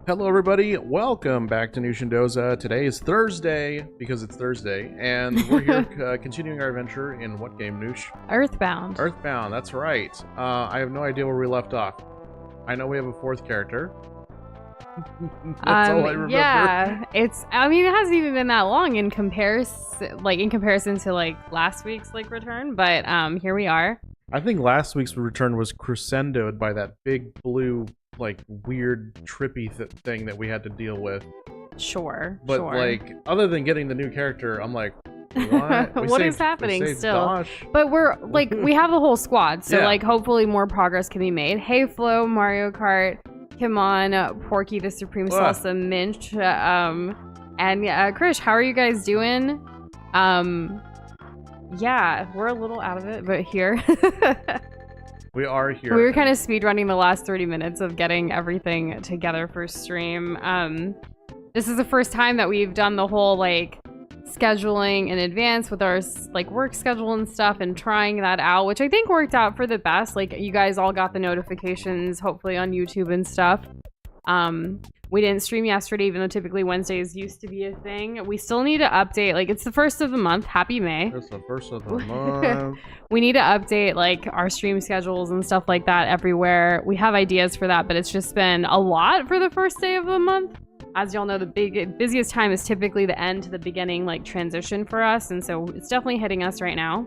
Hello everybody, welcome back to Nushindoza. Today is Thursday, because it's Thursday, and we're here continuing our adventure in what game, Noosh? Earthbound. Earthbound, that's right. I have no idea where we left off. I know we have a fourth character. That's all I remember. Yeah, it hasn't even been that long in comparison to last week's return, but here we are. I think last week's return was crescendoed by that big blue weird trippy thing that we had to deal with. Sure. But other than getting the new character, I'm like, what? What is happening still? Dosh. But we're we have a whole squad, so yeah. Hopefully more progress can be made. Hey Flo, Mario Kart, come on, Porky the Supreme Salsa Minch, and Krish, how are you guys doing? Yeah, we're a little out of it, but here. We are here. We were kind of speedrunning the last 30 minutes of getting everything together for stream. This is the first time that we've done the whole scheduling in advance with our work schedule and stuff, and trying that out, which I think worked out for the best. You guys all got the notifications, hopefully on YouTube and stuff. We didn't stream yesterday, even though typically Wednesdays used to be a thing. We still need to update. It's the first of the month. Happy May. It's the first of the month. We need to update our stream schedules and stuff like that everywhere. We have ideas for that, but it's just been a lot for the first day of the month. As y'all know, the busiest time is typically the end to the beginning, transition for us, and so it's definitely hitting us right now.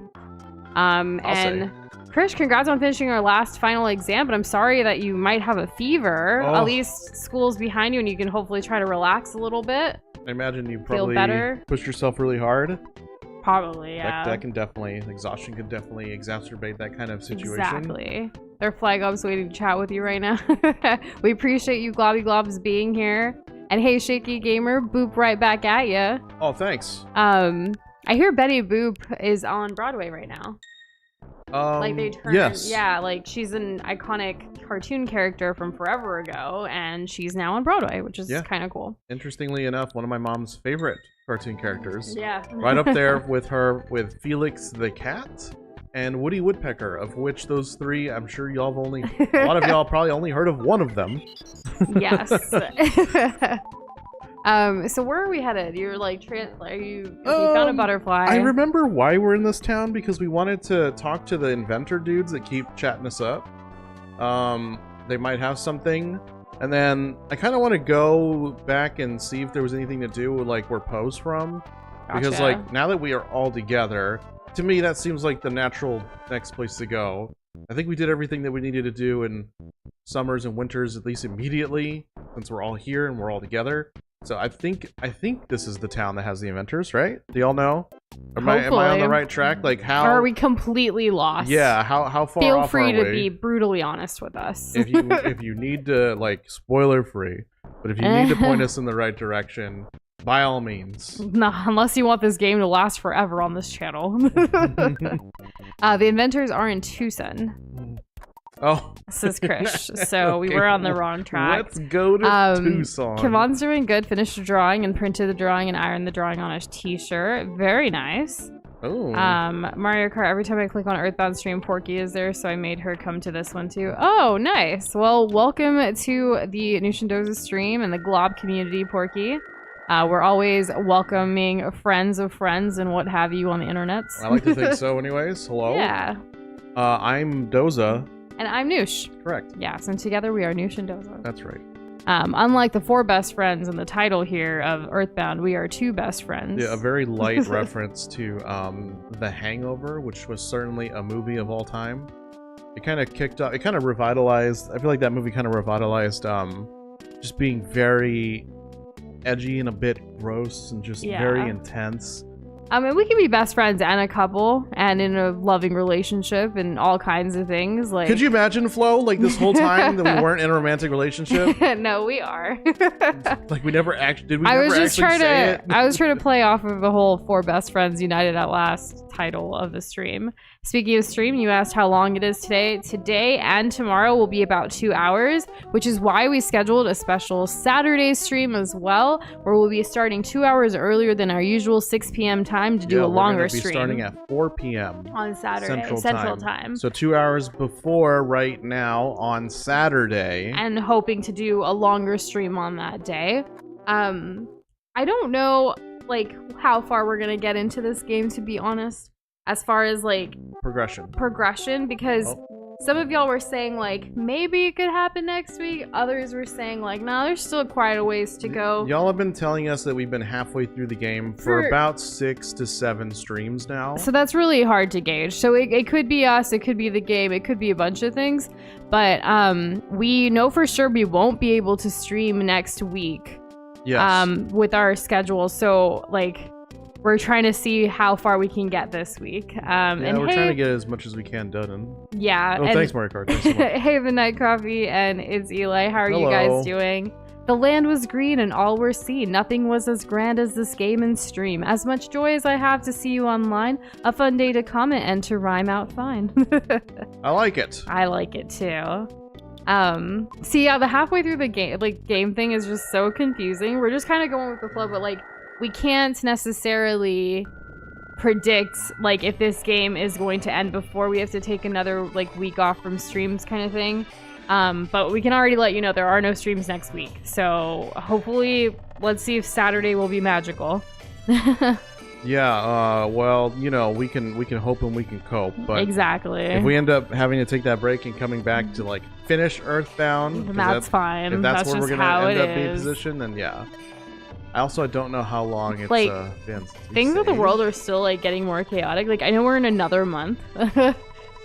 Krish, congrats on finishing our last final exam, but I'm sorry that you might have a fever. Oh. At least school's behind you and you can hopefully try to relax a little bit. I imagine you Feel probably better. pushed yourself really hard. Probably, yeah. That can definitely, exhaustion could definitely exacerbate that kind of situation. Exactly. Their flag gobs waiting to chat with you right now. We appreciate you, Globby Globs, being here. And hey, Shaky Gamer, boop right back at ya. Oh, thanks. I hear Betty Boop is on Broadway right now. They turned, yes. Yeah, she's an iconic cartoon character from forever ago, and she's now on Broadway, which is kind of cool. Interestingly enough, one of my mom's favorite cartoon characters. Yeah. Right up there with Felix the Cat and Woody Woodpecker, of which those three, I'm sure a lot of y'all probably only heard of one of them. Yes. So where are we headed? You're you found a butterfly. I remember why we're in this town, because we wanted to talk to the inventor dudes that keep chatting us up. They might have something. And then I kind of want to go back and see if there was anything to do with where Poe's from. Gotcha. Because now that we are all together, to me that seems like the natural next place to go. I think we did everything that we needed to do in summers and winters, at least immediately, since we're all here and we're all together. So I think this is the town that has the inventors, right? Do y'all know? Am I on the right track? How or are we completely lost? Yeah, how far Feel off free are to we? be brutally honest with us. if you need to spoiler free, but if you need to point us in the right direction, by all means. No, unless you want this game to last forever on this channel. The inventors are in Tucson. Oh, says Krish. So we were on the wrong track. Let's go to Tucson. Kevon's doing good. Finished the drawing and printed the drawing and ironed the drawing on his t-shirt. Very nice. Oh. Mario Kart. Every time I click on Earthbound stream, Porky is there, so I made her come to this one too. Oh, nice. Well, welcome to the Nushindoza stream and the Glob community, Porky. We're always welcoming friends of friends and what have you on the internet. I like to think so anyways. Hello. Yeah. I'm Doza. And I'm Noosh. Correct. Yeah, so together we are Nushindoza. That's right. Unlike the 4 best friends in the title here of Earthbound, we are 2 best friends. Yeah, a very light reference to The Hangover, which was certainly a movie of all time. It kind of revitalized, I feel like that movie kind of revitalized just being very edgy and a bit gross and just very intense. I mean, we can be best friends and a couple and in a loving relationship and all kinds of things. Could you imagine, Flo, this whole time that we weren't in a romantic relationship? No, we are. We never actually did. I was trying to play off of the whole 4 best friends united at last title of the stream. Speaking of stream, you asked how long it is today. Today and tomorrow will be about 2 hours, which is why we scheduled a special Saturday stream as well, where we'll be starting 2 hours earlier than our usual 6 p.m. time to do a longer stream. We're starting at 4 p.m. on Saturday, Central time. So 2 hours before right now on Saturday. And hoping to do a longer stream on that day. I don't know, like, how far we're gonna get into this game, to be honest. As far as like progression, because some of y'all were saying like maybe it could happen next week, others were saying like nah, there's still quite a ways to go. Y'all have been telling us that we've been halfway through the game for about 6 to 7 streams now, so that's really hard to gauge. So it could be us, it could be the game, it could be a bunch of things, but we know for sure we won't be able to stream next week. Yes. With our schedule, so like we're trying to see how far we can get this week. And we're trying to get as much as we can done. Yeah. Oh, thanks, Mario Kart. Thanks so much. Hey, the Night Coffee, and it's Eli. How are you guys doing? The land was green and all were seen. Nothing was as grand as this game and stream. As much joy as I have to see you online. A fun day to comment and to rhyme out fine. I like it. I like it too. See, yeah, the halfway through the game thing is just so confusing. We're just kind of going with the flow, but like, we can't necessarily predict like if this game is going to end before we have to take another like week off from streams kind of thing. But we can already let you know there are no streams next week. So hopefully, let's see if Saturday will be magical. Yeah, well, you know, we can hope and we can cope, but exactly. If we end up having to take that break and coming back to like finish Earthbound, that's fine. If that's where just we're gonna end up being positioned, then yeah. I don't know how long it's like, been. Things with the world are still like getting more chaotic. Like I know we're in another month,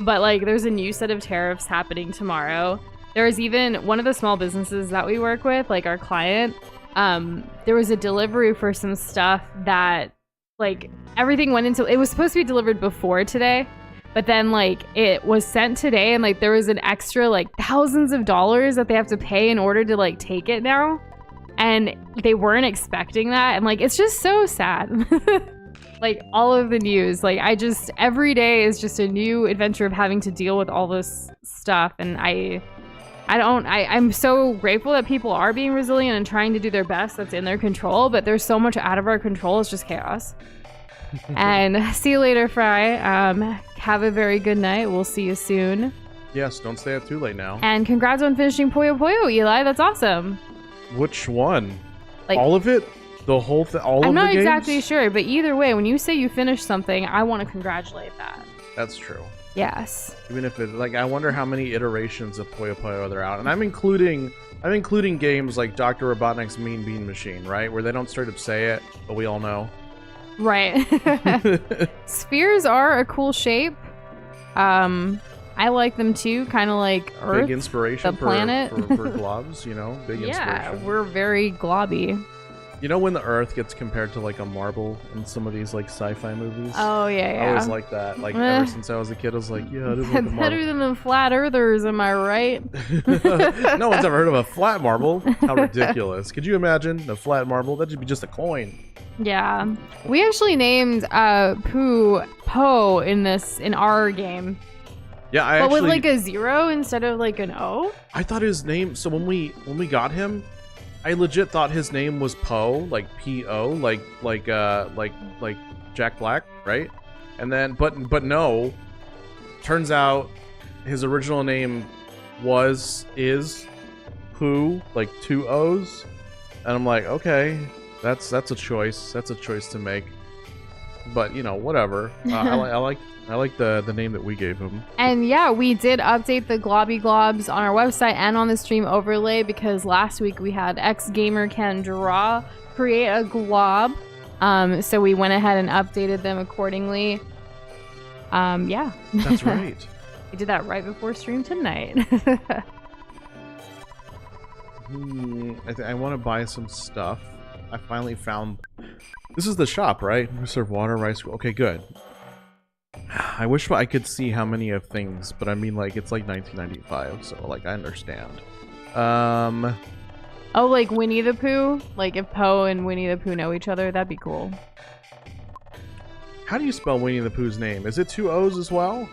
but like there's a new set of tariffs happening tomorrow. There's even one of the small businesses that we work with, like our client. There was a delivery for some stuff that like everything went into. It was supposed to be delivered before today, but then like it was sent today, and like there was an extra like thousands of dollars that they have to pay in order to like take it now. And they weren't expecting that. And like, it's just so sad. Like all of the news, like every day is just a new adventure of having to deal with all this stuff. And I'm so grateful that people are being resilient and trying to do their best that's in their control, but there's so much out of our control. It's just chaos. And see you later, Fry. Have a very good night. We'll see you soon. Yes, don't stay up too late now. And congrats on finishing Puyo Puyo, Eli. That's awesome. Which one? Like all of it? The whole thing? All of the games? I'm not exactly sure, but either way, when you say you finished something, I want to congratulate that. That's true. Yes. Even if it, like, I wonder how many iterations of Puyo Puyo there are out, and I'm including games like Dr. Robotnik's Mean Bean Machine, right, where they don't straight up say it, but we all know. Right. Spheres are a cool shape. I like them too, kind of like Earth, big inspiration the planet. for globs, you know, big inspiration. Yeah, we're very globby. You know when the Earth gets compared to like a marble in some of these like sci-fi movies? Oh yeah. I always like that. Like ever since I was a kid, I was like, yeah, it is like a marble. Better than the flat earthers, am I right? No one's ever heard of a flat marble. How ridiculous! Could you imagine a flat marble? That should be just a coin. Yeah, we actually named Po in our game. Yeah, but with like a 0 instead of like an O? I thought his name, so when we got him, I legit thought his name was Poe, like P-O, like Jack Black, right? And then but no, turns out his original name is Pooh, like 2 O's. And I'm like, okay, that's a choice. That's a choice to make. But, you know, whatever. I like the name that we gave him. And yeah, we did update the Globby Globs on our website and on the stream overlay because last week we had X Gamer Can Draw create a glob. So we went ahead and updated them accordingly. Yeah. That's right. We did that right before stream tonight. I want to buy some stuff. I finally found... This is the shop, right? We serve water, rice... Okay, good. I wish I could see how many of things, but I mean, like, it's like 1995, so, like, I understand. Oh, like Winnie the Pooh? Like, if Poe and Winnie the Pooh know each other, that'd be cool. How do you spell Winnie the Pooh's name? Is it 2 O's as well?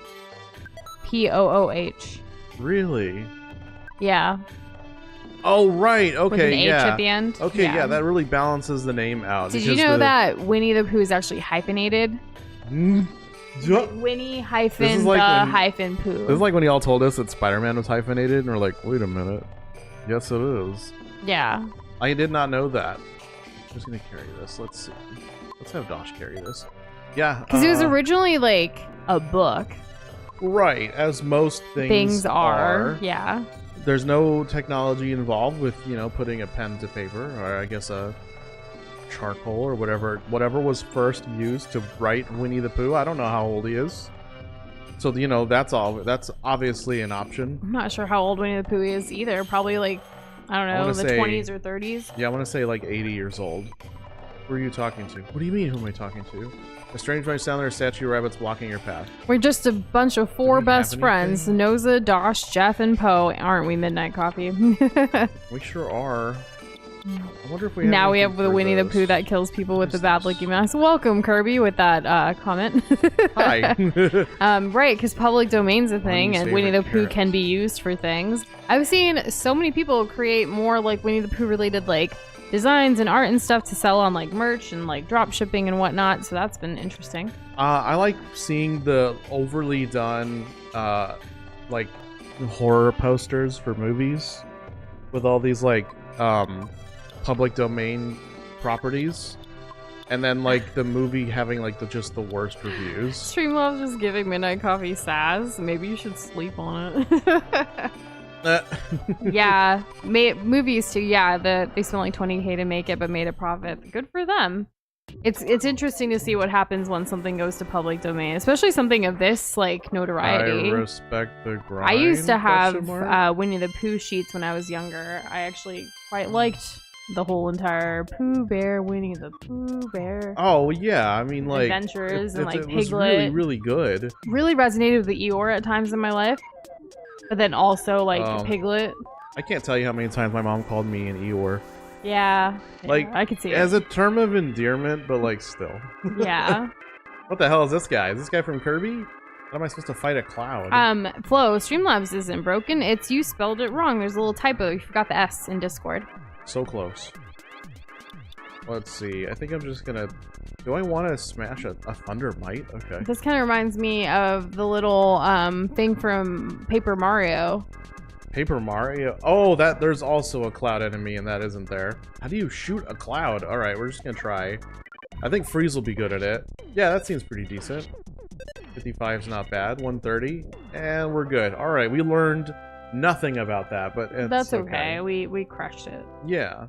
P-O-O-H. Really? Yeah. Oh, right. Okay, With an H yeah. at the end. Okay, yeah, that really balances the name out. Did you know that Winnie the Pooh is actually hyphenated? Like Winnie hyphen hyphen Pooh. This is like when y'all told us that Spider-Man was hyphenated, and we're like, wait a minute. Yes, it is. Yeah. I did not know that. I'm just gonna carry this. Let's see. Let's have Dosh carry this. Yeah. Because it was originally like a book. Right, as most things are. Yeah. There's no technology involved with, you know, putting a pen to paper, or I guess a charcoal or whatever was first used to write Winnie the Pooh. I don't know how old he is. So, you know, that's obviously an option. I'm not sure how old Winnie the Pooh is either. Probably like, I don't know, the 20s or 30s. Yeah, I want to say like 80 years old. Who are you talking to? What do you mean, who am I talking to? A strange might sound there, a statue of rabbits blocking your path. We're just a bunch of 4 best friends. Noza, Dosh, Jeff, and Poe. Aren't we, Midnight Coffee? We sure are. I wonder if we have now we have the Winnie the Pooh that kills people with the bad looking mask. Welcome, Kirby, with that comment. Hi. Right, because public domain's a thing, and Winnie the Pooh can be used for things. I've seen so many people create more like Winnie the Pooh related like designs and art and stuff to sell on like merch and like drop shipping and whatnot. So that's been interesting. I like seeing the overly done like horror posters for movies with all these like public domain properties, and then like the movie having like just the worst reviews. Streamlabs just giving Midnight Coffee sass. Maybe you should sleep on it. Yeah, movies too. Yeah, they spent like $20K to make it, but made a profit. Good for them. It's interesting to see what happens when something goes to public domain, especially something of this like notoriety. I respect the grind. I used to have Winnie the Pooh sheets when I was younger. I actually quite liked the whole entire Pooh Bear, Winnie the Pooh Bear. Oh yeah, I mean like adventures and like it Piglet. was really, really good. Really resonated with the Eeyore at times in my life, but then also like Piglet. I can't tell you how many times my mom called me an Eeyore. Yeah, like I could see it as a term of endearment, but like still. Yeah. What the hell is this guy? Is this guy from Kirby? How am I supposed to fight a cloud? Flo, Streamlabs isn't broken. It's you spelled it wrong. There's a little typo. You forgot the S in Discord. So close. Let's see. I think I'm just gonna... Do I want to smash a Thunder Mite? Okay. This kind of reminds me of the little thing from Paper Mario. Paper Mario? Oh, there's also a cloud enemy and that isn't there. How do you shoot a cloud? Alright, we're just gonna try. I think Freeze will be good at it. Yeah, that seems pretty decent. 55's not bad. 130. And we're good. Alright, we learned nothing about that, but that's okay. We crushed it. Yeah.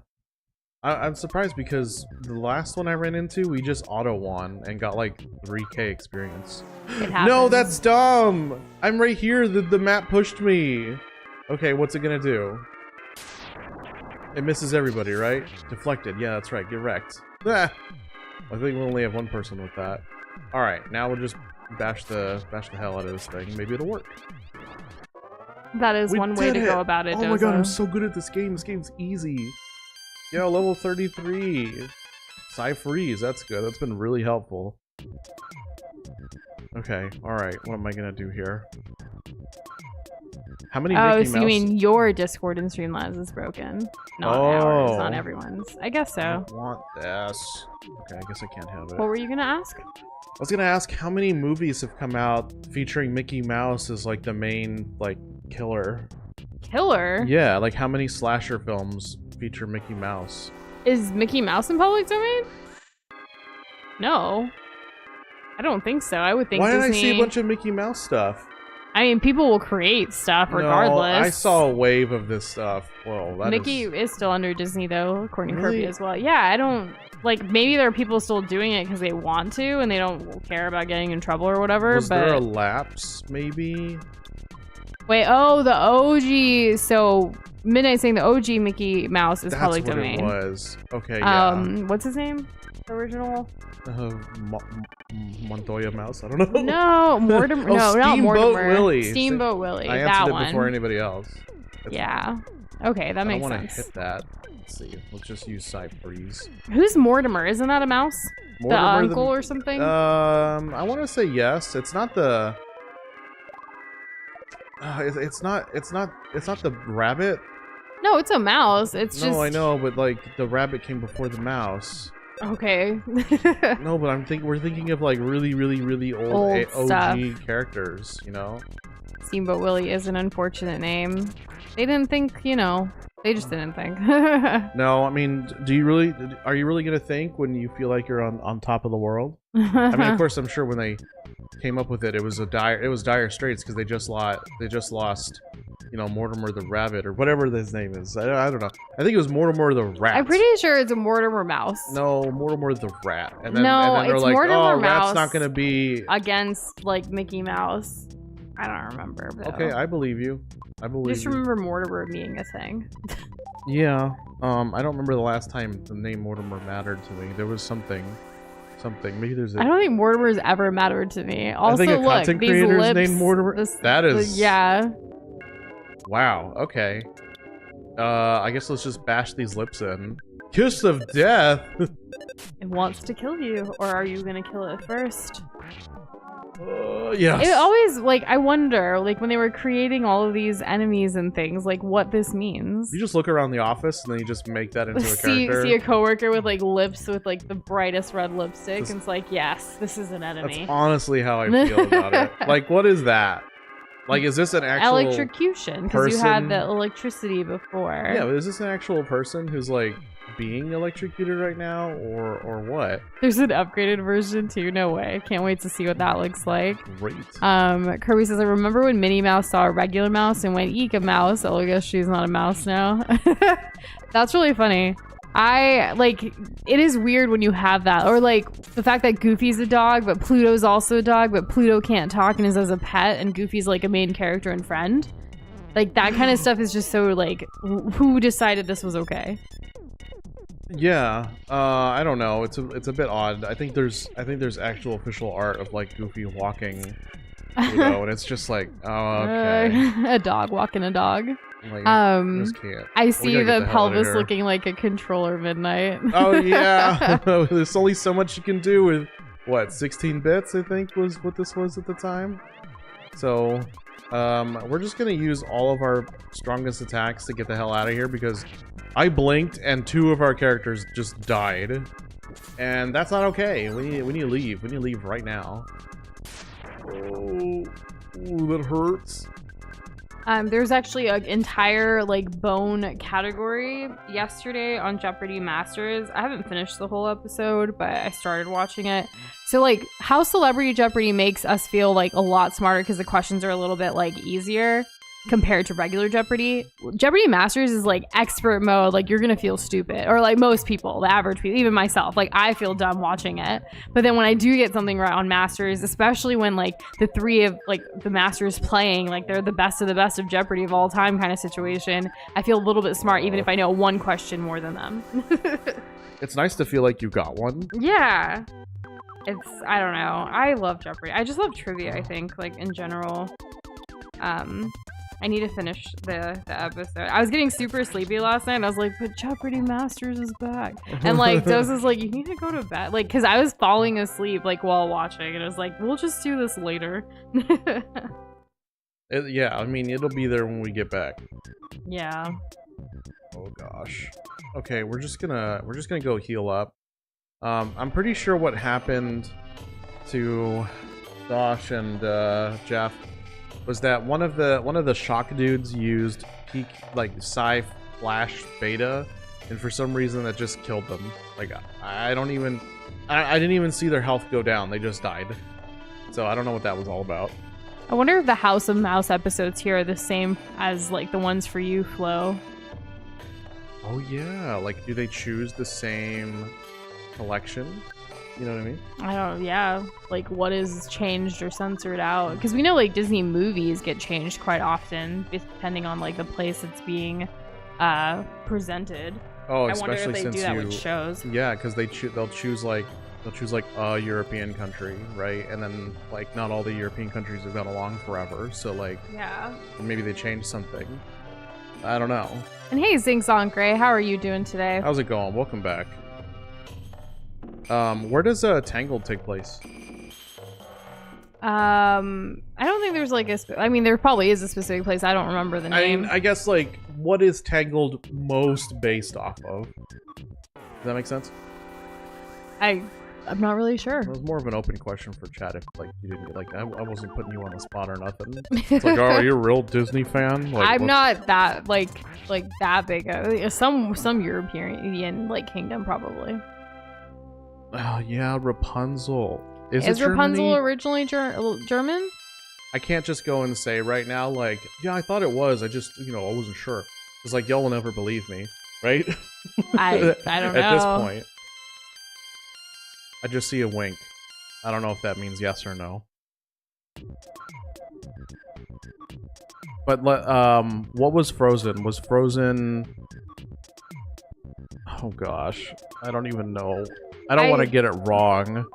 I'm surprised because the last one I ran into, we just auto-won and got like 3K experience. No, that's dumb! I'm right here. The map pushed me. Okay, what's it gonna do? It misses everybody, right? Deflected. Yeah, that's right. Get wrecked. Ah! I think we only have one person with that. Alright, now we'll just bash the hell out of this thing. Maybe it'll work. That is one way to go about it, Oh my god, I'm so good at this game. This game's easy. Yo, level 33. Freeze, that's good. That's been really helpful. Okay, alright. What am I gonna do here? How many Mickey Mouse... so you mean your Discord and Streamlabs is broken? Not ours, not everyone's. I guess so. I don't want this. Okay, I guess I can't have it. What were you gonna ask? I was gonna ask how many movies have come out featuring Mickey Mouse as like the main like killer. Killer? Yeah, like how many slasher films feature Mickey Mouse? Is Mickey Mouse in public domain? No. I don't think so. I would think Disney... Why did I see a bunch of Mickey Mouse stuff? I mean, people will create stuff regardless. No, I saw a wave of this stuff. Well, Mickey is still under Disney though, according to Kirby as well. Yeah, I don't... Like, maybe there are people still doing it because they want to and they don't care about getting in trouble or whatever, Was there a lapse, maybe? Wait, oh, the OG... So, Midnight saying the OG Mickey Mouse is public domain. That's what it was. Okay, yeah. What's his name? The original? Montoya Mouse? I don't know. No, Mortimer. No, not Mortimer. Willie. Steamboat Willie. I that answered one. it before anybody else. Yeah. Okay, that I don't makes want to sense. hit that. Let's see. Let's just use side freeze. Who's Mortimer? Isn't that a mouse? Mortimer, the uncle or something? I want to say yes. It's not the. It's not the rabbit. No, it's a mouse. It's just. No, I know, but like the rabbit came before the mouse. Okay. No, but we're thinking of like really old OG stuff. characters, you know? Steamboat Willie is an unfortunate name. They didn't think, you know, they just didn't think. No, I mean, are you really gonna think when you feel like you're on top of the world? I mean, of course, I'm sure when they came up with it, it was dire straits because they just lost, you know, Mortimer the rabbit or whatever his name is. I don't know. I think it was Mortimer the rat. I'm pretty sure it's a Mortimer mouse. No, Mortimer the rat. And No, and then they're it's like, Mortimer oh, Mouse rat's not gonna be against like Mickey Mouse. I don't remember. Though. Okay, I believe you. I believe Just you. remember Mortimer being a thing. Yeah. I don't remember the last time the name Mortimer mattered to me. There was something. Maybe there's a. I don't think Mortimer's ever mattered to me. Also, I think a look, content these creator's lips. named Mortimer. That is. Yeah. Wow. Okay. I guess let's just bash these lips in. Kiss of death. It wants to kill you, or are you gonna kill it first? Yes. It always, like, I wonder, like, when they were creating all of these enemies and things, like, what this means. You just look around the office and then you just make that into a character. See a coworker with, like, lips with, like, the brightest red lipstick, and it's like, yes, this is an enemy. That's honestly how I feel about it. Like, what is that? Like, is this an actual electrocution? Because you had the electricity before. Yeah, but is this an actual person who's, like, being electrocuted right now, or what? There's an upgraded version too. No way. Can't wait to see what that looks like. Great. Kirby says, I remember when Minnie Mouse saw a regular mouse and went, eek, a mouse. Oh, I guess she's not a mouse now. That's really funny. It is weird when you have that. Or like the fact that Goofy's a dog, but Pluto's also a dog, but Pluto can't talk and is as a pet, and Goofy's like a main character and friend. Like that kind of stuff is just so like, who decided this was okay? Yeah, I don't know. It's a bit odd. I think there's actual official art of like Goofy walking, Pluto, and it's just like, oh, okay. A dog walking a dog. Like, just can't. I see the pelvis looking like a controller midnight. Oh yeah, there's only so much you can do with what 16 bits. I think was what this was at the time. So, we're just gonna use all of our strongest attacks to get the hell out of here because I blinked and 2 of our characters just died, and that's not okay. We need to leave. We need to leave right now. Oh, that hurts. There's actually an entire like bone category yesterday on Jeopardy Masters. I haven't finished the whole episode, but I started watching it. So like how Celebrity Jeopardy makes us feel like a lot smarter because the questions are a little bit like easier compared to regular Jeopardy. Jeopardy Masters is like expert mode, like you're gonna feel stupid, or like most people, the average people, even myself, like I feel dumb watching it. But then when I do get something right on Masters, especially when like the 3 of like the Masters playing, like they're the best of Jeopardy of all time kind of situation, I feel a little bit smart even if I know one question more than them. It's nice to feel like you got one. Yeah. I don't know. I love Jeopardy. I just love trivia, I think, like in general. I need to finish the episode. I was getting super sleepy last night and I was like, but Jeopardy Masters is back. And like Dose was like, you need to go to bed. Like, cause I was falling asleep like while watching and I was like, we'll just do this later. Yeah, I mean, it'll be there when we get back. Yeah. Oh gosh. Okay, we're just gonna go heal up. I'm pretty sure what happened to Dosh and Jeff was that one of the shock dudes used peak like Psy Flash Beta, and for some reason that just killed them. Like I didn't even see their health go down. They just died. So I don't know what that was all about. I wonder if the House of Mouse episodes here are the same as like the ones for you, Flo. Oh yeah, like do they choose the same collection? You know what I mean? Yeah. Like, what is changed or censored out? Because we know, like, Disney movies get changed quite often, depending on, like, the place it's being presented. Oh, I wonder if especially they since do that with shows. Yeah, because they'll choose like a European country, right? And then, like, not all the European countries have gone along forever, so, like... Yeah. Maybe they changed something. I don't know. And hey, Zing Gray, how are you doing today? How's it going? Welcome back. Where does Tangled take place? I don't think there's like I mean, there probably is a specific place. I don't remember the name. I mean, I guess like, what is Tangled most based off of? Does that make sense? I'm not really sure. It was more of an open question for chat. If like you didn't like, I wasn't putting you on the spot or nothing. It's like, oh, are you a real Disney fan? Like, I'm not that like that big. Some European like kingdom probably. Oh yeah, Rapunzel. Is Rapunzel originally German? I can't just go and say right now, like, yeah, I thought it was. I just, I wasn't sure. It's like, y'all will never believe me, right? I don't know. At this point. I just see a wink. I don't know if that means yes or no. But, what was Frozen? Was Frozen... Oh gosh. I don't even know. I don't want to get it wrong.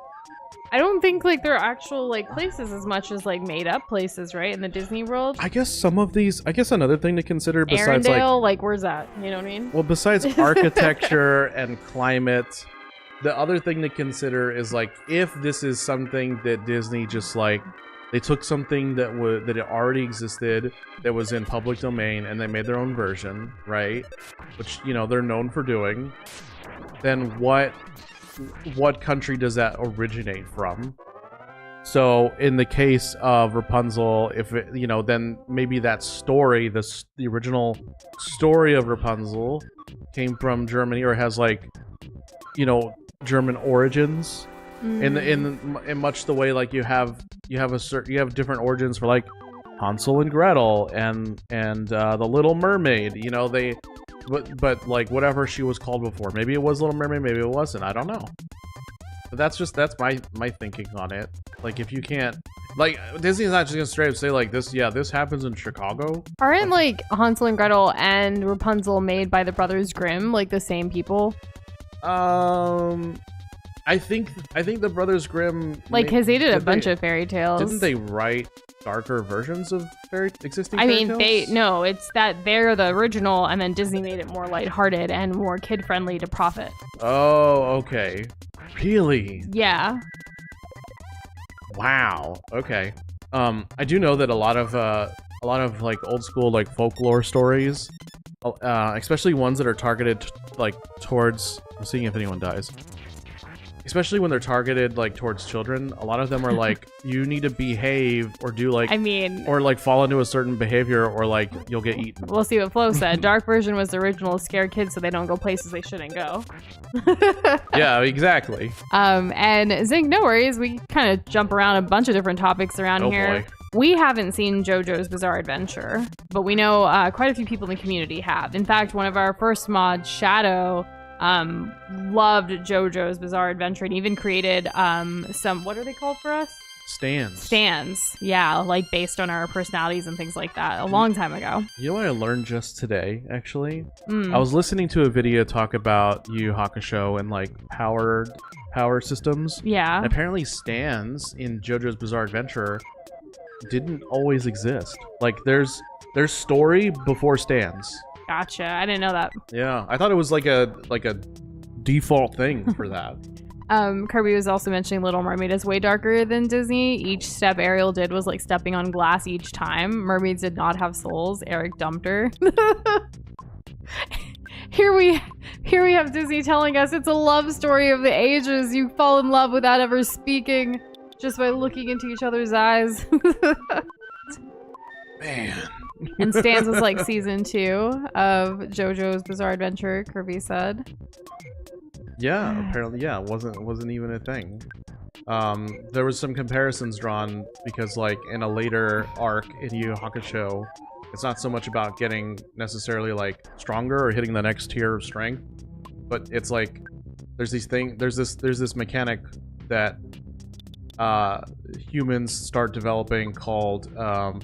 I don't think like they're actual like places as much as like made up places, right? In the Disney world. I guess some of these. I guess another thing to consider besides Arendelle, like where's that? You know what I mean? Well, besides architecture and climate, the other thing to consider is like if this is something that Disney just like they took something that it already existed that was in public domain and they made their own version, right? Which they're known for doing. Then what country does that originate from? So in the case of Rapunzel, if it, then maybe that story, the original story of Rapunzel came from Germany or has like, German origins. In much the way like you have different origins for like Hansel and Gretel and the Little Mermaid. But like whatever she was called before, maybe it was Little Mermaid, maybe it wasn't. I don't know. But that's my thinking on it. Like if you can't, like Disney's not just gonna straight up say like this. Yeah, this happens in Chicago. Aren't like Hansel and Gretel and Rapunzel made by the Brothers Grimm, like the same people? I think the Brothers Grimm because they did a bunch of fairy tales. Didn't they write darker versions of existing I fairy mean, tales? it's that they're the original, and then Disney made it more lighthearted and more kid-friendly to profit. Oh, okay. Really? Yeah. Wow. Okay. I do know that a lot of like old school like folklore stories, especially ones that are targeted like towards. I'm seeing if anyone dies. Especially when they're targeted like towards children, a lot of them are like, you need to behave or do like, or like fall into a certain behavior or like you'll get eaten. We'll see what Flo said. Dark version was the original scare kids so they don't go places they shouldn't go. Yeah, exactly. And Zink, no worries. We kind of jump around a bunch of different topics around here. Boy. We haven't seen JoJo's Bizarre Adventure, but we know quite a few people in the community have. In fact, one of our first mods, Shadow, loved JoJo's Bizarre Adventure and even created some, what are they called for us? Stands. Yeah, like based on our personalities and things like that a long time ago. You know what I learned just today, actually? I was listening to a video talk about Yu Yu Hakusho and like power systems. Yeah. And apparently stands in JoJo's Bizarre Adventure didn't always exist. Like there's story before stands. Gotcha. I didn't know that. Yeah, I thought it was like a default thing for that. Kirby was also mentioning Little Mermaid is way darker than Disney. Each step Ariel did was like stepping on glass each time. Mermaids did not have souls. Eric dumped her. Here we have Disney telling us it's a love story of the ages. You fall in love without ever speaking, just by looking into each other's eyes. Man. And Stans was like season 2 of JoJo's Bizarre Adventure, Kirby said. Yeah, apparently, yeah, it wasn't even a thing. There was some comparisons drawn because like in a later arc in Yu Yu Hakusho, it's not so much about getting necessarily like stronger or hitting the next tier of strength, but it's like there's this mechanic that humans start developing called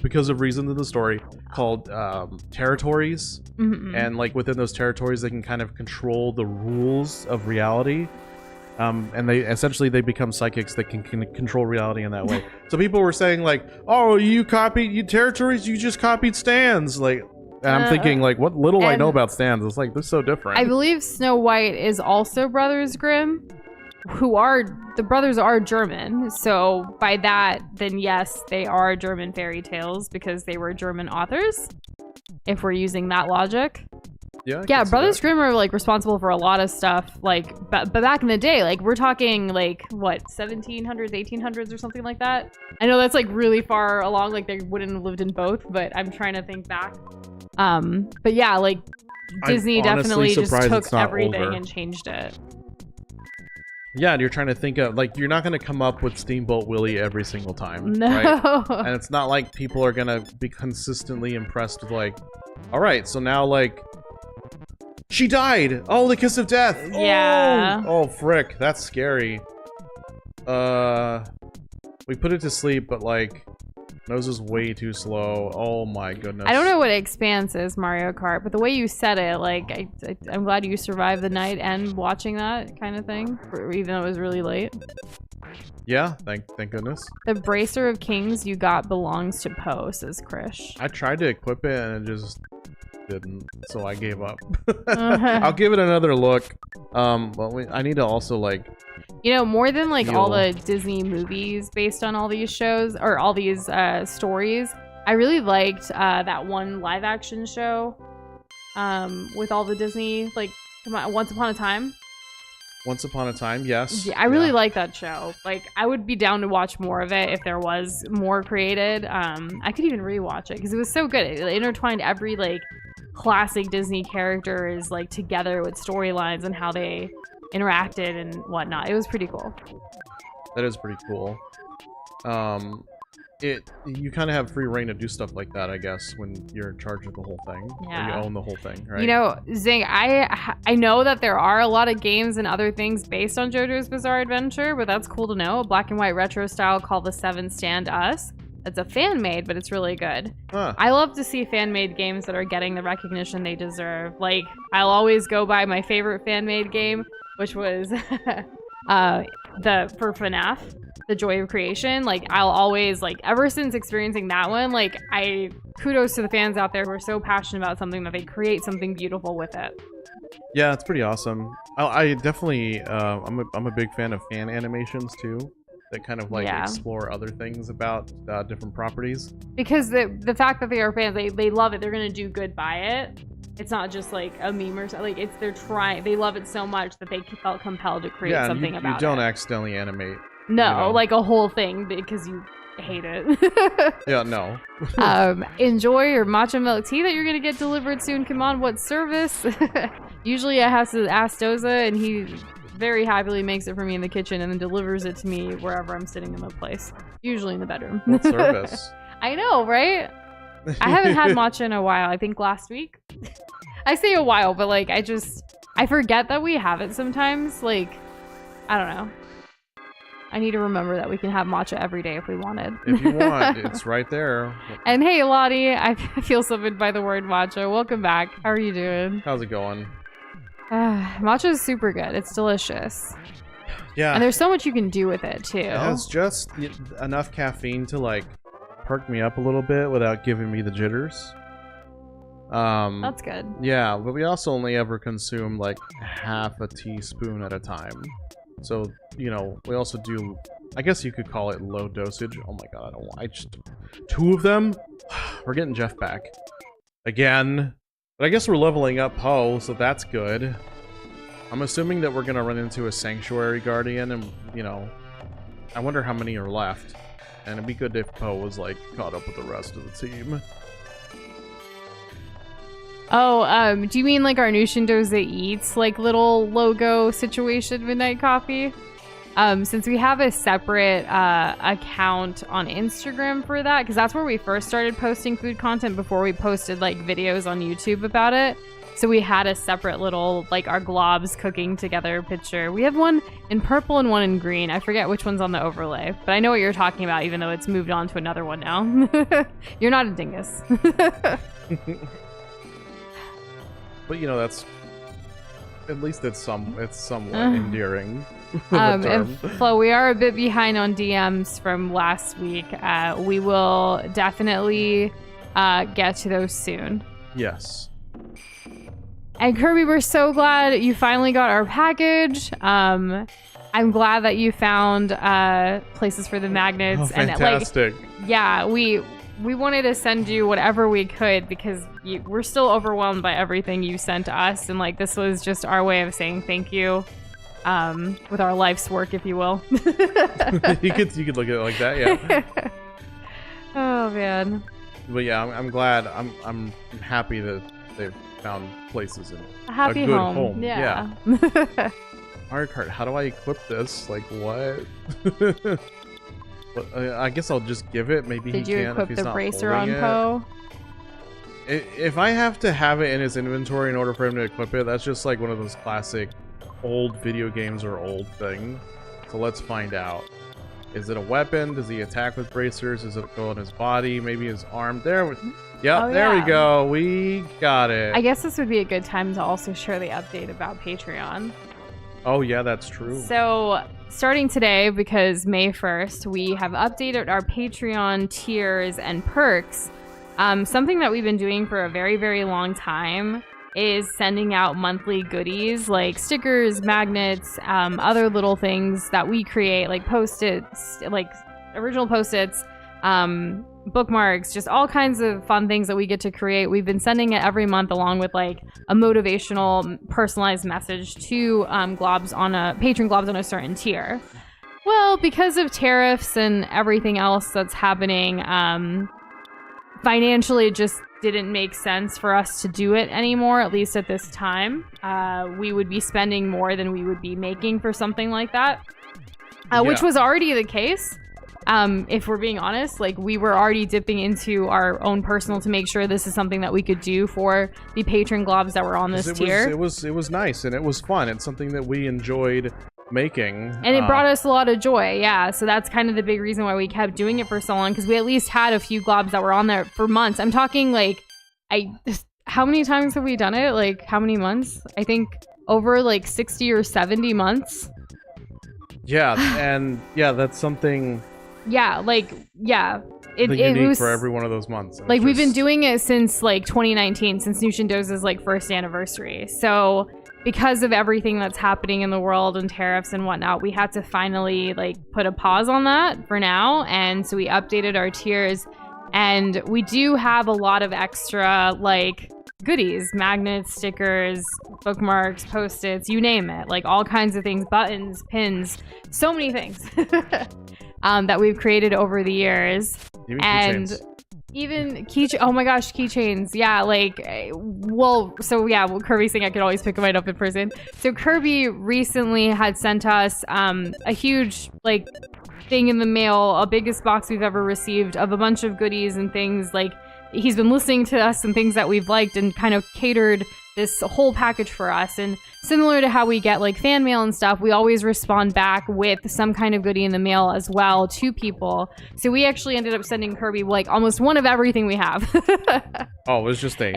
because of reasons in the story called territories. And like within those territories they can kind of control the rules of reality, and they essentially become psychics that can control reality in that way. So people were saying like, oh, you copied territories, you just copied stands. Like And I'm thinking, like, what little I know and about stands. It's like, they're so different. I believe Snow White is also Brothers Grimm, the brothers are German. So by that, then yes, they are German fairy tales because they were German authors, if we're using that logic. Yeah, Brothers Grimm are like responsible for a lot of stuff, like, but back in the day, like, we're talking like what, 1700s, 1800s or something like that. I know that's like really far along, like they wouldn't have lived in both, but I'm trying to think back. But yeah, like Disney definitely just took everything older. And changed it. Yeah, and you're trying to think of, like, you're not going to come up with Steamboat Willie every single time, no. Right? And it's not like people are going to be consistently impressed with, like, all right, so now, like, she died! Oh, the kiss of death! Yeah. Oh, frick, that's scary. We put it to sleep, but, like, nose is way too slow. Oh my goodness. I don't know what Expanse is, Mario Kart, but the way you said it, like, I'm glad you survived the night and watching that kind of thing, even though it was really late. Yeah, thank goodness. The Bracer of Kings you got belongs to Poe, says Krish. I tried to equip it and it just didn't, so I gave up. I'll give it another look. But I need to also, like, you know, more than like all the Disney movies based on all these shows or all these stories, I really liked that one live action show with all the Disney, like, Once Upon a Time. Once Upon a Time, yes. Yeah, I really like that show. Like, I would be down to watch more of it if there was more created. I could even rewatch it because it was so good. It intertwined every, like, classic Disney character is, like, together with storylines and how they interacted and whatnot. It was pretty cool. That is pretty cool. You kind of have free reign to do stuff like that, I guess, when you're in charge of the whole thing. Yeah. Or you own the whole thing, right? You know, Zing, I know that there are a lot of games and other things based on JoJo's Bizarre Adventure, but that's cool to know. A black and white retro style called The Seven Stand Us. It's a fan-made, but it's really good. Huh. I love to see fan-made games that are getting the recognition they deserve. Like, I'll always go by my favorite fan-made game, which was for FNAF, The Joy of Creation. Like, I'll always, like, ever since experiencing that one, like, kudos to the fans out there who are so passionate about something that they create something beautiful with it. Yeah, it's pretty awesome. I definitely, I'm a big fan of fan animations too, that kind of like explore other things about different properties. Because the fact that they are fans, they love it. They're gonna do good by it. It's not just like a meme or something. Like, they're trying. They love it so much that they felt compelled to create something about it. You don't accidentally animate. No, you know? Like a whole thing because you hate it. Yeah, no. Enjoy your matcha milk tea that you're gonna get delivered soon. Come on, what service? Usually I have to ask Doza, and he very happily makes it for me in the kitchen and then delivers it to me wherever I'm sitting in the place. Usually in the bedroom. What service? I know, right? I haven't had matcha in a while. I think last week. I say a while, but like I forget that we have it sometimes. Like, I don't know. I need to remember that we can have matcha every day if we wanted. If you want, it's right there. And hey, Lottie, I feel summoned by the word matcha. Welcome back. How are you doing? How's it going? Matcha is super good. It's delicious. Yeah. And there's so much you can do with it too. It has just enough caffeine to like perk me up a little bit without giving me the jitters. That's good. Yeah, but we also only ever consume like half a teaspoon at a time. So, you know, we also do, I guess you could call it low dosage. Oh my god, I just 2 of them? We're getting Jeff back. Again. But I guess we're leveling up Poe, so that's good. I'm assuming that we're gonna run into a Sanctuary Guardian, and, you know, I wonder how many are left. And it'd be good if Poe was, like, caught up with the rest of the team. Oh, do you mean like our Nushindoza Eats, like, little logo situation, Midnight Coffee? Since we have a separate account on Instagram for that, because that's where we first started posting food content before we posted, like, videos on YouTube about it. So we had a separate little, like, our globs cooking together picture. We have one in purple and one in green. I forget which one's on the overlay, but I know what you're talking about, even though it's moved on to another one now. You're not a dingus. But, you know, that's... At least it's somewhat endearing. And Flo, we are a bit behind on DMs from last week. We will definitely get to those soon. Yes. And Kirby, we're so glad you finally got our package. I'm glad that you found places for the magnets. Oh, fantastic. And yeah, we wanted to send you whatever we could because we're still overwhelmed by everything you sent us. And like, this was just our way of saying thank you with our life's work, if you will. you could look at it like that, yeah. Oh, man. But yeah, I'm glad. I'm happy that they've found places in a happy good home. Yeah. Mario Kart, how do I equip this? Like, what? I guess I'll just give it. Maybe Did he you can equip if he's the not bracer on holding Poe? If I have to have it in his inventory in order for him to equip it, that's just like one of those classic old video games or old thing. So let's find out. Is it a weapon? Does he attack with bracers? Does it go on his body? Maybe his arm? There we go. We got it. I guess this would be a good time to also share the update about Patreon. Oh yeah, that's true. So starting today, because May 1st, we have updated our Patreon tiers and perks. Something that we've been doing for a very, very long time is sending out monthly goodies like stickers, magnets, other little things that we create, like post-its, like original post-its, bookmarks, just all kinds of fun things that we get to create. We've been sending it every month along with like a motivational personalized message to patron globs on a certain tier. Well, because of tariffs and everything else that's happening, financially it just didn't make sense for us to do it anymore, at least at this time. We would be spending more than we would be making for something like that, which was already the case. If we're being honest, like we were already dipping into our own personal to make sure this is something that we could do for the patron globs that were on this tier. It was nice and it was fun. It's something that we enjoyed making. And it brought us a lot of joy, yeah. So that's kind of the big reason why we kept doing it for so long, because we at least had a few globs that were on there for months. I'm talking like, how many times have we done it? Like, how many months? I think over like 60 or 70 months. Yeah, and yeah, that's something... Yeah, like, yeah. It was for every one of those months. Like, we've been doing it since like 2019, since Nushindo's like first anniversary. So because of everything that's happening in the world and tariffs and whatnot, we had to finally like put a pause on that for now. And so we updated our tiers, and we do have a lot of extra like goodies, magnets, stickers, bookmarks, post-its, you name it, like all kinds of things, buttons, pins, so many things that we've created over the years. Even and keychains. Even oh my gosh, keychains. Yeah, like, Kirby's saying I could always pick mine up in person. So Kirby recently had sent us a huge like thing in the mail, a biggest box we've ever received, of a bunch of goodies and things. Like, he's been listening to us and things that we've liked and kind of catered this whole package for us. And similar to how we get like fan mail and stuff, we always respond back with some kind of goodie in the mail as well to people. So we actually ended up sending Kirby like almost one of everything we have. Oh, it was just a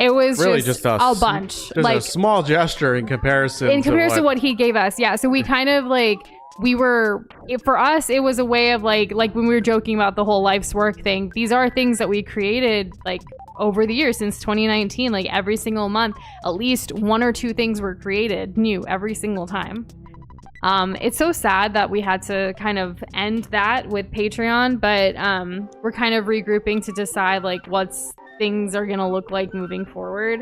bunch. Just like a small gesture in comparison to what he gave us. Yeah. So we kind of like, for us, it was a way of like when we were joking about the whole life's work thing, these are things that we created like over the years since 2019. Like every single month, at least one or two things were created new every single time. It's so sad that we had to kind of end that with Patreon, but we're kind of regrouping to decide like what things are gonna look like moving forward.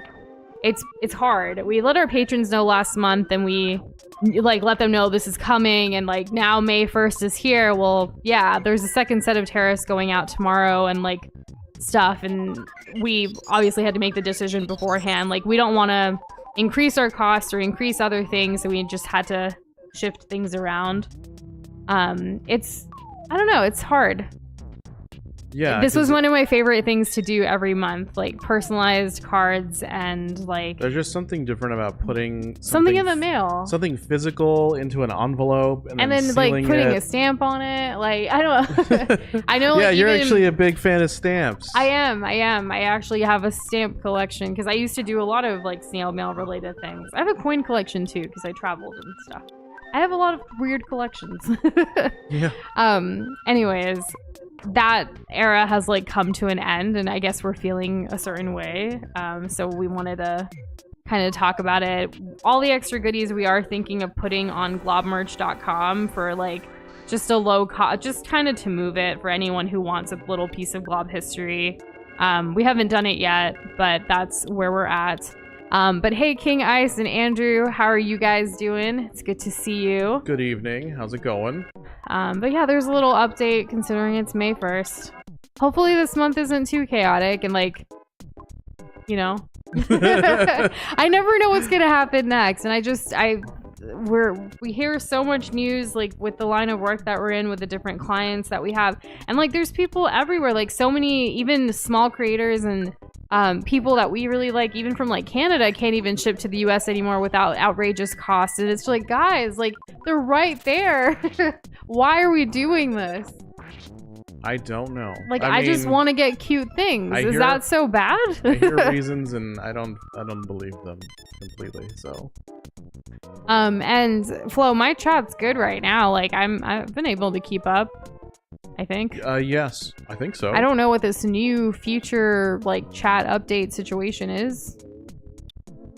It's hard. We let our patrons know last month, and we like let them know this is coming, and like now May 1st is here. Well, yeah, there's a second set of tariffs going out tomorrow and like stuff, and we obviously had to make the decision beforehand. Like, we don't want to increase our costs or increase other things, so we just had to shift things around. I don't know, it's hard. Yeah, this was one of my favorite things to do every month, like personalized cards, and like there's just something different about putting something in the mail, something physical into an envelope, and then like putting a stamp on it. Like, I don't know. I know. Yeah, like, you're actually a big fan of stamps. I am. I actually have a stamp collection because I used to do a lot of like snail mail related things. I have a coin collection too because I traveled and stuff. I have a lot of weird collections. Yeah. Anyways, that era has like come to an end, and I guess we're feeling a certain way. So we wanted to kind of talk about it. All the extra goodies we are thinking of putting on globmerch.com for like just a low cost, just kind of to move it for anyone who wants a little piece of glob history. We haven't done it yet, but that's where we're at. But hey, King Ice and Andrew, how are you guys doing? It's good to see you. Good evening. How's it going? But yeah, there's a little update considering it's May 1st. Hopefully this month isn't too chaotic and like, you know, I never know what's gonna happen next. And we hear so much news like with the line of work that we're in with the different clients that we have. And like there's people everywhere, like so many, even small creators and people that we really like, even from like Canada, can't even ship to the US anymore without outrageous costs. And it's like, guys, like they're right there. Why are we doing this? I don't know. Like I just want to get cute things. Is that so bad? I hear reasons and I don't believe them completely. So and Flo, my chat's good right now. Like I've been able to keep up, I think. Yes, I think so. I don't know what this new future like chat update situation is.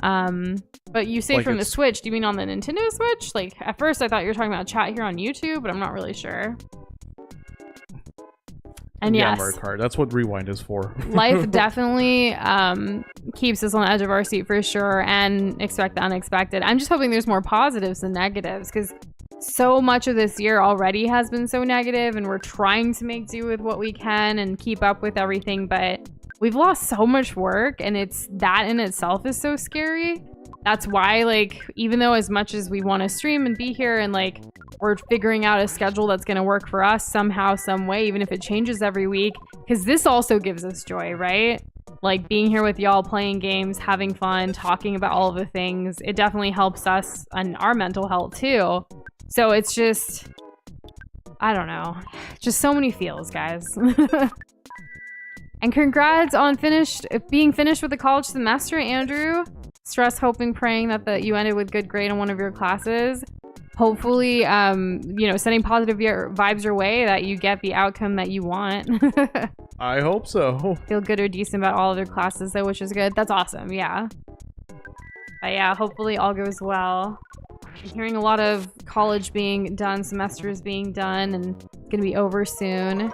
But you say like from the Switch, do you mean on the Nintendo Switch? Like at first I thought you were talking about chat here on YouTube, but I'm not really sure. And yeah, yes, Mario Kart. That's what Rewind is for. Life definitely keeps us on the edge of our seat for sure, and expect the unexpected. I'm just hoping there's more positives than negatives, because so much of this year already has been so negative, and we're trying to make do with what we can and keep up with everything, but we've lost so much work, and it's that in itself is so scary. That's why, like, even though as much as we want to stream and be here and like we're figuring out a schedule that's going to work for us somehow, some way, even if it changes every week, because this also gives us joy, right? Like being here with y'all, playing games, having fun, talking about all of the things, it definitely helps us and our mental health too. So it's just, I don't know, just so many feels, guys. And congrats on being finished with the college semester, Andrew. Stress, hoping, praying that you ended with good grade on one of your classes. Hopefully, you know, sending positive vibes your way that you get the outcome that you want. I hope so. Feel good or decent about all of your classes though, which is good. That's awesome, yeah. But yeah, hopefully all goes well. I'm hearing a lot of college being done, semesters being done, and it's gonna be over soon.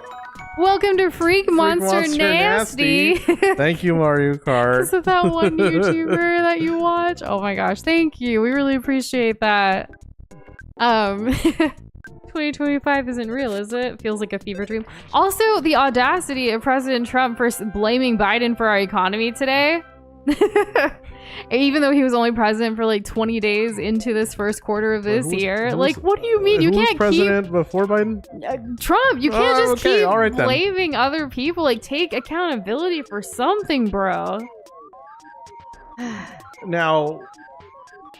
Welcome to Freak Monster Nasty. Thank you, Mario Kart. Is that one YouTuber that you watch? Oh my gosh, thank you. We really appreciate that. 2025 isn't real, is it? Feels like a fever dream. Also, the audacity of President Trump for blaming Biden for our economy today. Even though he was only president for like 20 days into this first quarter of this year. Like, what do you mean? You can't keep... president before Biden? Trump. You can't just keep blaming other people. Like, take accountability for something, bro. Now,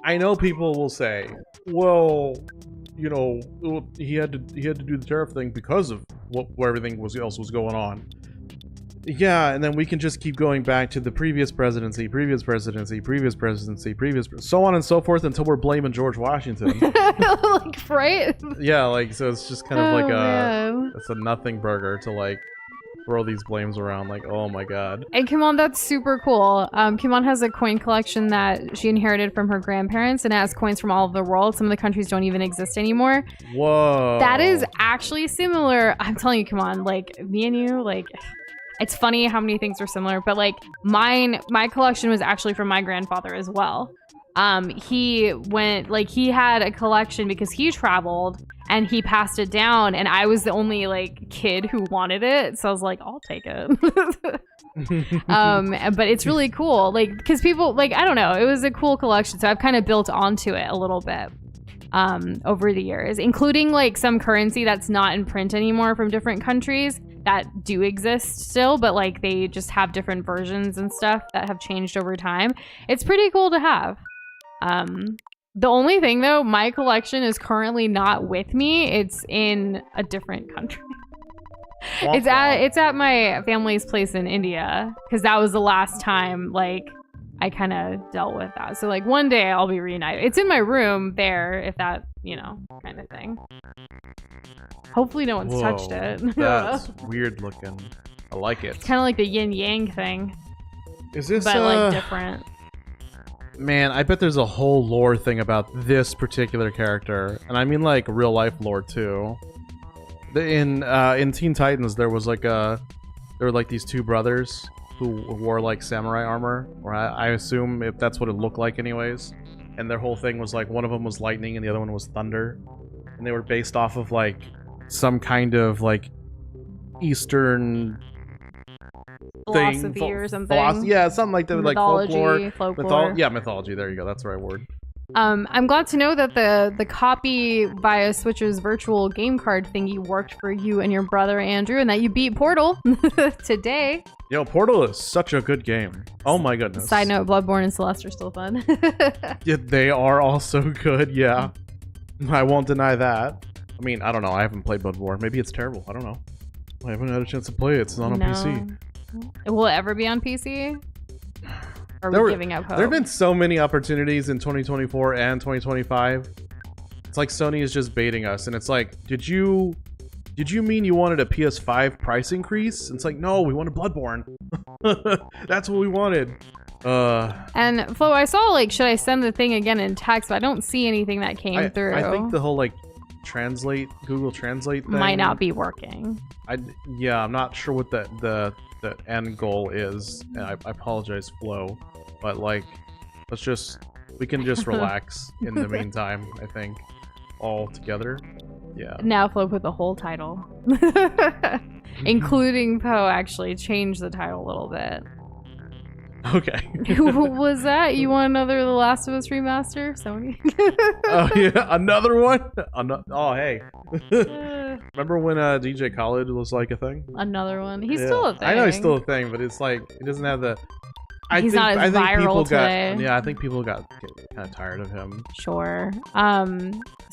I know people will say, well, you know, he had to do the tariff thing because of where everything else was going on. Yeah, and then we can just keep going back to the previous presidency, so on and so forth until we're blaming George Washington. Like, right? Yeah, like, so it's just kind of like it's a nothing burger to like throw these blames around, like, oh my god. And Kimon, that's super cool. Kimon has a coin collection that she inherited from her grandparents, and it has coins from all over the world. Some of the countries don't even exist anymore. Whoa. That is actually similar. I'm telling you, Kimon, like, me and you, like... It's funny how many things are similar, but like my collection was actually from my grandfather as well. He had a collection because he traveled and he passed it down, and I was the only like kid who wanted it. So I was like, I'll take it. But it's really cool. Like, cause people like, I don't know, it was a cool collection. So I've kind of built onto it a little bit. Over the years, including like some currency that's not in print anymore from different countries that do exist still, but like they just have different versions and stuff that have changed over time. It's pretty cool to have. The only thing though, my collection is currently not with me. It's in a different country. It's at my family's place in India, because that was the last time like I kind of dealt with that. So like one day I'll be reunited. It's in my room there, if that, kind of thing. Hopefully no one's touched it. That's weird looking. I like it. It's kind of like the yin yang thing. Is this but like different? Man, I bet there's a whole lore thing about this particular character, and I mean like real life lore too. In Teen Titans, there were like these two brothers who wore like samurai armor, or I assume if that's what it looked like anyways. And their whole thing was like one of them was lightning and the other one was thunder, and they were based off of like some kind of like Eastern philosophy thing, or something. Yeah, something like that, mythology, like folklore. Mythology. There you go. That's the right word. I'm glad to know that the copy via Switch's virtual game card thingy worked for you and your brother Andrew, and that you beat Portal today. Yo, Portal is such a good game. Oh my goodness. Side note: Bloodborne and Celeste are still fun. Yeah, they are also good. Yeah, I won't deny that. I mean, I don't know. I haven't played Bloodborne. Maybe it's terrible. I don't know. I haven't had a chance to play it. It's not on PC. Will it ever be on PC? Are we giving up hope? There have been so many opportunities in 2024 and 2025. It's like Sony is just baiting us, and it's like, did you mean you wanted a PS5 price increase? It's like, no, we wanted Bloodborne. That's what we wanted. And Flo, I saw like, should I send the thing again in text? But I don't see anything that came through. I think the whole like Google Translate thing might not be working. I'm not sure what the end goal is. And I apologize, Flo, but like, we can just relax in the meantime. I think all together. Yeah. Now Flo put the whole title, including Poe. Actually, changed the title a little bit. Okay. Was that? You want another The Last of Us remaster, Sony? Oh yeah, another one. Oh hey. Remember when DJ Khaled was like a thing? Another one. He's still a thing. I know he's still a thing, but it's like it doesn't have the. I think people today. I think people got kind of tired of him. Sure.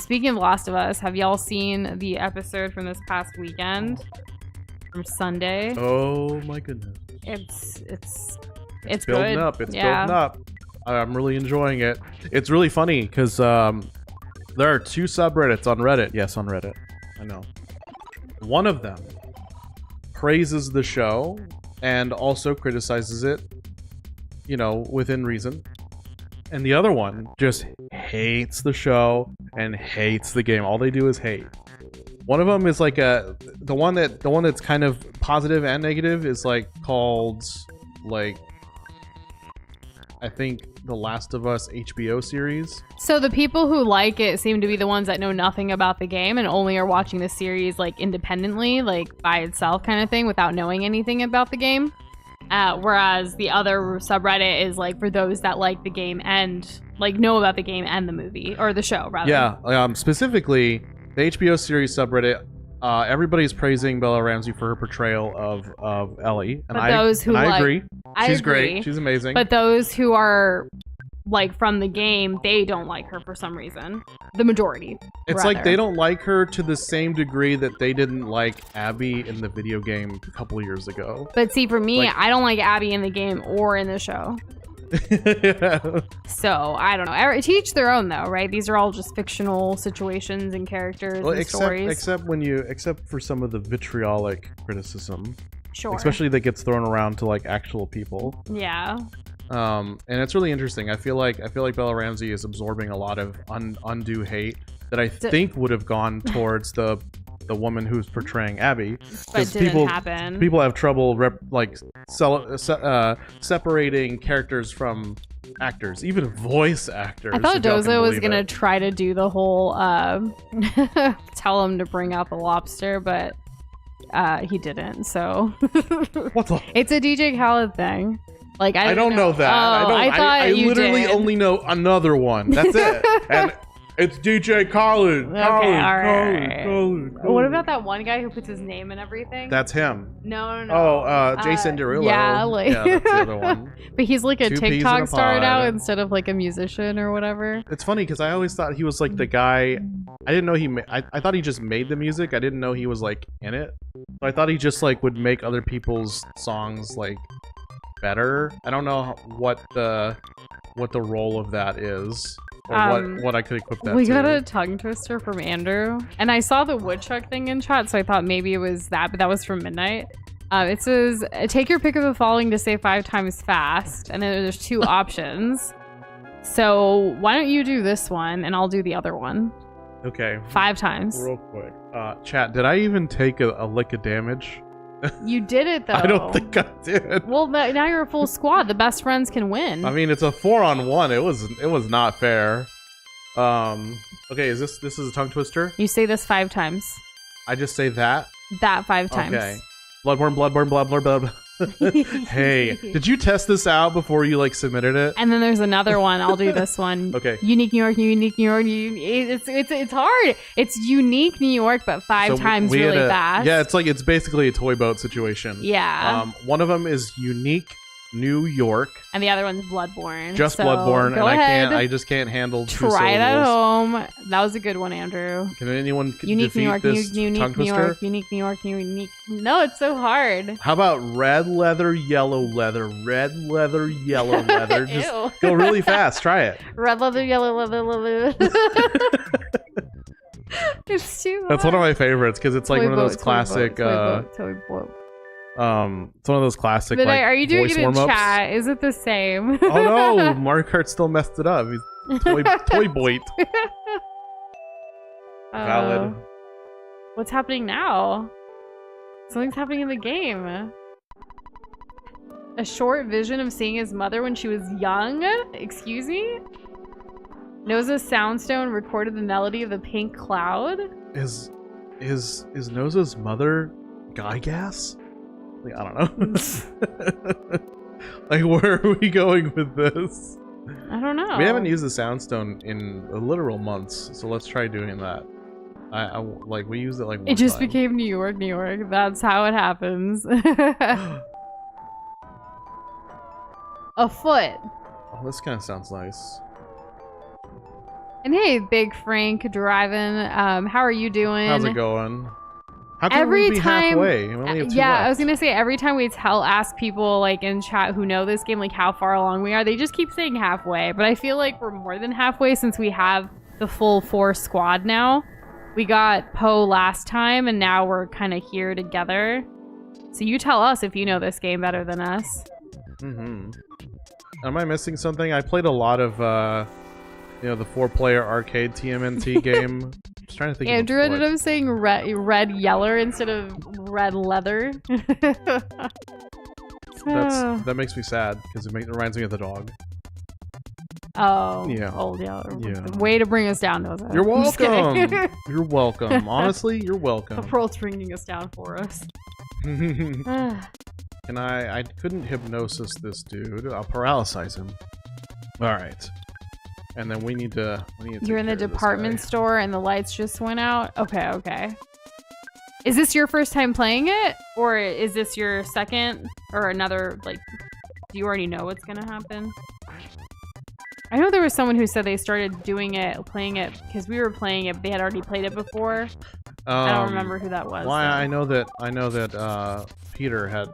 Speaking of Last of Us, have y'all seen the episode from this past weekend? From Sunday? Oh my goodness. It's building good. Up. It's building up. I'm really enjoying it. It's really funny because there are two subreddits on Reddit. Yes, on Reddit. I know. One of them praises the show and also criticizes it, within reason. And the other one just hates the show and hates the game. All they do is hate. One of them is like the one that's kind of positive and negative is like called like, I think, The Last of Us HBO series. So the people who like it seem to be the ones that know nothing about the game and only are watching the series like independently, like by itself kind of thing, without knowing anything about the game. Whereas the other subreddit is like for those that like the game and like know about the game and the movie, or the show rather. Yeah, specifically the HBO series subreddit. Everybody's praising Bella Ramsey for her portrayal of Ellie, and I agree. She's great. She's amazing. But those who are like from the game, they don't like her for some reason. The majority. It's rather. Like they don't like her to the same degree that they didn't like Abby in the video game a couple of years ago. But see, for me, I don't like Abby in the game or in the show. So I don't know. To each their own, though, right? These are all just fictional situations and characters and stories. Except for some of the vitriolic criticism, sure, especially that gets thrown around to like actual people. Yeah. And it's really interesting. I feel like Bella Ramsey is absorbing a lot of undue hate that I think would have gone towards the woman who's portraying Abby. But didn't happen. People have trouble separating characters from actors, even voice actors. I thought Doza was going to try to do the whole tell him to bring out the lobster, but he didn't. So what the? It's a DJ Khaled thing. Like I don't know that. I literally only know another one. That's it. And it's DJ Khaled. Okay, all right. What about that one guy who puts his name in everything? That's him. No. Oh, Jason Derulo. Yeah, that's the other one. But he's like a TikTok star now instead of like a musician or whatever. It's funny because I always thought he was like the guy. I didn't know I thought he just made the music. I didn't know he was like in it. So I thought he just like would make other people's songs like better. I don't know what the role of that is, or what I could equip that we to. got a tongue twister from Andrew, and I saw the woodchuck thing in chat, so I thought maybe it was that, but that was from Midnight. It says, take your pick of the following to say 5 times fast, and then there's 2 options. So why don't you do this one, and I'll do the other one. Okay. 5 times. Real quick. Chat, did I even take a lick of damage? You did it, though. I don't think I did. Well, now you're a full squad. The best friends can win. I mean, it's a 4-on-1. It was not fair. Okay, is this a tongue twister? You say this 5 times. I just say that? That 5 times. Okay. Bloodborne, bloodborne, bloodborne, bloodborne. Hey, did you test this out before you like submitted it? And then there's another one. I'll do this one. Okay. Unique New York, unique New York. It's hard. It's unique New York, but 5 times really fast. Yeah, it's basically a toy boat situation. Yeah. One of them is unique New York. And the other one's Bloodborne. Just so Bloodborne, go and ahead. I just can't handle 2 Try it at syllables. home. That was a good one, Andrew. Can anyone Unique New defeat York, this unique tongue New twister? York, unique New York, unique. No, it's so hard. How about red leather, yellow leather, red leather, yellow leather? Just Ew. go really fast. Try it. Red leather, yellow leather. It's too hard. That's one of my favorites because it's like Toy one of those boat, classic. toy boat. It's one of those classic. But like, are you doing voice it in warm-ups. chat? Is it the same? Oh no, Mario Kart still messed it up. He's toy boy. Valid. What's happening now? Something's happening in the game. A short vision of seeing his mother when she was young? Excuse me? Noza's Soundstone recorded the melody of the pink cloud? Is Noza's mother Guy Gas? Like, I don't know. Like, where are we going with this? I don't know. We haven't used the Soundstone in literal months, so let's try doing that. I like we used it like one It just time. became New York, New York. That's how it happens. A foot. Oh, this kind of sounds nice. And hey, Big Frank driving. How are you doing? How's it going? How can Every we be time, halfway? We only have 2 yeah, left. I was gonna say every time we ask people like in chat who know this game like how far along we are, they just keep saying halfway. But I feel like we're more than halfway since we have the full 4 squad now. We got Poe last time, and now we're kind of here together. So you tell us if you know this game better than us. Mm-hmm. Am I missing something? I played a lot of, the 4-player arcade TMNT game. Just trying to think. Andrew of ended up saying red yeller instead of red leather. That makes me sad because it reminds me of the dog. Oh, Yeah. old yeller. Yeah. Way to bring us down, Noza. You're I'm just kidding. welcome. You're welcome. Honestly, you're welcome. The world's bringing us down for us. And I couldn't hypnosis this dude. I'll paralyze him. All right. And then we need to. You're in the department store and the lights just went out? Okay. Is this your first time playing it? Or is this your second? Or another, like, do you already know what's gonna happen? I know there was someone who said they started playing it, because we were playing it, but they had already played it before. I don't remember who that was. Why? So. I know that Peter had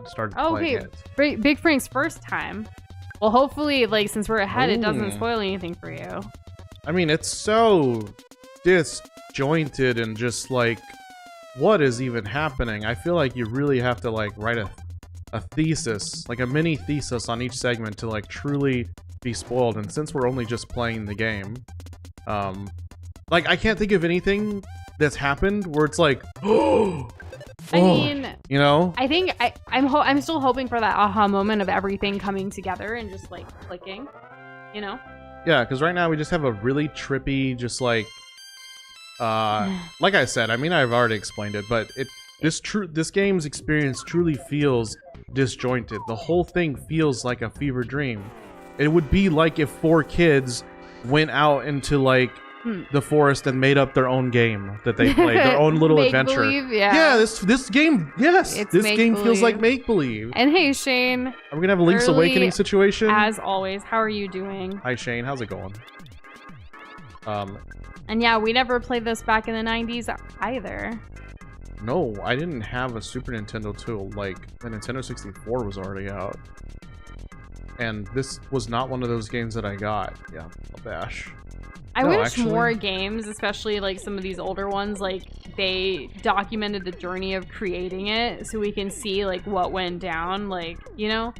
started playing it. Big Frank's first time. Well, hopefully, like, since we're ahead, it doesn't spoil anything for you. I mean, it's so disjointed and just like, what is even happening? I feel like you really have to like write a thesis, like a mini thesis on each segment to like truly be spoiled. And since we're only just playing the game, like I can't think of anything that's happened where it's like, oh. I mean, you know, I think I'm still hoping for that aha moment of everything coming together and just like clicking, you know? Yeah, because right now we just have a really trippy, just like I said. I mean, I've already explained it, but this game's experience truly feels disjointed. The whole thing feels like a fever dream. It would be like if 4 kids went out into like the forest and made up their own game that they played, their own little adventure. Yeah, this game, yes, this game feels like make believe. And hey, Shane, are we gonna have a Link's Awakening situation? As always, how are you doing? Hi, Shane. How's it going? And yeah, we never played this back in the 90s either. No, I didn't have a Super Nintendo till like the Nintendo 64 was already out. And this was not one of those games that I got. Yeah, a bash. I No, wish actually- more games, especially like some of these older ones, like they documented the journey of creating it so we can see like what went down, like, you know?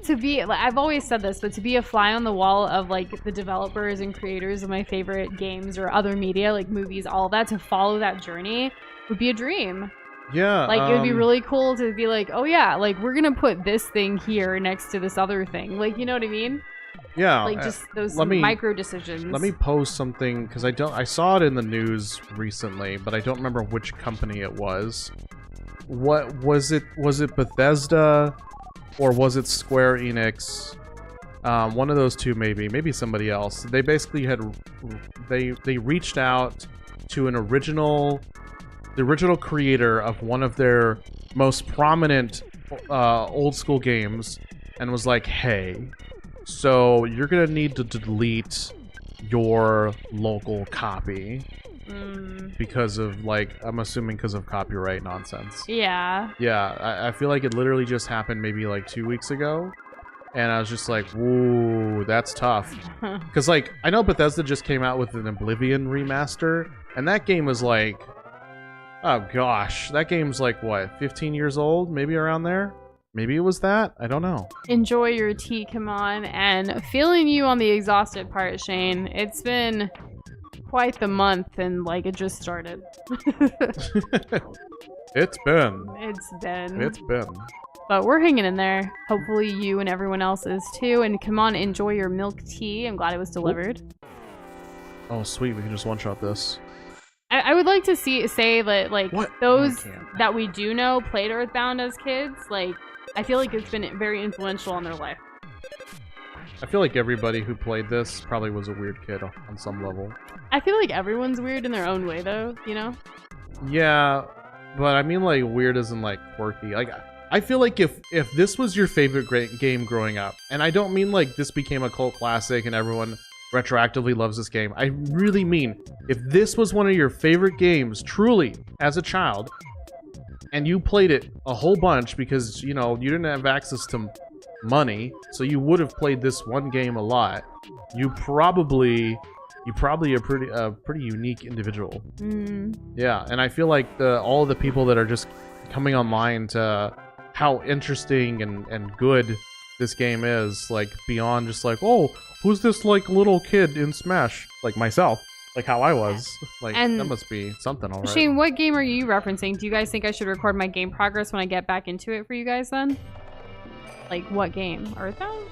To be, like, I've always said this, but to be a fly on the wall of like the developers and creators of my favorite games or other media, like movies, all of that, to follow that journey would be a dream. Yeah. Like, it would be really cool to be like, oh yeah, like we're gonna put this thing here next to this other thing. Like, you know what I mean? Yeah. Like just those let me- micro decisions. Let me post something because I saw it in the news recently, but I don't remember which company it was. What was it? Was it Bethesda or was it Square Enix? One of those two, maybe somebody else. They basically had they reached out to the original creator of one of their most prominent old school games, and was like, hey, so you're gonna need to delete your local copy because of, like, I'm assuming because of copyright nonsense. Yeah. Yeah, I feel like it literally just happened maybe like 2 weeks ago, and I was just like, ooh, that's tough. Because, like, I know Bethesda just came out with an Oblivion remaster, and that game was like, oh gosh, that game's like, what, 15 years old? Maybe around there? Maybe it was that? I don't know. Enjoy your tea, come on, and feeling you on the exhausted part, Shane. It's been quite the month, and like it just started. It's been. It's been. But we're hanging in there. Hopefully you and everyone else is too. And come on, enjoy your milk tea. I'm glad it was delivered. Oh, sweet. We can just one-shot this. I would like to say that, like, What? those No, I can't. that we do know played Earthbound as kids, like, I feel like it's been very influential on their life. I feel like everybody who played this probably was a weird kid on some level. I feel like everyone's weird in their own way, though, you know? Yeah, but I mean, like, weird isn't, like, quirky. Like, I feel like if this was your favorite game growing up, and I don't mean, like, this became a cult classic and everyone retroactively loves this game. I really mean, if this was one of your favorite games, truly, as a child, and you played it a whole bunch because, you know, you didn't have access to money, so you would have played this one game a lot, you're probably a pretty unique individual. Yeah, and I feel like all the people that are just coming online to how interesting and good this game is, like, beyond just like, oh, who's this, like, little kid in Smash, like myself, like how I was, like, And that must be something, all right. Shane, what game are you referencing? Do you guys think I should record my game progress when I get back into it for you guys then? Like, what game? Earthbound?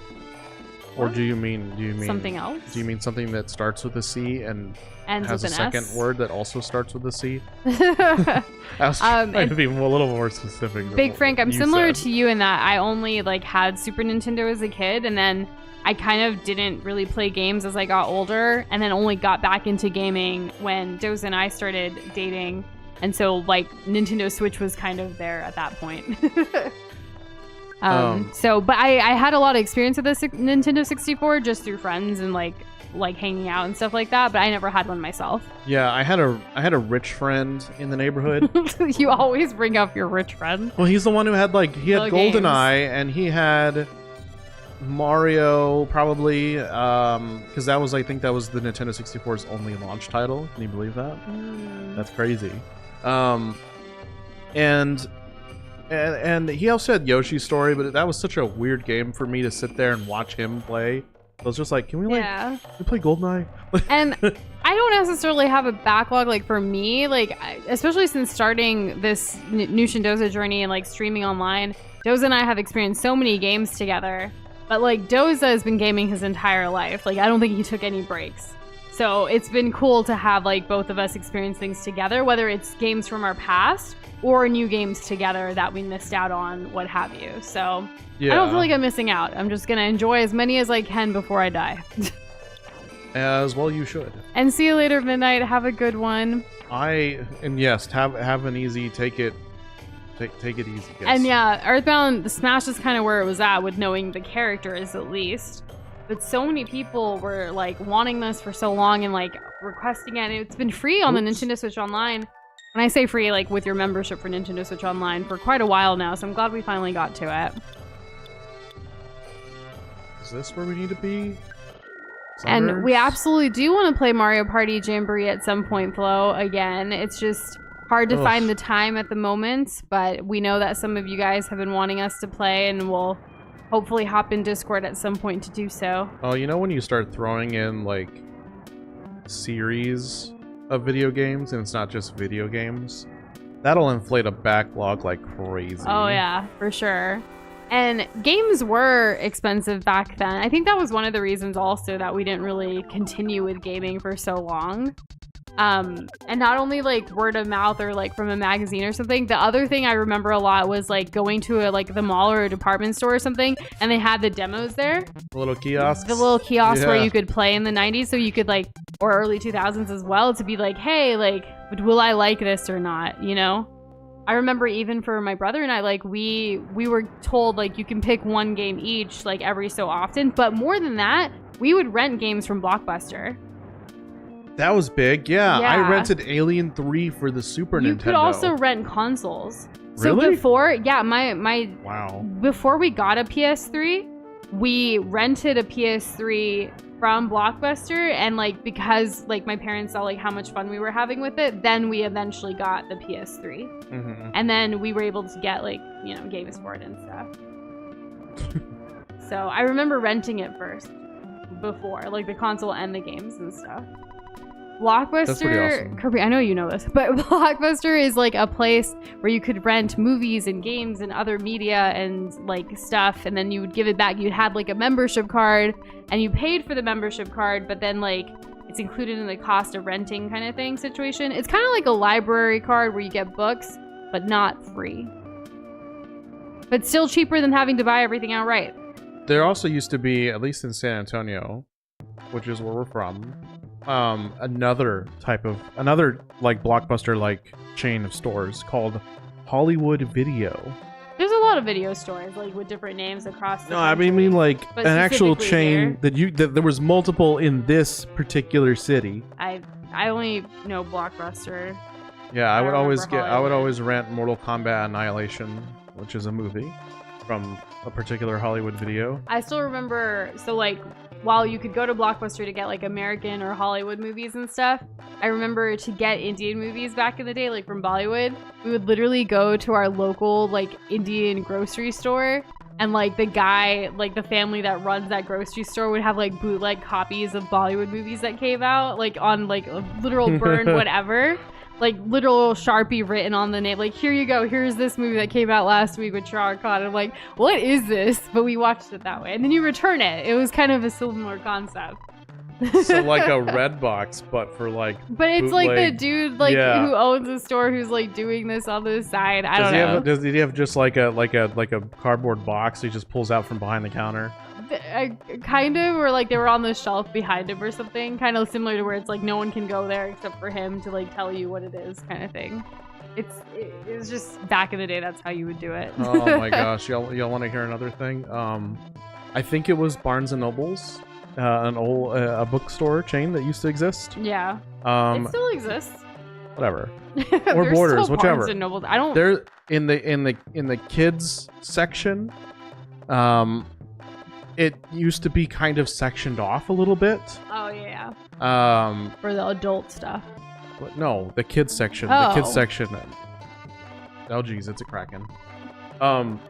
Or do you mean Something else? Do you mean something that starts with a C and Ends has a with an second S? word that also starts with a C? I I was trying to be a little more specific. than Big what Frank, I'm you similar said. to you in that I only like had Super Nintendo as a kid, and then I kind of didn't really play games as I got older, and then only got back into gaming when Doza and I started dating, and so like Nintendo Switch was kind of there at that point. But I had a lot of experience with the Nintendo 64 just through friends and like hanging out and stuff like that, but I never had one myself. Yeah, I had a rich friend in the neighborhood. You always bring up your rich friend. Well, he's the one who had The GoldenEye, and he had Mario probably, because I think that was the Nintendo 64's only launch title. Can you believe that? That's crazy. And he also had Yoshi's Story, but that was such a weird game for me to sit there and watch him play. I was just like, can we play GoldenEye? And I don't necessarily have a backlog, like, for me, like, especially since starting this Nushin Doza journey and, like, streaming online, Doza and I have experienced so many games together, but, like, Doza has been gaming his entire life. Like, I don't think he took any breaks. So it's been cool to have, like, both of us experience things together, whether it's games from our past or new games together that we missed out on, what have you. So Yeah. I don't feel like I'm missing out. I'm just going to enjoy as many as I can before I die. As well, you should. And see you later, Midnight. Have a good one. Yes, have an easy, take it easy. Yes. And yeah, Earthbound, the Smash is kind of where it was at with knowing the characters at least. But so many people were like wanting this for so long and like requesting it. And it's been free on the Nintendo Switch Online And I say free, like, with your membership for Nintendo Switch Online for quite a while now, so I'm glad we finally got to it. Is this where we need to be? And we absolutely do want to play Mario Party Jamboree at some point, Flo, again. It's just hard to find the time at the moment, but we know that some of you guys have been wanting us to play, and we'll hopefully hop in Discord at some point to do so. Oh, you know when you start throwing in, like, series of video games, and it's not just video games, that'll inflate a backlog like crazy. Oh yeah, for sure. And games were expensive back then. I think that was one of the reasons also that we didn't really continue with gaming for so long. And not only like word of mouth or like from a magazine or something. The other thing I remember a lot was like going to the mall or a department store or something, and they had the demos there. The little kiosks. The little kiosks where you could play in the 90s, so you could like, or early 2000s as well, to be like, hey, like, will I like this or not? You know? I remember even for my brother and I, like, we were told like you can pick one game each, like every so often, but more than that, we would rent games from Blockbuster. That was big, yeah. I rented Alien 3 for the Super Nintendo. You could also rent consoles. Really? So before, wow. Before we got a PS3, we rented a PS3 from Blockbuster, and like because like my parents saw like how much fun we were having with it, then we eventually got the PS3. Mm-hmm. And then we were able to get like, you know, games for it and stuff. So I remember renting it first before, like the console and the games and stuff. Blockbuster, that's pretty awesome. Kirby, I know you know this, but Blockbuster is like a place where you could rent movies and games and other media and like stuff, and then you would give it back. You'd have like a membership card, and you paid for the membership card, but then like it's included in the cost of renting kind of thing situation. It's kind of like a library card where you get books, but not free. But still cheaper than having to buy everything outright. There also used to be, at least in San Antonio, which is where we're from, another like Blockbuster like chain of stores called Hollywood Video. There's a lot of video stores like with different names across the No, I mean like but an actual chain there. that there was multiple in this particular city. I only know Blockbuster. Yeah, I would Hollywood. always rent Mortal Kombat Annihilation, which is a movie from a particular Hollywood Video. I still remember, so like while you could go to Blockbuster to get like American or Hollywood movies and stuff, I remember to get Indian movies back in the day, like from Bollywood, we would literally go to our local like Indian grocery store, and like the guy, like the family that runs that grocery store would have like bootleg copies of Bollywood movies that came out, like on like a literal burned whatever. Like literal Sharpie written on the name, like, here you go, here's this movie that came out last week with Shah Rukh Khan. I'm like, what is this? But we watched it that way, and then you return it. It was kind of a similar concept. So like a red box, but for like. But it's bootleg. like the dude like who owns the store who's like doing this on the side. I don't know. Does he have just like a cardboard box he just pulls out from behind the counter? Kind of, or like they were on the shelf behind him or something, kind of similar to where it's like no one can go there except for him to like tell you what it is, kind of thing. It was just back in the day, that's how you would do it. Oh my gosh, y'all want to hear another thing? I think it was Barnes and Noble's, an old a bookstore chain that used to exist. Yeah. It still exists. Whatever. Or Borders, whichever. Barnes and Nobles. I don't. They're in the kids section. It used to be kind of sectioned off a little bit. Oh yeah. For the adult stuff. But no, the kids section. Oh. The kids section. Oh geez, it's a kraken.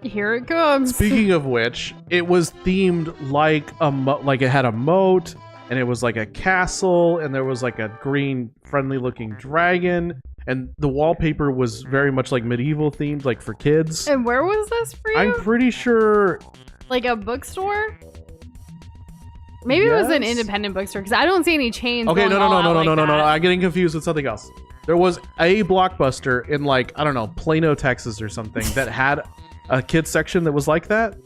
Here it comes. Speaking of which, it was themed like like it had a moat, and it was like a castle, and there was like a green, friendly-looking dragon, and the wallpaper was very much like medieval themed, like for kids. And where was this for you? I'm pretty sure. Like a bookstore? Maybe it was an independent bookstore, because I don't see any chains. Okay, no. That. I'm getting confused with something else. There was a Blockbuster in like, I don't know, Plano, Texas or something that had a kids section that was like that,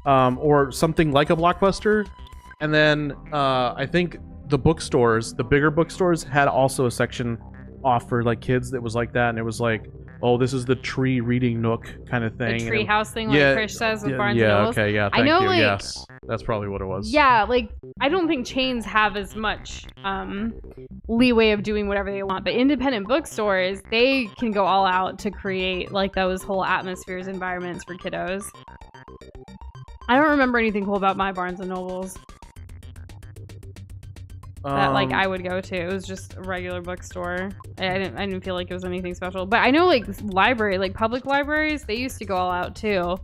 or something like a Blockbuster. And then I think the bookstores, the bigger bookstores, had also a section off for like kids that was like that, and it was like oh, this is the tree reading nook kind of thing. The tree house thing, like Krish says with Barnes and Nobles. Okay, yeah, thank know, you. like, Yes, that's probably what it was. Yeah, like, I don't think chains have as much leeway of doing whatever they want, but independent bookstores, they can go all out to create, like, those whole atmospheres, environments for kiddos. I don't remember anything cool about my Barnes and Nobles that, like, I would go to. It was just a regular bookstore. I didn't feel like it was anything special. But I know, like, library, like, public libraries, they used to go all out, too,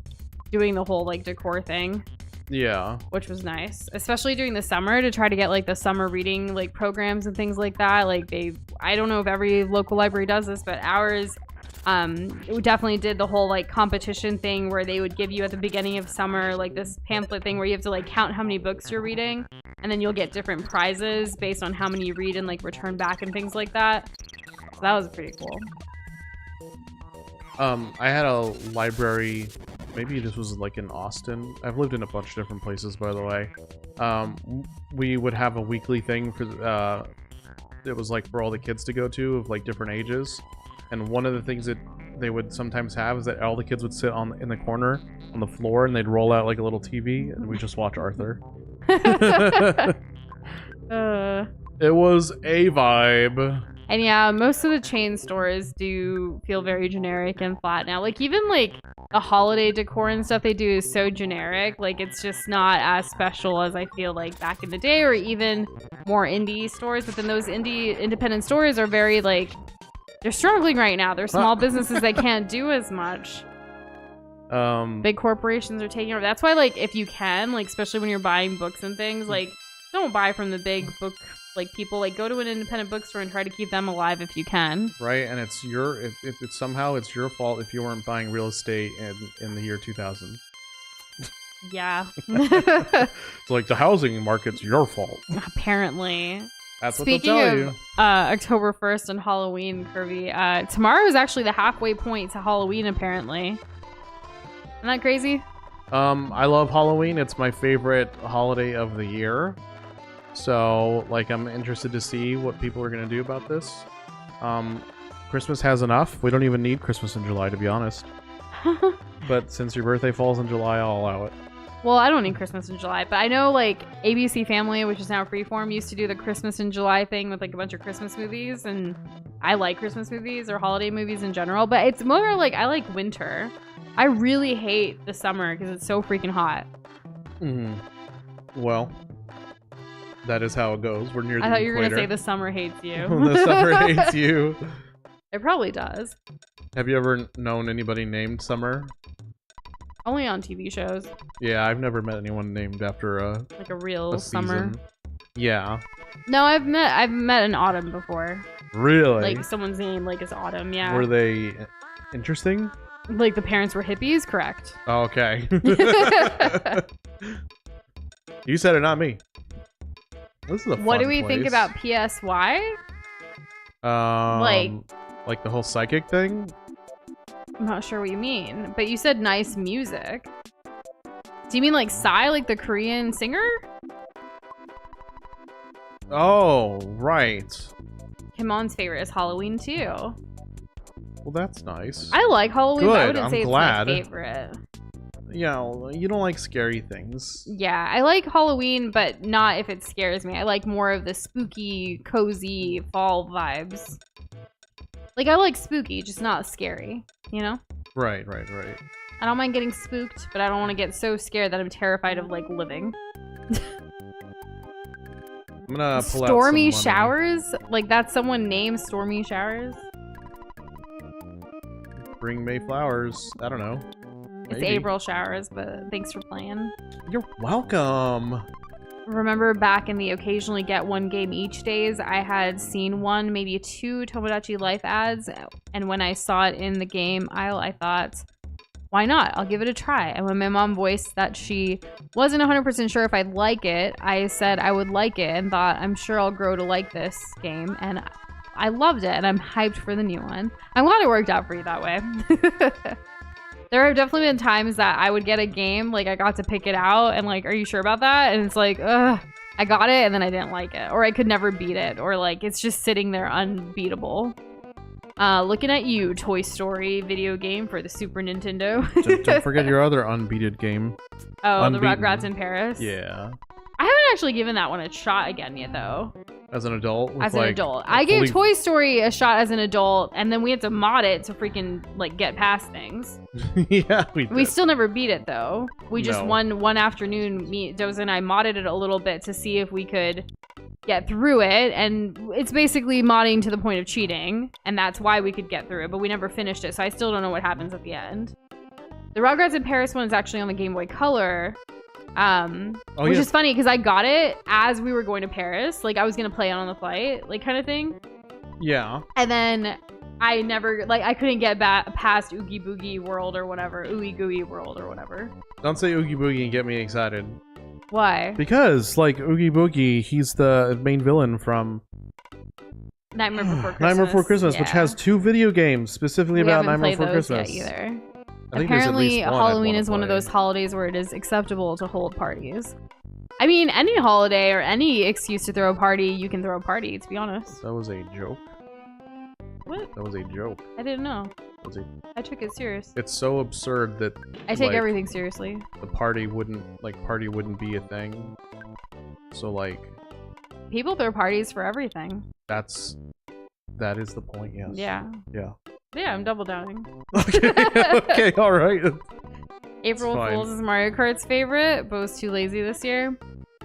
doing the whole, like, decor thing. Yeah. Which was nice. Especially during the summer to try to get, like, the summer reading, like, programs and things like that. Like, I don't know if every local library does this, but ours we definitely did the whole, like, competition thing where they would give you at the beginning of summer, like, this pamphlet thing where you have to, like, count how many books you're reading, and then you'll get different prizes based on how many you read and, like, return back and things like that. So that was pretty cool. I had a library, maybe this was, like, in Austin. I've lived in a bunch of different places, by the way. We would have a weekly thing for, it was, like, for all the kids to go to of, like, different ages. And one of the things that they would sometimes have is that all the kids would sit in the corner on the floor and they'd roll out like a little TV and we just watch Arthur. It was a vibe. And yeah, most of the chain stores do feel very generic and flat now. Like, even like the holiday decor and stuff they do is so generic. Like, it's just not as special as I feel like back in the day, or even more indie stores. But then those independent stores are very like, they're struggling right now. They're small businesses that can't do as much. Big corporations are taking over. That's why, like, if you can, like, especially when you're buying books and things, like, don't buy from the big book, like, people. Like, go to an independent bookstore and try to keep them alive if you can. Right, and it's somehow it's your fault if you weren't buying real estate in the year 2000. Yeah. It's like the housing market's your fault. Apparently. That's what they'll tell you. October 1st and Halloween, Kirby. Tomorrow is actually the halfway point to Halloween, apparently. Isn't that crazy? I love Halloween. It's my favorite holiday of the year. So, like, I'm interested to see what people are going to do about this. Christmas has enough. We don't even need Christmas in July, to be honest. But since your birthday falls in July, I'll allow it. Well, I don't need Christmas in July, but I know, like, ABC Family, which is now Freeform, used to do the Christmas in July thing with, like, a bunch of Christmas movies, and I like Christmas movies or holiday movies in general, but it's more like I like winter. I really hate the summer because it's so freaking hot. Well, that is how it goes. We're near the equator. I thought you were going to say the summer hates you. The summer hates you. It probably does. Have you ever known anybody named Summer? Only on TV shows. Yeah, I've never met anyone named after a real summer. Yeah. No, I've met an Autumn before. Really? Like someone's name like is Autumn, yeah. Were they interesting? Like the parents were hippies, correct. Oh, okay. You said it, not me. This is a fun What do we place. think about PSY? Like the whole psychic thing? I'm not sure what you mean, but you said nice music. Do you mean like Psy, like the Korean singer? Oh, right. Himon's favorite is Halloween too. Well, that's nice. I like Halloween, Good. but I wouldn't I'm say glad. It's my favorite. Yeah, you don't like scary things. Yeah, I like Halloween, but not if it scares me. I like more of the spooky, cozy fall vibes. Like, I like spooky, just not scary, you know? Right. I don't mind getting spooked, but I don't want to get so scared that I'm terrified of, like, living. I'm gonna pull out Stormy some money. Showers? Like, that's someone named Stormy Showers? Bring May flowers. I don't know. It's Maybe. April Showers, but thanks for playing. You're welcome. Remember back in the occasionally get one game each days, I had seen one, maybe two Tomodachi Life ads, and when I saw it in the game aisle, I thought, why not? I'll give it a try. And when my mom voiced that she wasn't 100% sure if I'd like it, I said I would like it and thought, I'm sure I'll grow to like this game, and I loved it, and I'm hyped for the new one. I'm glad it worked out for you that way. There have definitely been times that I would get a game, like I got to pick it out, and like, are you sure about that? And it's like, ugh, I got it, and then I didn't like it. Or I could never beat it, or like, it's just sitting there unbeatable. Looking at you, Toy Story video game for the Super Nintendo. Don't forget your other unbeaten game. Oh, Unbeaten. the Rugrats in Paris? Yeah. I haven't actually given that one a shot again yet, though. As an adult? As an adult. I gave Toy Story a shot as an adult, and then we had to mod it to freaking, like, get past things. Yeah, we did. We still never beat it, though. We just one afternoon, Doza and I modded it a little bit to see if we could get through it, and it's basically modding to the point of cheating, and that's why we could get through it, but we never finished it, so I still don't know what happens at the end. The Rugrats in Paris one is actually on the Game Boy Color, which is funny because I got it as we were going to Paris. Like, I was going to play it on the flight, like, kind of thing. Yeah. And then I never, like, I couldn't get past Oogie Boogie World or whatever. Oogie Googie World or whatever. Don't say Oogie Boogie and get me excited. Why? Because, like, Oogie Boogie, he's the main villain from Nightmare Before Christmas. Nightmare Before Christmas, yeah. which has 2 video games specifically about Nightmare Before Christmas. Yet either. I think apparently, one Halloween is one of those holidays where it is acceptable to hold parties. I mean, any holiday or any excuse to throw a party, you can throw a party, to be honest. That was a joke. What? That was a joke. I didn't know. I took it serious. It's so absurd that I take everything seriously. The party wouldn't be a thing. So, like, people throw parties for everything. That is the point, yes. Yeah. Yeah. Yeah, I'm double downing. Okay, okay, alright. April Fool's is Mario Kart's favorite. Bo's too lazy this year.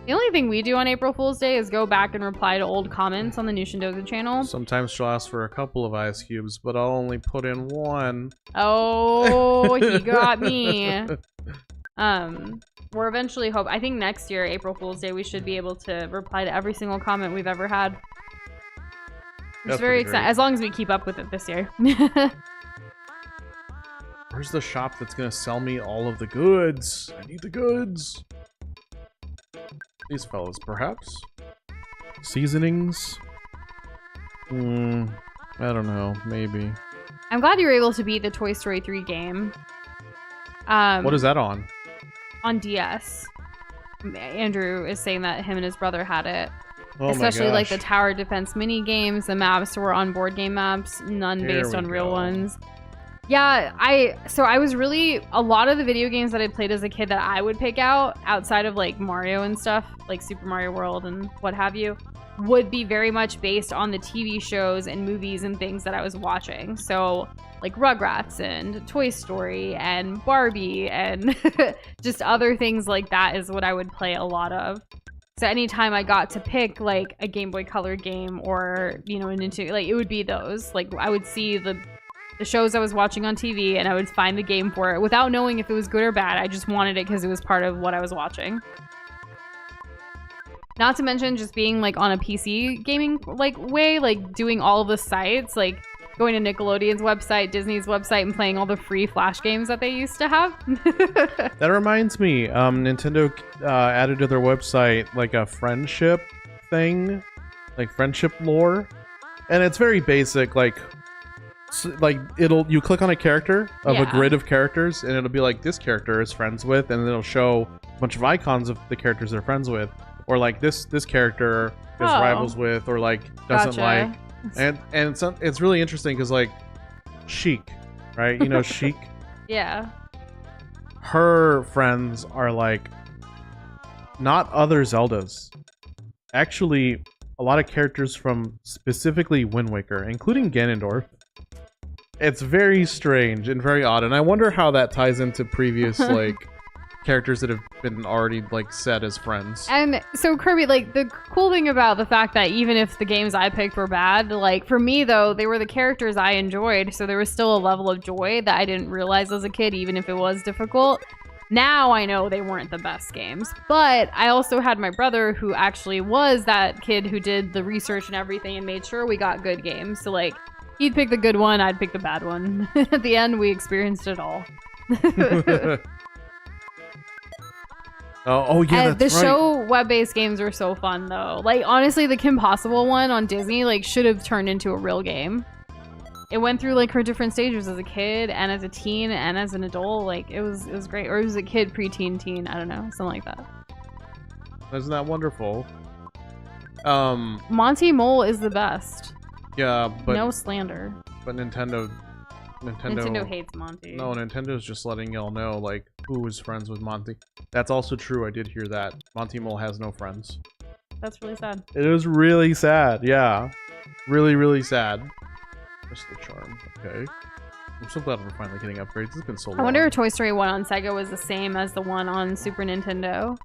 The only thing we do on April Fool's Day is go back and reply to old comments on the New Shindoga channel. Sometimes she'll ask for a couple of ice cubes, but I'll only put in one. Oh, he got me. We're eventually I think next year, April Fool's Day, we should be able to reply to every single comment we've ever had. It's very exciting, as long as we keep up with it this year. Where's the shop that's gonna sell me all of the goods? I need the goods. These fellas, perhaps? Seasonings? I don't know. Maybe. I'm glad you were able to beat the Toy Story 3 game. What is that on? On DS. Andrew is saying that him and his brother had it. Oh especially like the tower defense mini games. The maps were on board game maps, none based on real ones. Yeah, I was really, a lot of the video games that I played as a kid that I would pick out, outside of like Mario and stuff, like Super Mario World and what have you, would be very much based on the TV shows and movies and things that I was watching. So like Rugrats and Toy Story and Barbie and just other things like that is what I would play a lot of. So anytime I got to pick like a Game Boy Color game or, you know, a Nintendo, like it would be those. Like I would see the shows I was watching on TV and I would find the game for it without knowing if it was good or bad. I just wanted it because it was part of what I was watching. Not to mention just being like on a PC gaming like way, like doing all of the sites, like going to Nickelodeon's website, Disney's website, and playing all the free Flash games that they used to have. That reminds me, Nintendo added to their website like a friendship thing, like friendship lore, and it's very basic. Like you click on a character of a grid of characters, and it'll be like this character is friends with, and then it'll show a bunch of icons of the characters they're friends with, or like this character is rivals with, or like doesn't like. And it's really interesting because like Sheik, right? You know Sheik? Yeah. Her friends are like not other Zeldas. Actually, a lot of characters from specifically Wind Waker, including Ganondorf. It's very strange and very odd, and I wonder how that ties into previous like characters that have been already like set as friends. And so Kirby, like the cool thing about the fact that even if the games I picked were bad, like for me though, they were the characters I enjoyed, so there was still a level of joy that I didn't realize as a kid, even if it was difficult. Now I know they weren't the best games, but I also had my brother who actually was that kid who did the research and everything and made sure we got good games. So like he'd pick the good one, I'd pick the bad one. At the end, we experienced it all. Oh yeah, and that's the show web-based games were so fun though. Like honestly, the Kim Possible one on Disney like should have turned into a real game. It went through like her different stages as a kid and as a teen and as an adult. Like it was great. Or it was a kid, preteen, teen. I don't know, something like that. Isn't that wonderful? Monty Mole is the best. Yeah, but no slander. But Nintendo hates Monty. No, Nintendo's just letting y'all know, like, who is friends with Monty. That's also true, I did hear that. Monty Mole has no friends. That's really sad. It was really sad, yeah. Really, really sad. Crystal Charm, okay. I'm so glad we're finally getting upgrades. It's been so long. I wonder if Toy Story 1 on Sega was the same as the one on Super Nintendo.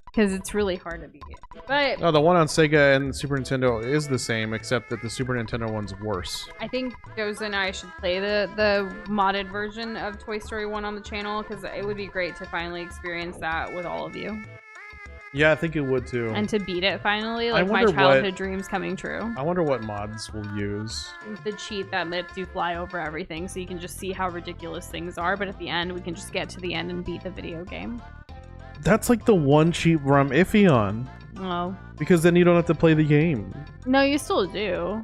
Because it's really hard to beat. But no, the one on Sega and Super Nintendo is the same, except that the Super Nintendo one's worse. I think Josie and I should play the modded version of Toy Story 1 on the channel, because it would be great to finally experience that with all of you. Yeah, I think it would too. And to beat it finally, like my childhood dreams coming true. I wonder what mods we'll use. The cheat that lets you fly over everything, so you can just see how ridiculous things are, but at the end, we can just get to the end and beat the video game. That's like the one cheat where I'm iffy on. Oh. Because then you don't have to play the game. No, you still do.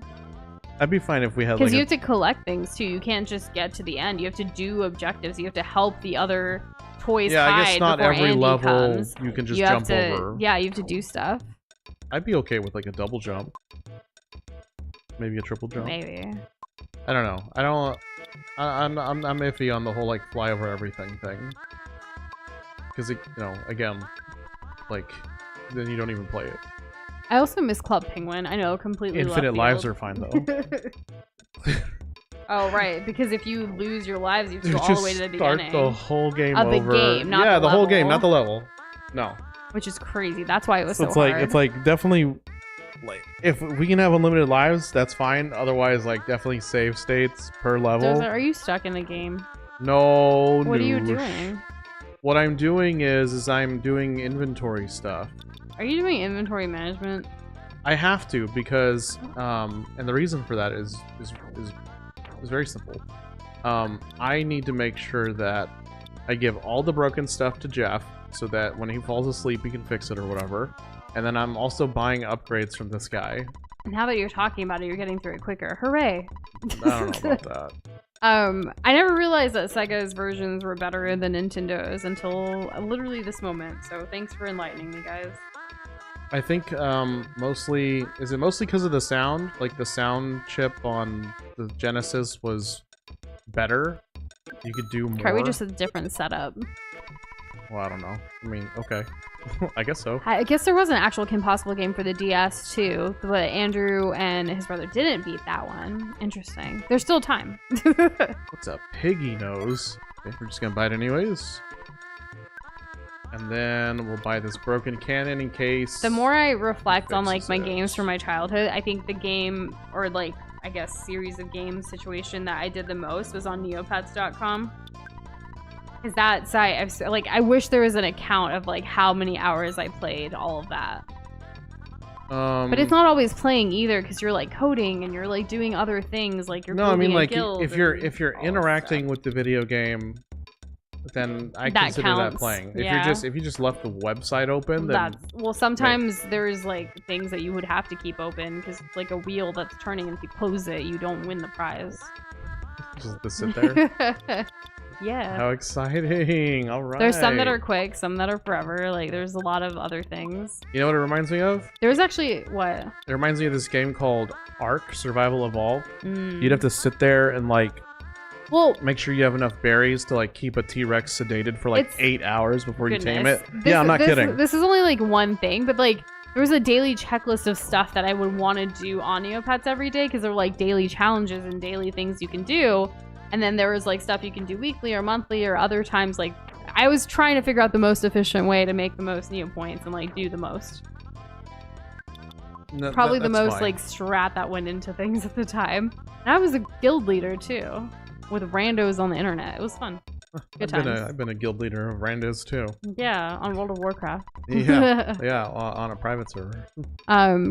I'd be fine if we had like because you have to collect things too. You can't just get to the end. You have to do objectives. You have to help the other toys hide. I guess not before every Andy level comes. you can just jump over. Yeah, you have to do stuff. I'd be okay with like a double jump. Maybe a triple jump. Maybe. I don't know. I'm iffy on the whole like fly over everything thing. Because you know, again, like then you don't even play it. I also miss Club Penguin. I know, completely Infinite left lives field. are fine though. Oh right, because if you lose your lives, you have to go all the way to the beginning. Start the whole game of over. The game, not yeah, the whole level. game, not the level. No. Which is crazy. That's why it was so it's hard. like it's like definitely like if we can have unlimited lives, that's fine. Otherwise, like definitely save states per level. Are you stuck in the game? No. What are you doing? What I'm doing is I'm doing inventory stuff. Are you doing inventory management? I have to because and the reason for that is very simple. I need to make sure that I give all the broken stuff to Jeff so that when he falls asleep he can fix it or whatever. And then I'm also buying upgrades from this guy. Now that you're talking about it, you're getting through it quicker. Hooray! I don't know about that. I never realized that Sega's versions were better than Nintendo's until literally this moment. So thanks for enlightening me, guys. I think mostly because of the sound? Like the sound chip on the Genesis was better. You could do more. Probably just a different setup. Well, I don't know. I mean, okay. I guess so. I guess there was an actual Kim Possible game for the DS too, but Andrew and his brother didn't beat that one. Interesting. There's still time. What's up, piggy nose? Okay, we're just gonna buy it anyways. And then we'll buy this broken cannon in case. The more I reflect on like my games from my childhood, I think the game, or like I guess series of games situation that I did the most was on Neopets.com. Is that site? Like, I wish there was an account of like how many hours I played, all of that. But it's not always playing either, because you're like coding and you're like doing other things, like you're. No, I mean like if you're interacting with the video game, then I consider counts. that playing. Yeah. If you just left the website open, then well, sometimes there's like things that you would have to keep open because it's like a wheel that's turning, and if you close it, you don't win the prize. Just to sit there. Yeah. How exciting! All right. There's some that are quick, some that are forever. Like, there's a lot of other things. You know what it reminds me of? There's actually what? It reminds me of this game called Ark: Survival Evolved. You'd have to sit there and like, make sure you have enough berries to like keep a T-Rex sedated for like 8 hours before you tame it. Yeah, I'm not kidding. This is only like one thing, but like there was a daily checklist of stuff that I would want to do on Neopets every day because there were like daily challenges and daily things you can do. And then there was like stuff you can do weekly or monthly or other times. Like I was trying to figure out the most efficient way to make the most Neo points and like do the most. No, Probably the most fine. like strat that went into things at the time. And I was a guild leader too, with randos on the internet. It was fun. Good times. I've been a guild leader of randos too. Yeah, on World of Warcraft. Yeah, on a private server.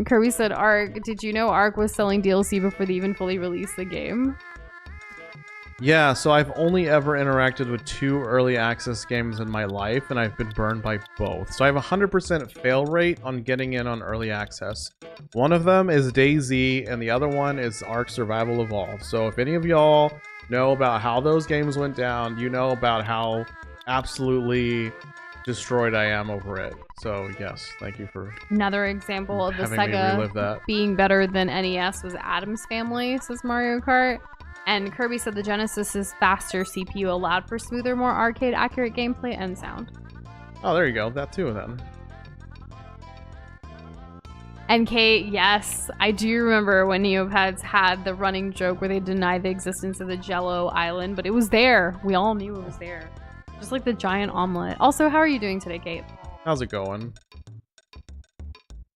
Kirby said, Ark, did you know Ark was selling DLC before they even fully released the game? Yeah, so I've only ever interacted with 2 early access games in my life, and I've been burned by both. So I have a 100% fail rate on getting in on early access. One of them is DayZ, and the other one is Ark Survival Evolved. So if any of y'all know about how those games went down, you know about how absolutely destroyed I am over it. So yes, thank you for Another example of the having me relive Sega that. being better than NES was Adam's Family, says Mario Kart. And Kirby said the Genesis's faster CPU allowed for smoother, more arcade-accurate gameplay and sound. Oh, there you go. That too, then. And Kate, yes, I do remember when Neopets had the running joke where they denied the existence of the Jello Island, but it was there. We all knew it was there. Just like the giant omelet. Also, how are you doing today, Kate? How's it going?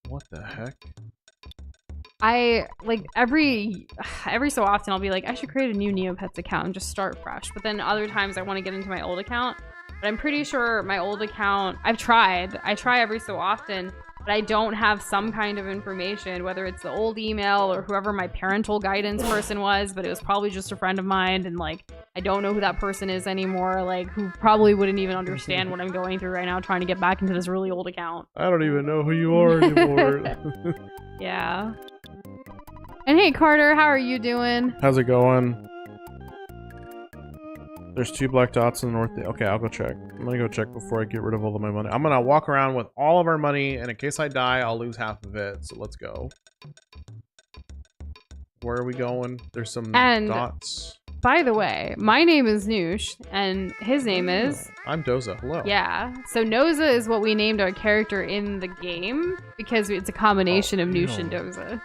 What the heck? I, like, every so often I'll be like, I should create a new Neopets account and just start fresh. But then other times I want to get into my old account. But I'm pretty sure my old account, I try every so often, but I don't have some kind of information, whether it's the old email or whoever my parental guidance person was, but it was probably just a friend of mine, and like, I don't know who that person is anymore, like, who probably wouldn't even understand what I'm going through right now trying to get back into this really old account. I don't even know who you are anymore. Yeah. And hey, Carter, how are you doing? How's it going? There's 2 black dots in the north. Okay, I'll go check. I'm gonna go check before I get rid of all of my money. I'm gonna walk around with all of our money, and in case I die, I'll lose half of it. So let's go. Where are we going? There's some dots. By the way, my name is Noosh, and his name is... I'm Doza. Hello. Yeah. So Noza is what we named our character in the game, because it's a combination of Noosh and Doza.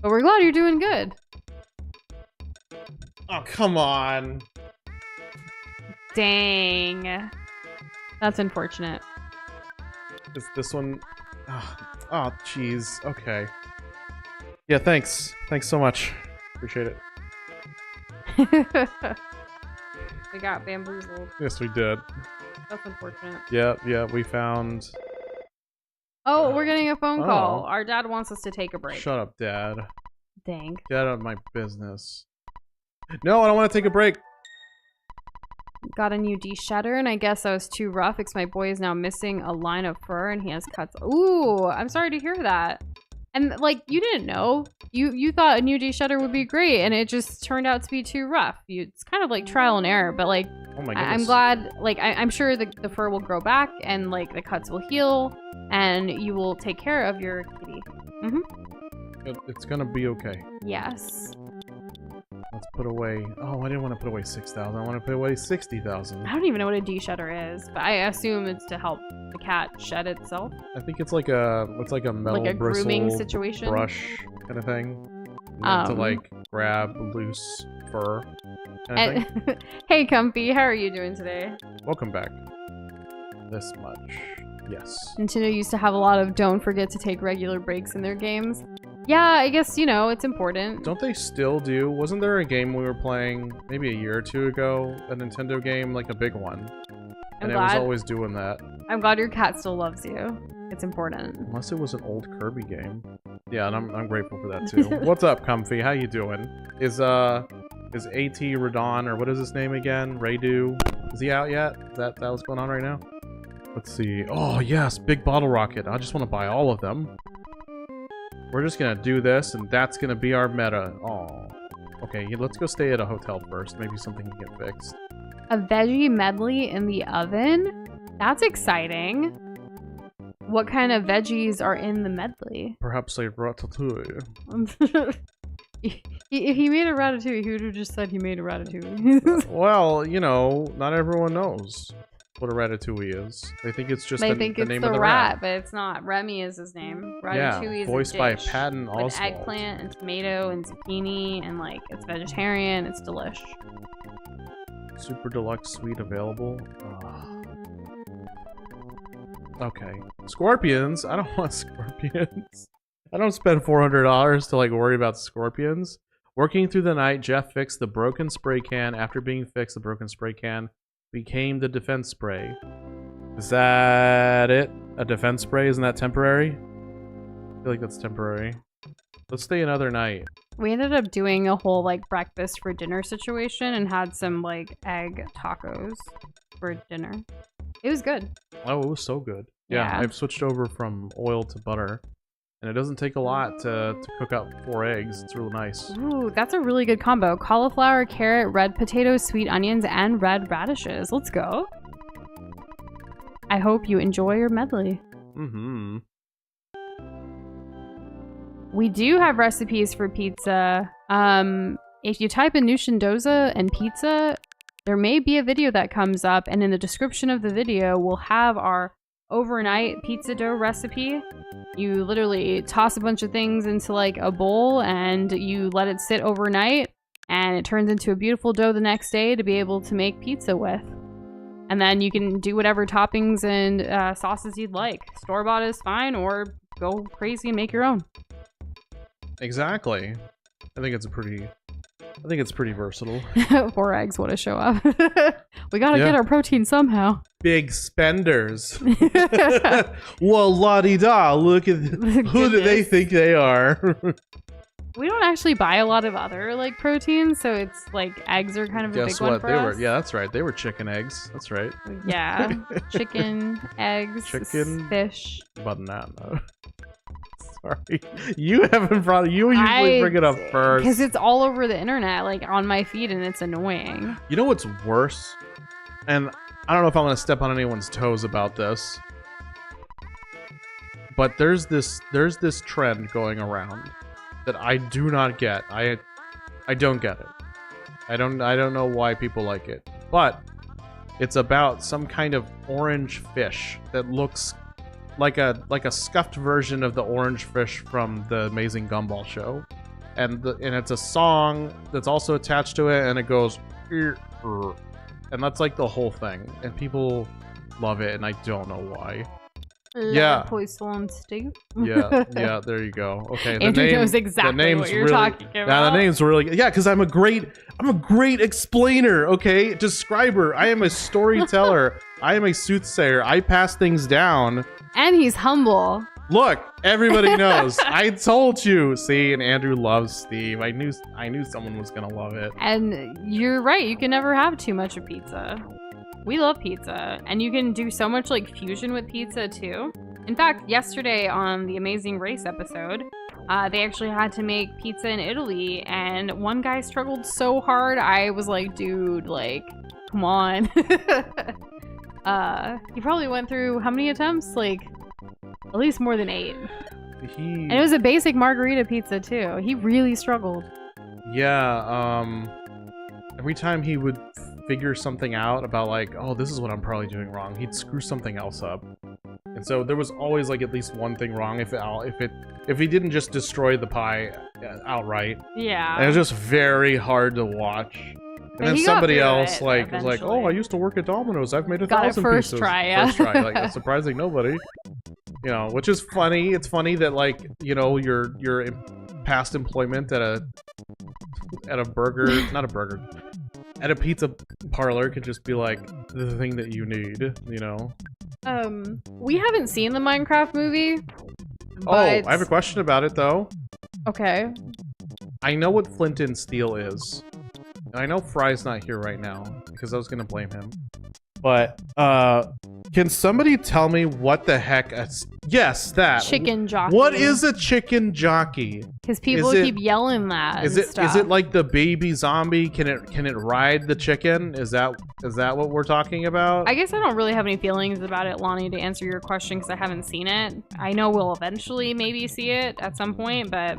But we're glad you're doing good. Oh, come on. Dang. That's unfortunate. Is this one? Oh, jeez. Okay. Yeah, thanks. Thanks so much. Appreciate it. We got bamboozled. Yes, we did. That's unfortunate. Yeah, we found... Oh, we're getting a phone call. Our dad wants us to take a break. Shut up, Dad. Dang. Get out of my business. No, I don't want to take a break. Got a new de-shedder, and I guess I was too rough because my boy is now missing a line of fur and he has cuts. Ooh, I'm sorry to hear that. And, like, you didn't know. You thought a new de-shedder would be great, and it just turned out to be too rough. It's kind of like trial and error, but, like, oh my goodness. I'm glad, like, I'm sure the fur will grow back, and, like, the cuts will heal, and you will take care of your kitty. It's gonna be okay. Yes. Let's put away... Oh, I didn't want to put away 6,000. I want to put away 60,000. I don't even know what a de-shedder is, but I assume it's to help the cat shed itself. I think it's like a metal like a bristle grooming situation, brush kind of thing. To like grab loose fur kind of thing. Hey, Comfy, how are you doing today? Welcome back. This much. Yes. Nintendo used to have a lot of don't forget to take regular breaks in their games. Yeah, I guess, you know, it's important. Don't they still do? Wasn't there a game we were playing maybe a year or two ago? A Nintendo game, like a big one. And it was always doing that. I'm glad your cat still loves you. It's important. Unless it was an old Kirby game. Yeah, and I'm grateful for that too. What's up, Comfy? How you doing? Is AT Radon, or what is his name again? Raydu? Is he out yet? Is that what's going on right now? Let's see. Oh yes, big bottle rocket. I just want to buy all of them. We're just gonna do this, and that's gonna be our meta. Oh. Okay, let's go stay at a hotel first. Maybe something can get fixed. A veggie medley in the oven? That's exciting. What kind of veggies are in the medley? Perhaps a ratatouille. If he made a ratatouille, he would have just said he made a ratatouille. Well, you know, not everyone knows what a ratatouille is. They think it's just the name of the rat. But it's not. Remy is his name. Ratatouille yeah, is voiced a by dish Patton Oswalt. with eggplant and tomato and zucchini, and like it's vegetarian. It's delish. Super deluxe suite available. Okay, scorpions. I don't want scorpions. I don't spend $400 to like worry about scorpions. Working through the night, Jeff fixed the broken spray can. After being fixed, the broken spray can became the defense spray. Is that it? A defense spray? Isn't that temporary? I feel like that's temporary. Let's stay another night. We ended up doing a whole like breakfast for dinner situation and had some like egg tacos for dinner. It was good. Oh, it was so good. Yeah, I've switched over from oil to butter. And it doesn't take a lot to cook up 4 eggs. It's really nice. Ooh, that's a really good combo. Cauliflower, carrot, red potatoes, sweet onions, and red radishes. Let's go. I hope you enjoy your medley. Mm-hmm. We do have recipes for pizza. If you type in Nushindoza and pizza, there may be a video that comes up, and in the description of the video, we'll have our overnight pizza dough recipe. You literally toss a bunch of things into like a bowl and you let it sit overnight, and it turns into a beautiful dough the next day to be able to make pizza with. And then you can do whatever toppings and sauces you'd like. Store-bought is fine, or go crazy and make your own. Exactly. I think it's pretty versatile. 4 eggs, what a show up. We gotta get our protein somehow. Big spenders. Well, la-di-da, look at who do they think they are? We don't actually buy a lot of other like proteins, so it's like eggs are kind of a big one for us. Yeah, that's right. They were chicken eggs. That's right. Yeah. Chicken, eggs, fish. Banana. Sorry. You haven't brought you usually bring it up first. Because it's all over the internet, like on my feed, and it's annoying. You know what's worse? And I don't know if I'm gonna step on anyone's toes about this. But there's this trend going around that I do not get. I don't get it. I don't know why people like it. But it's about some kind of orange fish that looks like a scuffed version of the orange fish from the Amazing Gumball show. And it's a song that's also attached to it, and it goes and that's like the whole thing. And people love it, and I don't know why. Yeah. Yeah, there you go. Okay, Andrew knows exactly what you're talking about. Yeah, the name's really good. Yeah, because I'm a great explainer, okay? Describer. I am a storyteller. I am a soothsayer. I pass things down. And he's humble. Look, everybody knows. I told you. See, and Andrew loves Steve. I knew someone was gonna love it. And you're right. You can never have too much of pizza. We love pizza, and you can do so much like fusion with pizza too. In fact, yesterday on the Amazing Race episode, they actually had to make pizza in Italy, and one guy struggled so hard. I was like, dude, like, come on. He probably went through how many attempts? Like, at least more than 8. And it was a basic margarita pizza too. He really struggled. Yeah, every time he would figure something out about like, oh, this is what I'm probably doing wrong, he'd screw something else up. And so there was always like at least one thing wrong if he didn't just destroy the pie outright. Yeah. And it was just very hard to watch. And then somebody else was like, oh, I used to work at Domino's. I've made 1,000 pieces. First try, First try, like that's surprising nobody. You know, which is funny. It's funny that like, you know, your past employment at a pizza parlor could just be like the thing that you need, you know? We haven't seen the Minecraft movie. Oh, I have a question about it though. Okay. I know what flint and steel is. And I know Fry's not here right now because I was gonna blame him. But can somebody tell me what the heck yes, that chicken jockey. What is a chicken jockey? Because people keep yelling that. Is it like the baby zombie? Can it ride the chicken? Is that what we're talking about? I guess I don't really have any feelings about it, Lonnie, to answer your question, because I haven't seen it. I know we'll eventually maybe see it at some point, but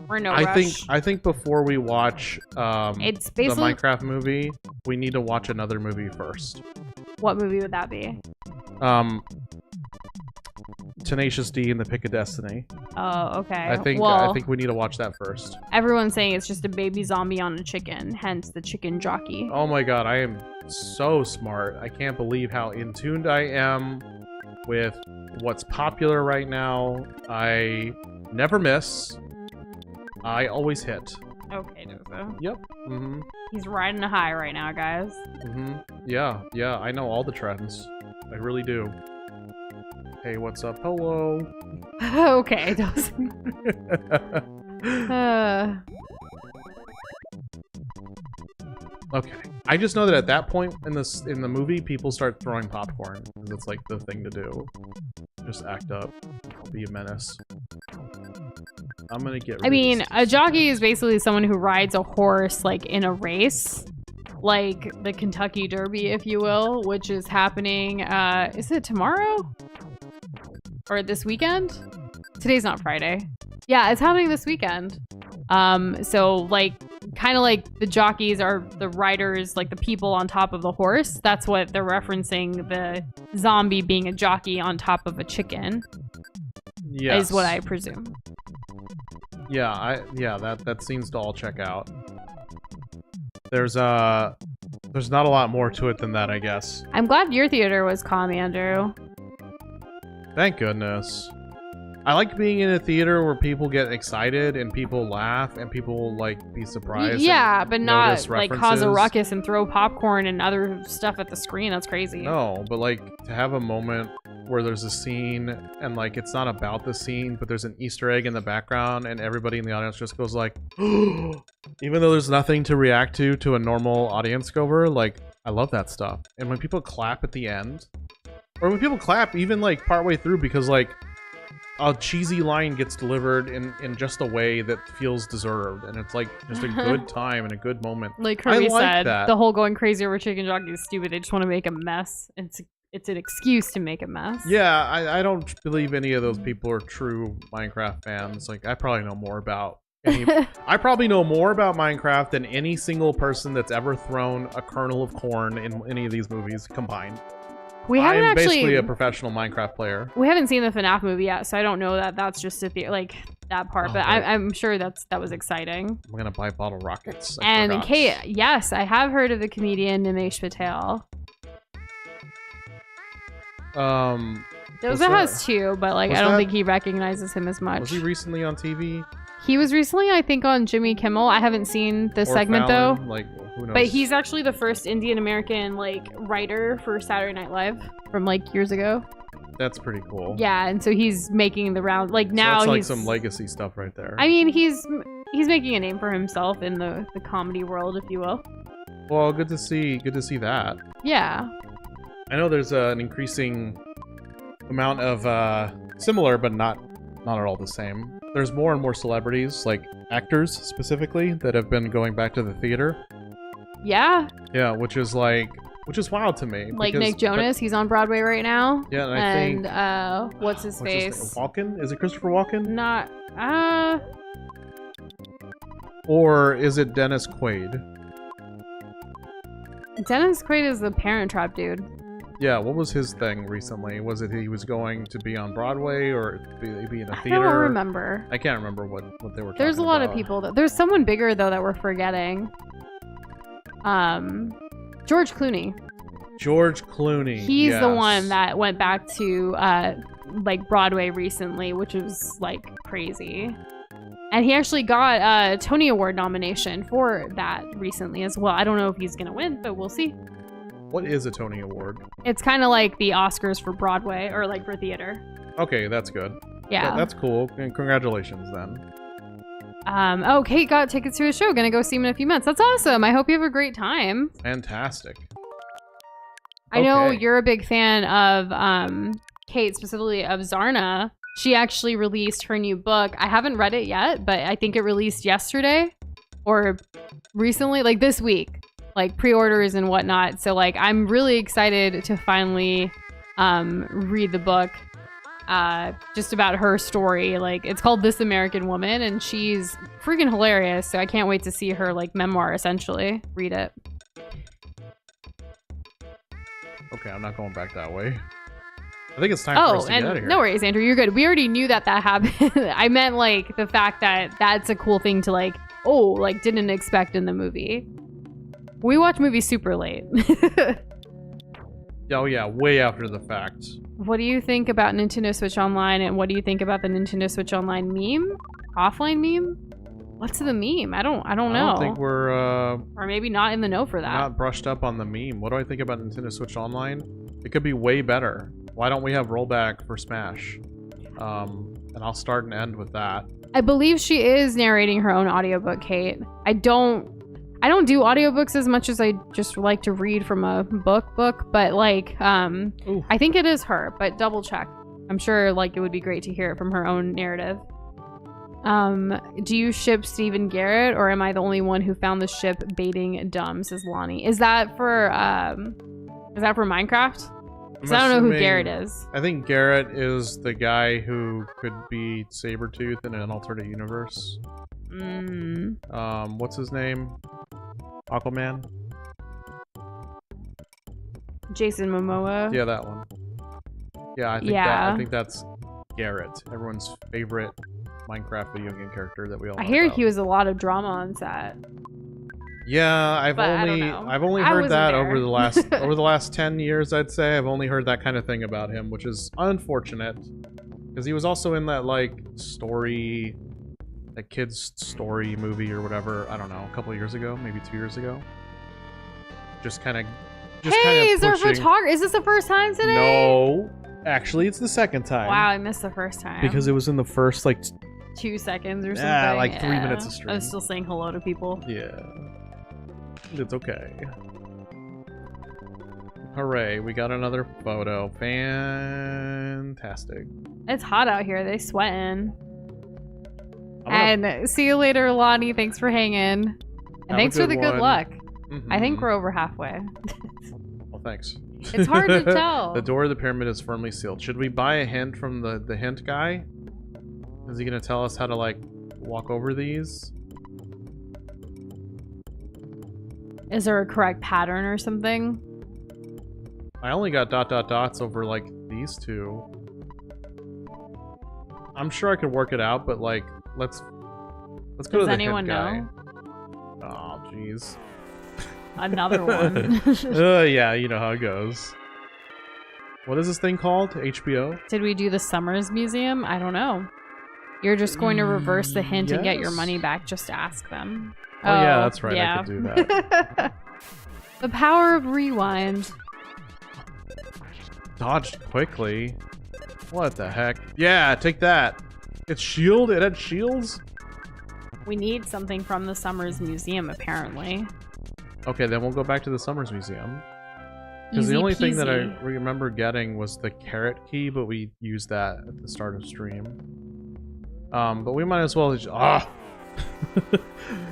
we're in no rush. I think before we watch it's the Minecraft movie, we need to watch another movie first. What movie would that be? Tenacious D and the Pick of Destiny. Oh, okay. I think we need to watch that first. Everyone's saying it's just a baby zombie on a chicken, hence the chicken jockey. Oh my god, I am so smart. I can't believe how in tuned I am with what's popular right now. I never miss. I always hit. Okay, Doza. Yep. Mm-hmm. He's riding a high right now, guys. Mm-hmm. Yeah, I know all the trends. I really do. Hey, what's up? Hello. Okay, Doza. Okay. I just know that at that point in the movie, people start throwing popcorn because it's like the thing to do. Just act up, be a menace. I'm gonna get rid I mean, a jockey is basically someone who rides a horse like in a race. like the Kentucky Derby, if you will, which is happening, is it tomorrow? Or this weekend? Today's not Friday. Yeah, it's happening this weekend. So like, kind of like the jockeys are the riders, like the people on top of the horse. That's what they're referencing, the zombie being a jockey on top of a chicken. Yes. Is what I presume. Yeah, that seems to all check out. There's not a lot more to it than that, I guess. I'm glad your theater was calm, Andrew. Thank goodness. I like being in a theater where people get excited and people laugh and people like be surprised. Yeah, but not like cause a ruckus and throw popcorn and other stuff at the screen. That's crazy. No, but like to have a moment where there's a scene and like it's not about the scene, but there's an Easter egg in the background and everybody in the audience just goes like, even though there's nothing to react to a normal audience goer. Like, I love that stuff. And when people clap at the end, or when people clap even like partway through because like a cheesy line gets delivered in just a way that feels deserved, and it's like just a good time and a good moment. Like Kirby said, the whole going crazy over chicken jockey is stupid. They just want to make a mess. It's an excuse to make a mess. Yeah, I don't believe any of those people are true Minecraft fans. Like, I probably know more about Minecraft than any single person that's ever thrown a kernel of corn in any of these movies combined. I'm basically a professional Minecraft player. We haven't seen the FNAF movie yet, so I don't know that that's just like that part. But I'm sure that was exciting. I'm gonna buy bottle rockets. And Kate, yes, I have heard of the comedian Nimesh Patel. Doza has two, but like I don't think he recognizes him as much. Was he recently on TV? He was recently, I think, on Jimmy Kimmel. I haven't seen the segment though. Like, who knows? But he's actually the first Indian American like writer for Saturday Night Live from like years ago. That's pretty cool. Yeah, and so he's making the round. Like now, so that's like some legacy stuff right there. I mean, he's making a name for himself in the comedy world, if you will. Well, good to see that. Yeah. I know there's an increasing amount of similar, but not at all the same. There's more and more celebrities, like actors specifically, that have been going back to the theater. Yeah. Yeah, which is wild to me. Like Nick Jonas, he's on Broadway right now. Yeah, and I think what's his face? Walken? Is it Christopher Walken? Not Or is it Dennis Quaid? Dennis Quaid is the Parent Trap dude. Yeah, what was his thing recently? Was it he was going to be on Broadway or be in a theater? I don't remember. I can't remember what they were talking There's a lot about. of people. There's someone bigger, though, that we're forgetting. George Clooney. George Clooney. He's the one that went back to, like, Broadway recently, which was, like, crazy. And he actually got a Tony Award nomination for that recently as well. I don't know if he's going to win, but we'll see. What is a Tony Award? It's kind of like the Oscars for Broadway, or like for theater. Okay, that's good. Yeah. That's cool. And congratulations then. Oh, Kate got tickets to a show. Gonna go see him in a few months. That's awesome. I hope you have a great time. Fantastic. I know you're a big fan of Kate, specifically of Zarna. She actually released her new book. I haven't read it yet, but I think it released yesterday or recently, like this week. Like pre-orders and whatnot. So like I'm really excited to finally read the book just about her story. Like it's called This American Woman and she's freaking hilarious. So I can't wait to see her like memoir essentially. Read it. Okay, I'm not going back that way. I think it's time for us to get out of here. No worries, Andrew. You're good. We already knew that happened. I meant like the fact that that's a cool thing to like, didn't expect in the movie. We watch movies super late. Oh yeah, way after the fact. What do you think about Nintendo Switch Online, and what do you think about the Nintendo Switch Online meme? Offline meme? What's the meme? I don't know. I don't think we're or maybe not in the know for that. Not brushed up on the meme. What do I think about Nintendo Switch Online? It could be way better. Why don't we have rollback for Smash? And I'll start and end with that. I believe she is narrating her own audiobook, Kate. I don't do audiobooks as much as I just like to read from a book, but like, I think it is her, but double check. I'm sure like it would be great to hear it from her own narrative. Do you ship Stephen Garrett, or am I the only one who found the ship baiting dumb? Says Lonnie. Is that for Minecraft? Because I don't know who Garrett is. I think Garrett is the guy who could be Sabretooth in an alternate universe. What's his name? Aquaman? Jason Momoa? Yeah, that one. Yeah, I think that's Garrett, everyone's favorite Minecraft video game character that we all know I hear about. he was a lot of drama on set. Yeah, I've only heard that there. over the last 10 years, I'd say. I've only heard that kind of thing about him, which is unfortunate. Because he was also in that that kid's story movie or whatever, I don't know, a couple of years ago, maybe 2 years ago. Hey, is there a photographer? Is this the first time today? No. Actually, it's the second time. Wow, I missed the first time. Because it was in the first, 2 seconds or something. Yeah, 3 minutes of stream. I was still saying hello to people. Yeah. It's okay. Hooray, we got another photo. Fantastic. It's hot out here. They sweating. And see you later, Lonnie. Thanks for hanging. And thanks for the good luck. Mm-hmm. I think we're over halfway. Well, thanks. It's hard to tell. The door of the pyramid is firmly sealed. Should we buy a hint from the hint guy? Is he gonna tell us how to walk over these? Is there a correct pattern or something? I only got ... dots over these two. I'm sure I could work it out, but let's go to the hint guy. Oh, jeez. Another one. Yeah, you know how it goes. What is this thing called? HBO? Did we do the Summers Museum? I don't know. You're just going to reverse the hint and get your money back. Just ask them. Oh yeah, that's right. Yeah. I could do that. The power of rewind. Dodged quickly. What the heck? Yeah, take that. It's shield? It had shields? We need something from the Summers Museum, apparently. Okay, then we'll go back to the Summers Museum. Because the only thing that I remember getting was the carrot key, but we used that at the start of stream. But we might as well just...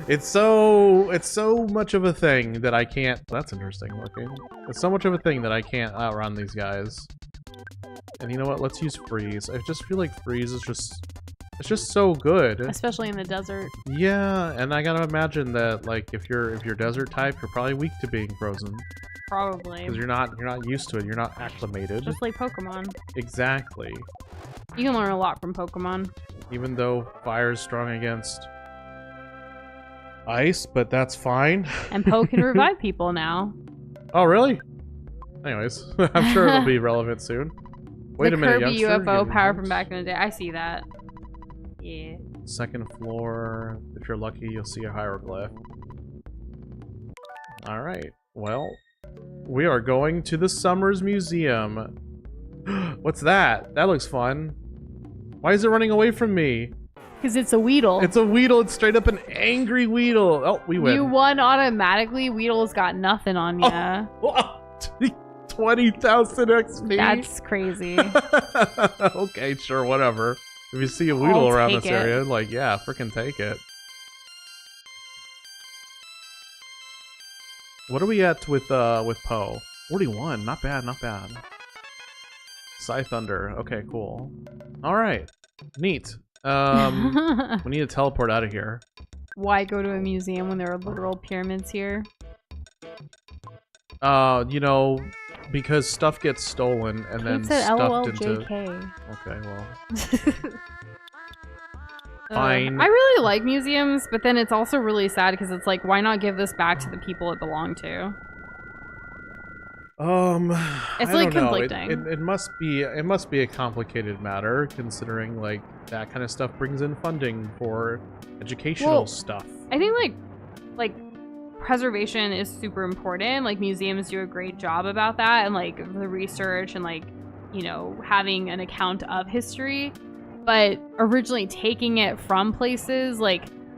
It's so much of a thing that I can't... That's interesting looking. It's so much of a thing that I can't outrun these guys. And you know what? Let's use freeze. I just feel like freeze is just... It's just so good. Especially in the desert. Yeah, and I gotta imagine that if you're desert type, you're probably weak to being frozen. Probably. Because you're not used to it. You're not acclimated. Just like Pokemon. Exactly. You can learn a lot from Pokemon. Even though fire is strong against ice, but that's fine. And Poe can revive people now. Oh, really? Anyways, I'm sure it'll be relevant soon. Wait a minute, Kirby youngster. UFO power from back in the day. I see that. Yeah. Second floor. If you're lucky, you'll see a hieroglyph. Alright. Well, we are going to the Summers Museum. What's that? That looks fun. Why is it running away from me? Because it's a Weedle. It's a Weedle. It's straight up an angry Weedle. Oh, we win. You won automatically. Weedle's got nothing on ya. Oh, 20,000 XP. That's crazy. Okay, sure, whatever. If you see a Weedle around this area, yeah, freaking take it. What are we at with Poe? 41. Not bad, not bad. Psy Thunder. Okay, cool. All right, neat. We need to teleport out of here. Why go to a museum when there are literal pyramids here? You know, because stuff gets stolen and then stuffed into... Okay, well... Fine. I really like museums, but then it's also really sad because it's why not give this back to the people it belonged to? It's conflicting. It must be a complicated matter considering that kind of stuff brings in funding for educational stuff. I think like preservation is super important. Museums do a great job about that, and the research and having an account of history. But originally taking it from places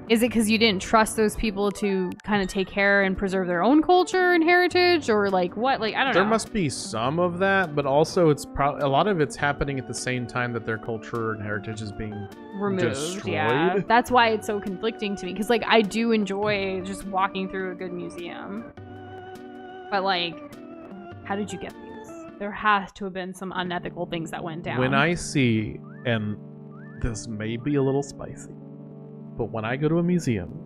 Is it because you didn't trust those people to kind of take care and preserve their own culture and heritage, or like what? Like I don't know. There must be some of that, but also it's probably a lot of it's happening at the same time that their culture and heritage is being removed. destroyed. Yeah, that's why it's so conflicting to me. Because like I do enjoy just walking through a good museum, but like, how did you get these? There has to have been some unethical things that went down. When I see, and this may be a little spicy, but when I go to a museum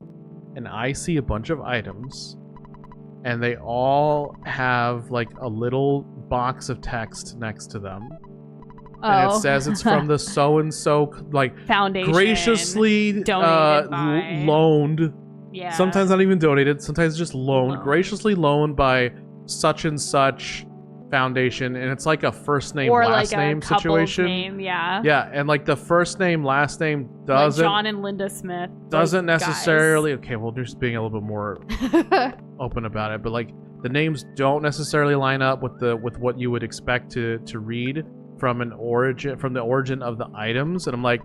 and I see a bunch of items and they all have like a little box of text next to them, and it says it's from the so-and-so like foundation graciously donated by... loaned, yeah, sometimes not even donated, sometimes just loaned, graciously loaned by such and such foundation, and it's like a first name or last like name situation. Name, yeah. Yeah, and like the first name last name doesn't, like John and Linda Smith doesn't necessarily okay, well, just being a little bit more open about it, but like the names don't necessarily line up with what you would expect to read from the origin of the items. And I'm like,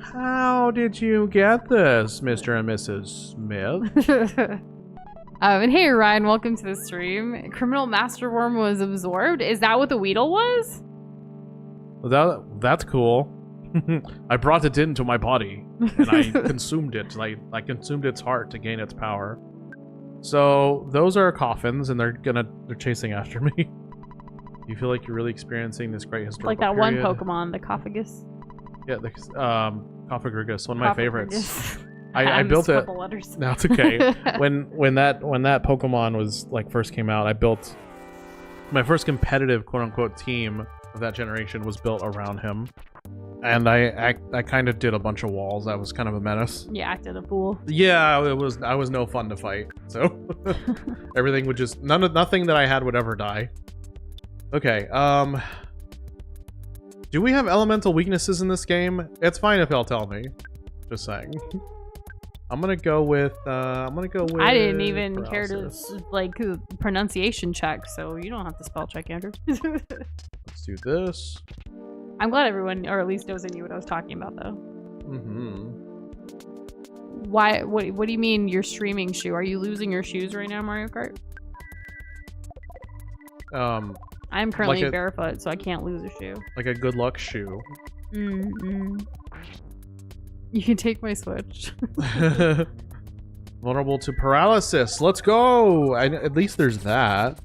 how did you get this, Mr. and Mrs. Smith? And hey Ryan, welcome to the stream. Criminal Masterworm was absorbed. Is that what the Weedle was? That's cool. I brought it into my body and I consumed it. I consumed its heart to gain its power. So those are coffins, and they're chasing after me. You feel like you're really experiencing this great historical like that period. one Pokemon, the Coffagus. Yeah, the Coffagrigus, one of my favorites. I built it. Letters. No, it's okay. when that Pokemon was like first came out, I built my first competitive quote unquote team of that generation was built around him, and I kind of did a bunch of walls. I was kind of a menace. You acted a fool. Yeah, I was no fun to fight. So everything would just nothing that I had would ever die. Okay. Do we have elemental weaknesses in this game? It's fine if y'all tell me. Just saying. I'm gonna go with. I didn't even paralysis. care to like pronunciation check, so you don't have to spell check, Andrew. Let's do this. I'm glad everyone, or at least those knew what I was talking about, though. Mm-hmm. Why? What do you mean you're streaming shoe? Are you losing your shoes right now, Mario Kart? Like I'm currently barefoot, so I can't lose a shoe. Like a good luck shoe. You can take my Switch. Vulnerable to paralysis. Let's go. At least there's that.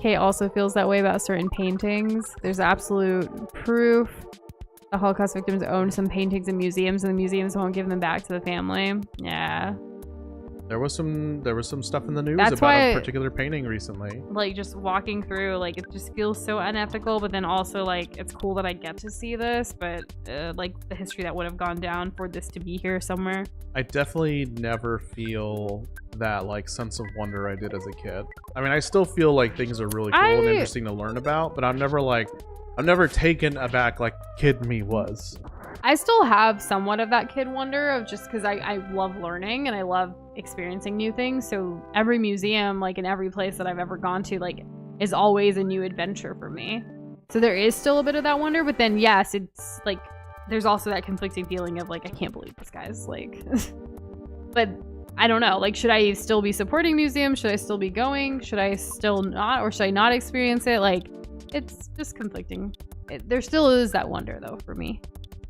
Kate also feels that way about certain paintings. There's absolute proof the Holocaust victims owned some paintings in museums, and the museums won't give them back to the family. Yeah. There was some stuff in the news That's about a particular painting recently. Like just walking through, like it just feels so unethical, but then also like it's cool that I get to see this, but like the history that would have gone down for this to be here somewhere. I definitely never feel that like sense of wonder I did as a kid. I mean, I still feel like things are really cool and interesting to learn about, but I'm never taken aback like kid me was. I still have somewhat of that kid wonder of just because I love learning and I love experiencing new things. So every museum, like in every place that I've ever gone to, like is always a new adventure for me. So there is still a bit of that wonder, but then yes, it's like there's also that conflicting feeling of like I can't believe this guy's like but I don't know, like should I still be supporting museums? Should I still be going? Should I still not, or should I not experience it? Like it's just conflicting. There still is that wonder though for me.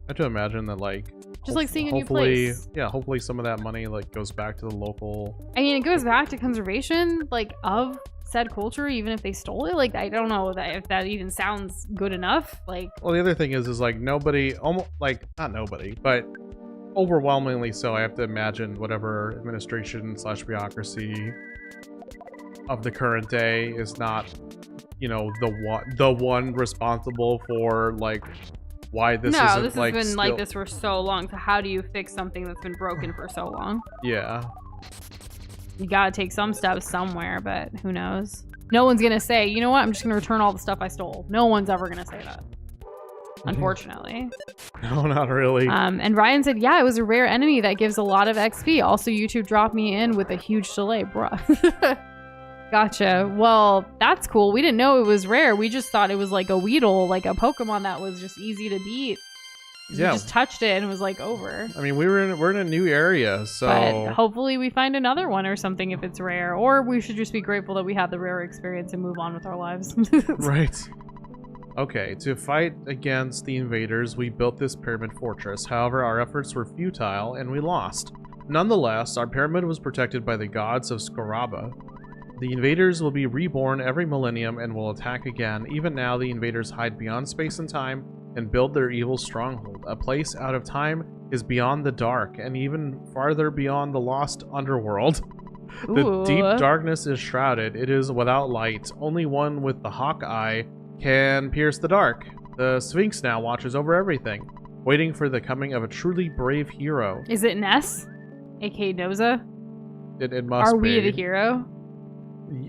I have to imagine that like just like seeing a new place. Yeah, hopefully some of that money like goes back to the local. I mean, it goes back to conservation like of said culture, even if they stole it. Like I don't know if that even sounds good enough. Like, well, the other thing is like nobody, almost like not nobody, but overwhelmingly so. I have to imagine whatever administration / bureaucracy of the current day is not, you know, the one responsible for like why this isn't this like has been still... like this for so long. So how do you fix something that's been broken for so long? Yeah, you gotta take some steps somewhere, but who knows? No one's gonna say, you know what, I'm just gonna return all the stuff I stole. No one's ever gonna say that, unfortunately. No, not really. And Ryan said, yeah, it was a rare enemy that gives a lot of XP. Also, YouTube dropped me in with a huge delay, bruh. Gotcha. Well, that's cool. We didn't know it was rare. We just thought it was like a Weedle, like a Pokemon that was just easy to beat. We Yeah. just touched it and it was like over. I mean, we're in a new area, so But hopefully we find another one or something if it's rare. Or we should just be grateful that we had the rare experience and move on with our lives. right. Okay, to fight against the invaders, we built this pyramid fortress. However, our efforts were futile and we lost. Nonetheless, our pyramid was protected by the gods of Scaraba. The invaders will be reborn every millennium and will attack again. Even now, the invaders hide beyond space and time and build their evil stronghold. A place out of time is beyond the dark and even farther beyond the lost underworld. The Ooh. deep darkness is shrouded. It is without light. Only one with the hawk eye can pierce the dark. The Sphinx now watches over everything, waiting for the coming of a truly brave hero. Is it Ness? aka Noza? It must Are be. we the hero?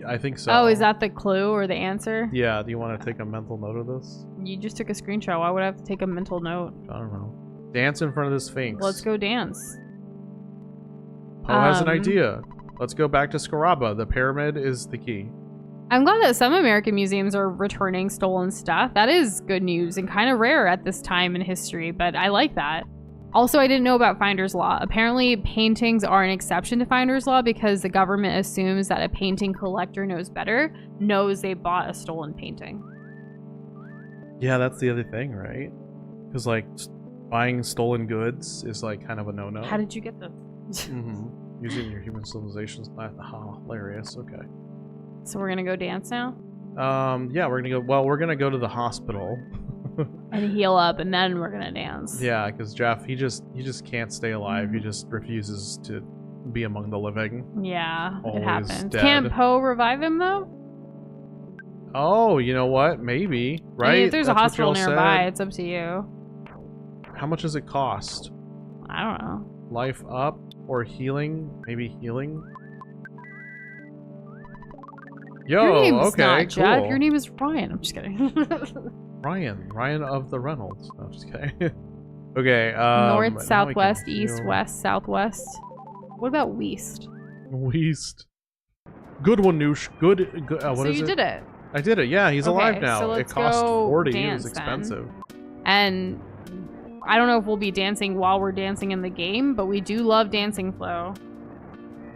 I think so. Oh, is that the clue or the answer? Yeah, do you want to take a mental note of this? You just took a screenshot. Why would I have to take a mental note? I don't know. Dance in front of the Sphinx. Let's go dance. Poe has an idea. Let's go back to Scaraba. The pyramid is the key. I'm glad that some American museums are returning stolen stuff. That is good news and kind of rare at this time in history, but I like that. Also, I didn't know about Finder's Law. Apparently, paintings are an exception to Finder's Law because the government assumes that a painting collector knows better, knows they bought a stolen painting. Yeah, that's the other thing, right? Because, like, buying stolen goods is, like, kind of a no-no. How did you get this? Using your human civilization's life. Oh, hilarious. Okay. So we're gonna go dance now? Yeah, we're gonna go. Well, we're gonna go to the hospital. And heal up, and then we're gonna dance. Yeah, because Jeff, he just can't stay alive. He just refuses to be among the living. Yeah, Always it happens. dead. Can't Poe revive him though? Oh, you know what? Maybe. Right? I mean, if there's That's a what hospital y'all nearby, said. it's up to you. How much does it cost? I don't know. Life up or healing? Maybe healing. Yo, Your name's okay, not cool. Jeff. Your name is Ryan. I'm just kidding. Ryan of the Reynolds. No, I'm just kidding. Okay. North, now we southwest, can east, heal. west, southwest. What about west? West. Good one, Noosh. Good. What So is you it? did it. I did it. Yeah, he's alive Okay, now. so It let's cost go 40. It dance was then. expensive. And I don't know if we'll be dancing while we're dancing in the game, but we do love dancing flow.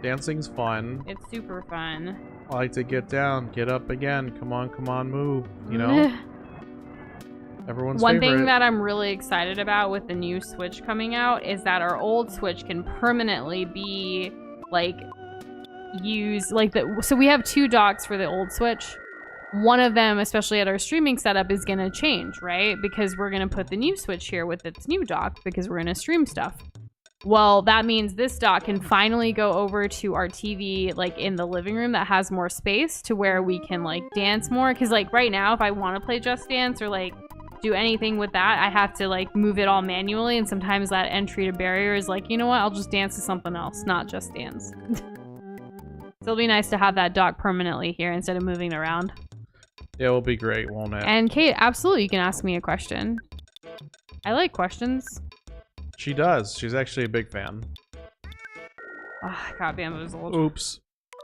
Dancing's fun. It's super fun. I like to get down, get up again. Come on, move. You know, everyone's One favorite. thing that I'm really excited about with the new Switch coming out is that our old Switch can permanently be like used like so we have two docks for the old Switch. One of them, especially at our streaming setup, is gonna change, right? Because we're gonna put the new Switch here with its new dock because we're gonna stream stuff. Well, that means this dock can finally go over to our TV, like in the living room that has more space to where we can like dance more. Cause like right now, if I want to play Just Dance or like do anything with that, I have to like move it all manually. And sometimes that entry to barrier is like, you know what? I'll just dance to something else, not Just Dance. So it'll be nice to have that dock permanently here instead of moving around. Yeah, it will be great, won't it? And Kate, absolutely, you can ask me a question. I like questions. She does. She's actually a big fan. Oh, got bamboozled. Oops.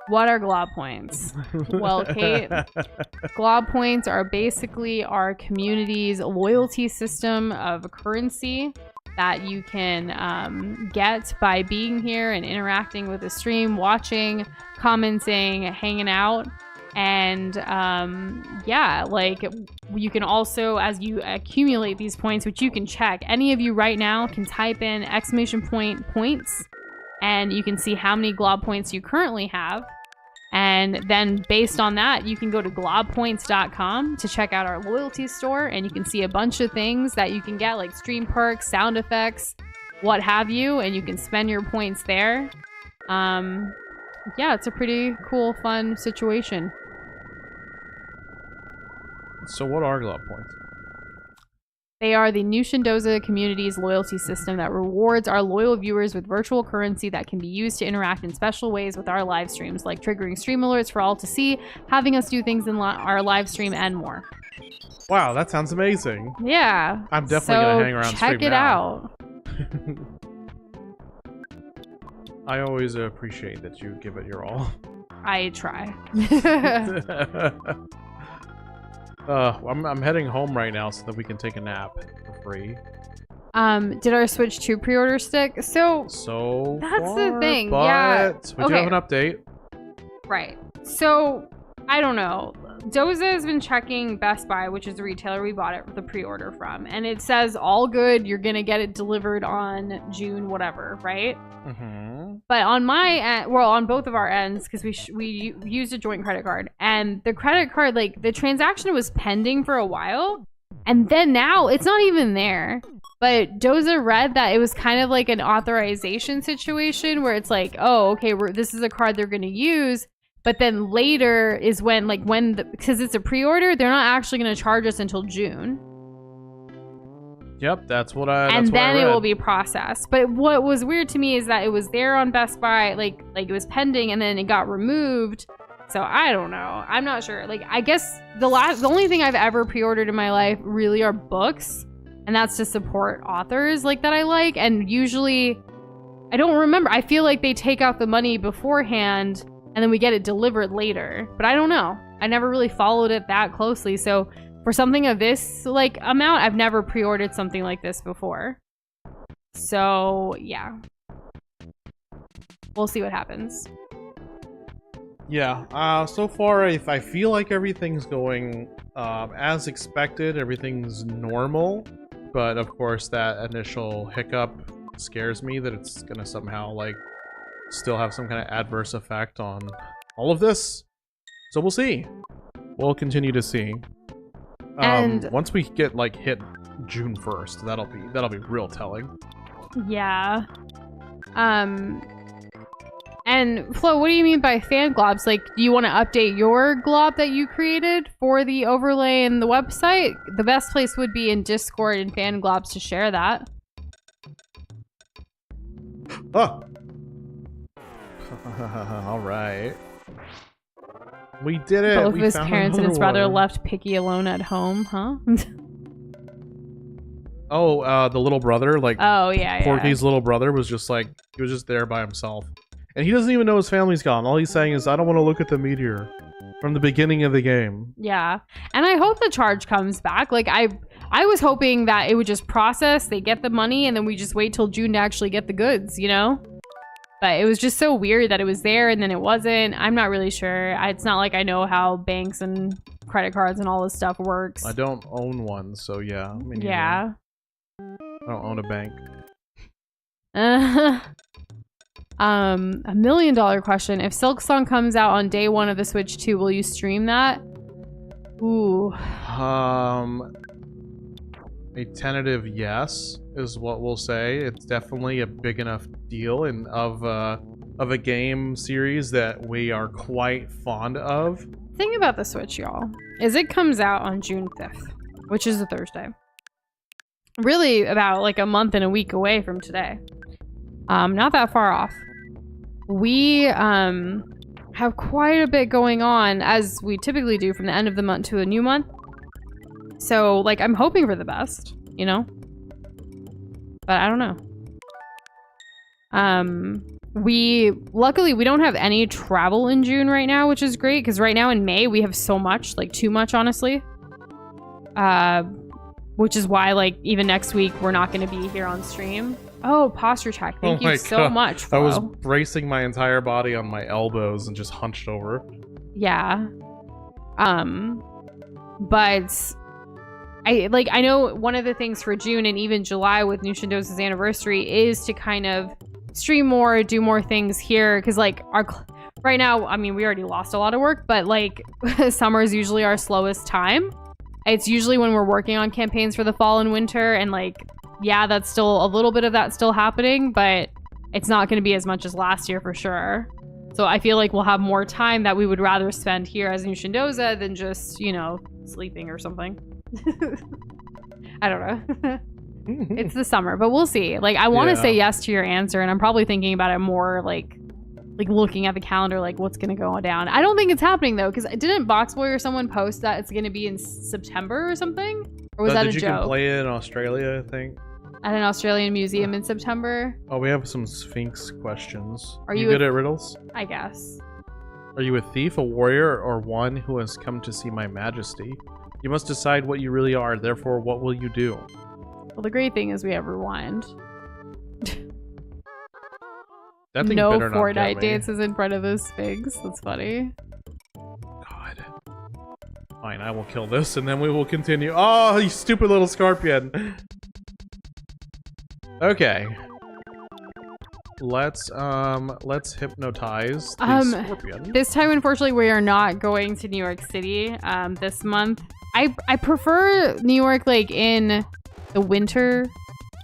What are glob points? Well, Kate, glob points are basically our community's loyalty system of currency that you can get by being here and interacting with the stream, watching, commenting, hanging out. And yeah, like you can also, as you accumulate these points, which you can check, any of you right now can type in !point points and you can see how many glob points you currently have. And then based on that, you can go to globpoints.com to check out our loyalty store, and you can see a bunch of things that you can get, like stream perks, sound effects, what have you, and you can spend your points there. Yeah, it's a pretty cool, fun situation. So what are glob points? They are the New Shindoza community's loyalty system that rewards our loyal viewers with virtual currency that can be used to interact in special ways with our live streams, like triggering stream alerts for all to see, having us do things in our live stream, and more. Wow, that sounds amazing. Yeah. I'm definitely gonna hang around check stream it now. out. I always appreciate that you give it your all. I try. I'm heading home right now so that we can take a nap for free. Did our Switch 2 pre-order stick? So that's the thing. Yeah. We do have an update. Right. So I don't know. Doza has been checking Best Buy, which is the retailer we bought it the pre-order from, and it says all good. You're gonna get it delivered on June, whatever, right? Mm-hmm. But on my end, well, on both of our ends, because we used a joint credit card, and the credit card, like the transaction was pending for a while, and then now it's not even there. But Doza read that it was kind of like an authorization situation where it's like, oh, okay, this is a card they're gonna use. But then later is when, because it's a pre-order, they're not actually going to charge us until June. Yep, that's what I. And then it will be processed. But what was weird to me is that it was there on Best Buy, like it was pending, and then it got removed. So I don't know. I'm not sure. Like I guess the only thing I've ever pre-ordered in my life really are books, and that's to support authors like that I like. And usually, I don't remember. I feel like they take out the money beforehand. And then we get it delivered later. But I don't know. I never really followed it that closely. So for something of this like amount, I've never pre-ordered something like this before. So yeah. We'll see what happens. Yeah. So far, I feel like everything's going as expected. Everything's normal. But of course, that initial hiccup scares me that it's going to somehow like still have some kind of adverse effect on all of this. So we'll see. We'll continue to see. And once we get like hit June 1st, that'll be real telling. Yeah. And Flo, what do you mean by fan globs? Like, do you want to update your glob that you created for the overlay and the website? The best place would be in Discord and fan globs to share that. Oh. All right. We did it. Both of his parents and his brother left Picky alone at home, huh? Oh, the little brother, like oh yeah, Quirky's little brother was just like he was just there by himself, and he doesn't even know his family's gone. All he's saying is, "I don't want to look at the meteor," from the beginning of the game. Yeah, and I hope the charge comes back. Like I was hoping that it would just process, they get the money, and then we just wait till June to actually get the goods, you know? But it was just so weird that it was there and then it wasn't. I'm not really sure. It's not like I know how banks and credit cards and all this stuff works. I don't own one, so yeah. I mean, yeah. I don't own a bank. $1 million question. If Silk Song comes out on day 1 of the Switch 2, will you stream that? Ooh. A tentative yes is what we'll say. It's definitely a big enough deal and of a game series that we are quite fond of. Thing about the Switch, y'all, is it comes out on June 5th, which is a Thursday. Really about like a month and a week away from today. Not that far off. We have quite a bit going on, as we typically do from the end of the month to a new month. So, like, I'm hoping for the best, you know? But I don't know. Luckily, we don't have any travel in June right now, which is great, because right now in May, we have so much, like, too much, honestly. Which is why, like, even next week, we're not going to be here on stream. Oh, posture check. Thank you so much, Flo. I was bracing my entire body on my elbows and just hunched over. Yeah. But I know one of the things for June and even July with Nushindo's anniversary is to kind of stream more, do more things here, because like right now, I mean, we already lost a lot of work, but like summer is usually our slowest time. It's usually when we're working on campaigns for the fall and winter, and like, yeah, that's still a little bit of that still happening, but it's not going to be as much as last year for sure. So I feel like we'll have more time that we would rather spend here as Nushindoza than just, you know, sleeping or something. I don't know. It's the summer, but we'll see. Like, I want to say yes to your answer, and I'm probably thinking about it more like looking at the calendar, like what's going to go down. I don't think it's happening though, because didn't Boxboy or someone post that it's going to be in September or something? Or was that a joke? You can play it in Australia, I think. At an Australian museum in September. Oh, we have some Sphinx questions. Are you good at riddles? I guess. Are you a thief, a warrior, or one who has come to see my majesty? You must decide what you really are, therefore what will you do? Well, the great thing is we have rewind. That thing No better not get Fortnite me. dances in front of those Spigs. That's funny. God. Fine, I will kill this and then we will continue. Oh, you stupid little scorpion. Okay. Let's hypnotize the scorpion. This time, unfortunately, we are not going to New York City this month. I prefer New York like in the winter,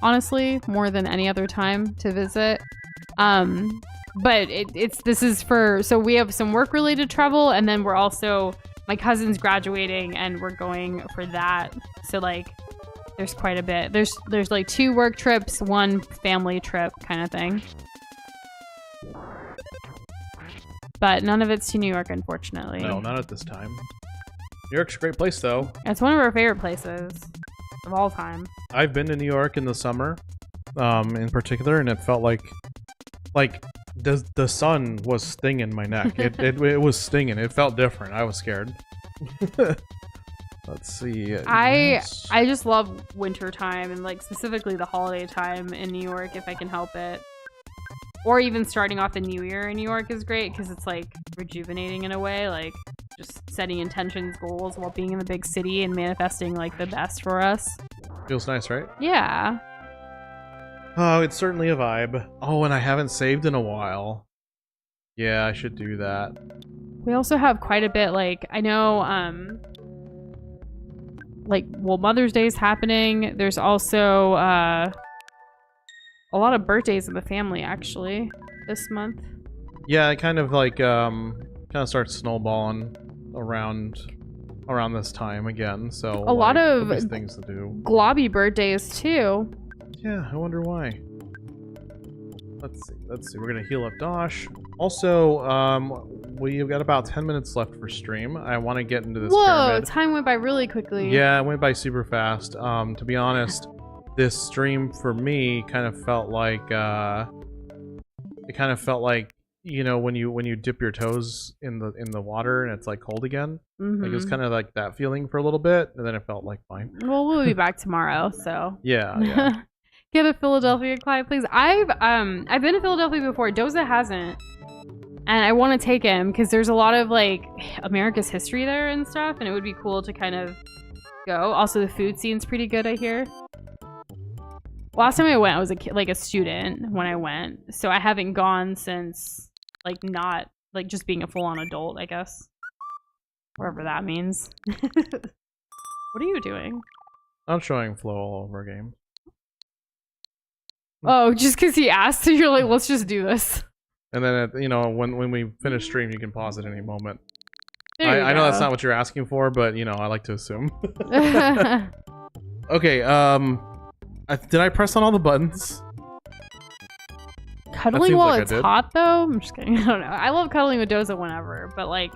honestly, more than any other time to visit. But this is for, so we have some work related travel, and then we're also, my cousin's graduating and we're going for that. So like there's quite a bit. There's like 2 work trips, 1 family trip kind of thing. But none of it's to New York, unfortunately. No, not at this time. New York's a great place though. It's one of our favorite places of all time. I've been to New York in the summer, in particular, and it felt like the sun was stinging my neck. It was stinging. It felt different. I was scared. Let's see. I just love winter time, and like specifically the holiday time in New York if I can help it. Or even starting off the new year in New York is great because it's like rejuvenating in a way, like just setting intentions, goals while being in the big city and manifesting like the best for us. Feels nice, right? Yeah. Oh, it's certainly a vibe. Oh, and I haven't saved in a while. Yeah, I should do that. We also have quite a bit, like, I know, like, well, Mother's Day is happening. There's also, a lot of birthdays in the family, actually, this month. Yeah, it kind of like, kind of starts snowballing around this time again, so a lot of things to do. Globby birthdays, too. Yeah, I wonder why. Let's see. We're gonna heal up Dosh. Also, we've got about 10 minutes left for stream. I want to get into this pyramid. Time went by really quickly. Yeah, it went by super fast. To be honest, this stream for me kind of felt like, you know, when you dip your toes in the water and it's like cold again. Like it was kind of like that feeling for a little bit, and then it felt like fine. Well, we'll be back tomorrow, so. Yeah. Get a Philadelphia client, please. I've been to Philadelphia before. Doza hasn't, and I want to take him because there's a lot of like America's history there and stuff, and it would be cool to kind of go. Also, the food scene's pretty good, I hear. Last time I went, I was a student when I went, so I haven't gone since like not like just being a full-on adult, I guess. Whatever that means. What are you doing? I'm showing Flo all over game. Oh, just because he asked, you're like, let's just do this. And then, you know, when we finish stream, you can pause at any moment. I know that's not what you're asking for, but, you know, I like to assume. Okay, did I press on all the buttons? Cuddling while like it's hot, though? I'm just kidding. I don't know. I love cuddling with Doza whenever, but, like,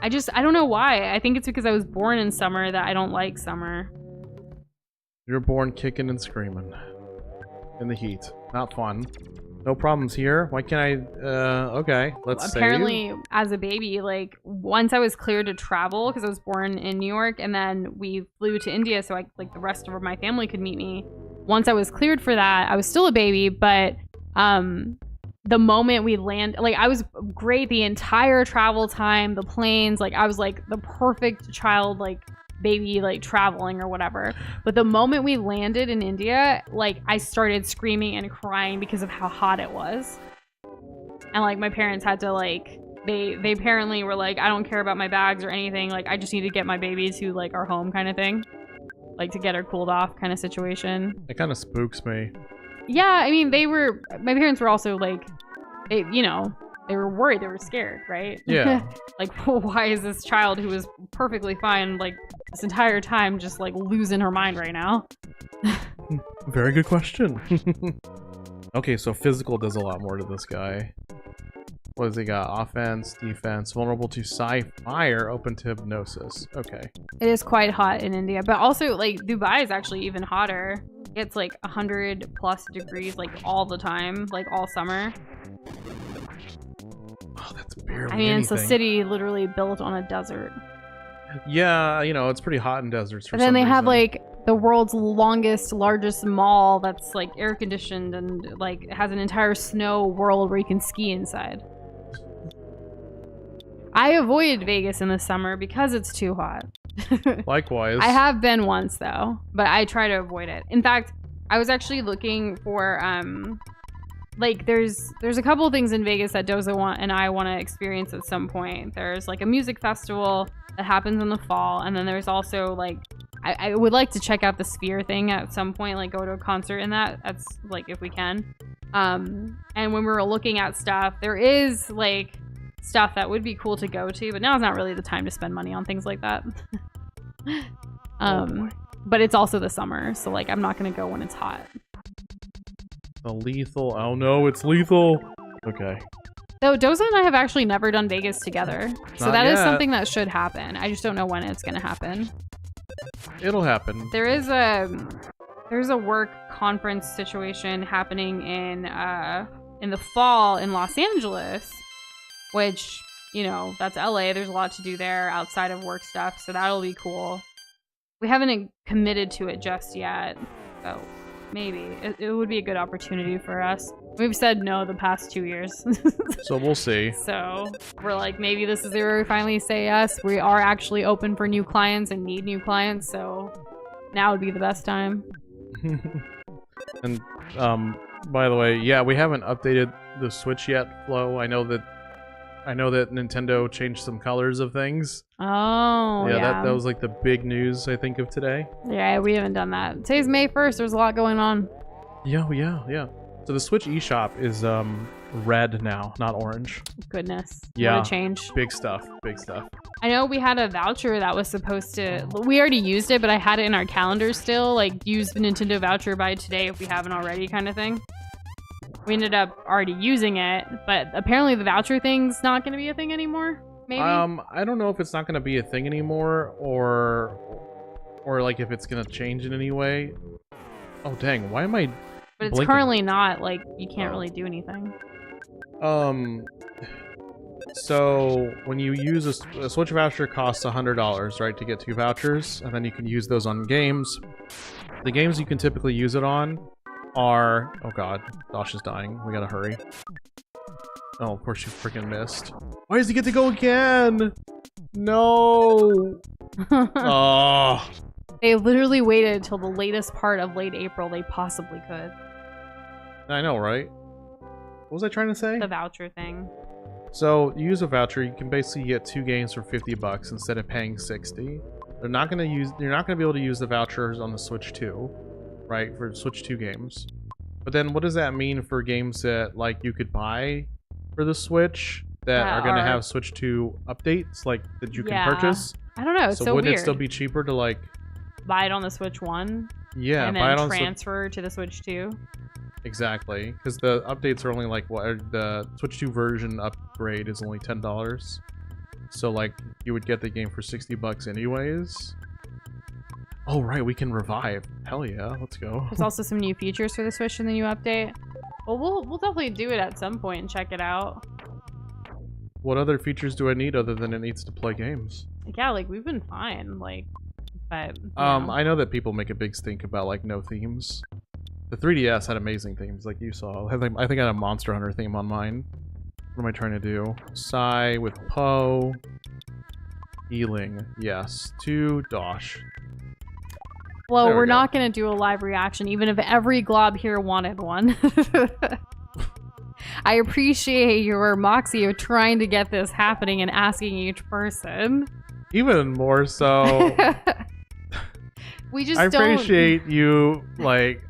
I don't know why. I think it's because I was born in summer that I don't like summer. You're born kicking and screaming. In the heat. Not fun. No problems here. Why can't I, okay, let's Apparently, save. as a baby, like, once I was cleared to travel, because I was born in New York, and then we flew to India so the rest of my family could meet me. Once I was cleared for that, I was still a baby, but, the moment we land, like, I was great the entire travel time, the planes, like, I was, like, the perfect child, like, baby, like, traveling or whatever. But the moment we landed in India, like, I started screaming and crying because of how hot it was. And, like, my parents had to, like, they apparently were like, I don't care about my bags or anything, like, I just need to get my baby to, like, our home kind of thing. Like, to get her cooled off kind of situation. It kind of spooks me. Yeah, I mean, my parents were also, like, they were worried, they were scared, right? Yeah. Like, why is this child who was perfectly fine, like, this entire time just, like, losing her mind right now? Very good question. Okay, so physical does a lot more to this guy. What has he got? Offense, defense, vulnerable to fire, open to hypnosis. Okay. It is quite hot in India, but also, like, Dubai is actually even hotter. It's, like, 100+ degrees, like, all the time, like, all summer. Oh, that's barely I mean, anything. it's a city literally built on a desert. Yeah, you know, it's pretty hot in deserts for But then some they have, reason. like, the world's largest mall that's like air conditioned and like has an entire snow world where you can ski inside. I avoid Vegas in the summer because it's too hot. Likewise. I have been once though, but I try to avoid it. In fact, I was actually looking for like there's a couple of things in Vegas that Doza and I want to experience at some point. There's like a music festival that happens in the fall, and then there's also like I would like to check out the Sphere thing at some point, like go to a concert in that. That's like if we can. And when we were looking at stuff, there is like stuff that would be cool to go to, but now is not really the time to spend money on things like that. But it's also the summer, so like I'm not gonna go when it's hot. The lethal. Oh no, it's lethal. Okay. So Doza and I have actually never done Vegas together, so Not that is yet. something that should happen. I just don't know when it's gonna happen. It'll happen. There's a work conference situation happening in the fall in Los Angeles, which, you know, that's LA. There's a lot to do there outside of work stuff, so that'll be cool. We haven't committed to it just yet, so maybe it would be a good opportunity for us. We've said no the past 2 years. So we'll see. So we're like, maybe this is where we finally say yes. We are actually open for new clients and need new clients, so now would be the best time. And by the way, yeah, we haven't updated the Switch yet, Flo. I know that Nintendo changed some colors of things. Oh, yeah. That was like the big news, I think, of today. Yeah, we haven't done that. Today's May 1st. There's a lot going on. Yeah. So the Switch eShop is red now, not orange. Goodness. Yeah. What a change. Big stuff. I know we had a voucher that was supposed to... We already used it, but I had it in our calendar still. Like, use the Nintendo voucher by today if we haven't already kind of thing. We ended up already using it, but apparently the voucher thing's not going to be a thing anymore. Maybe? I don't know if it's not going to be a thing anymore, or like if it's going to change in any way. Oh, dang. Why am I... But it's blinking? currently not, like, you can't really do anything. So when you use a Switch voucher costs $100, right, to get 2 vouchers, and then you can use those on games. The games you can typically use it on are... Oh god, Dosh is dying. We gotta hurry. Oh, of course you freaking missed. Why does he get to go again? No! Oh. They literally waited until the latest part of late April they possibly could. I know, right? What was I trying to say? The voucher thing. So, you use a voucher, you can basically get 2 games for $50 instead of paying $60. You're not gonna be able to use the vouchers on the Switch 2, right? For Switch 2 games. But then what does that mean for games that like you could buy for the Switch that are gonna have Switch 2 updates, like that you can purchase? I don't know, it's so wouldn't weird. it still be cheaper to like buy it on the Switch 1? Yeah, and buy then it on transfer to the Switch 2? Exactly, because the updates are only like what the Switch 2 version upgrade is only $10. So like you would get the game for $60 anyways. Oh right, we can revive. Hell yeah, let's go. There's also some new features for the Switch in the new update. Well, we'll definitely do it at some point and check it out. What other features do I need other than it needs to play games? Yeah, like we've been fine, like, but I know that people make a big stink about like no themes. The 3DS had amazing themes, like you saw. I think I had a Monster Hunter theme on mine. What am I trying to do? Psy with Poe. Healing, yes. To Dosh. Well, There we we're go. not gonna do a live reaction, even if every glob here wanted one. I appreciate your moxie of trying to get this happening and asking each person. Even more so, We just I don't appreciate you, like...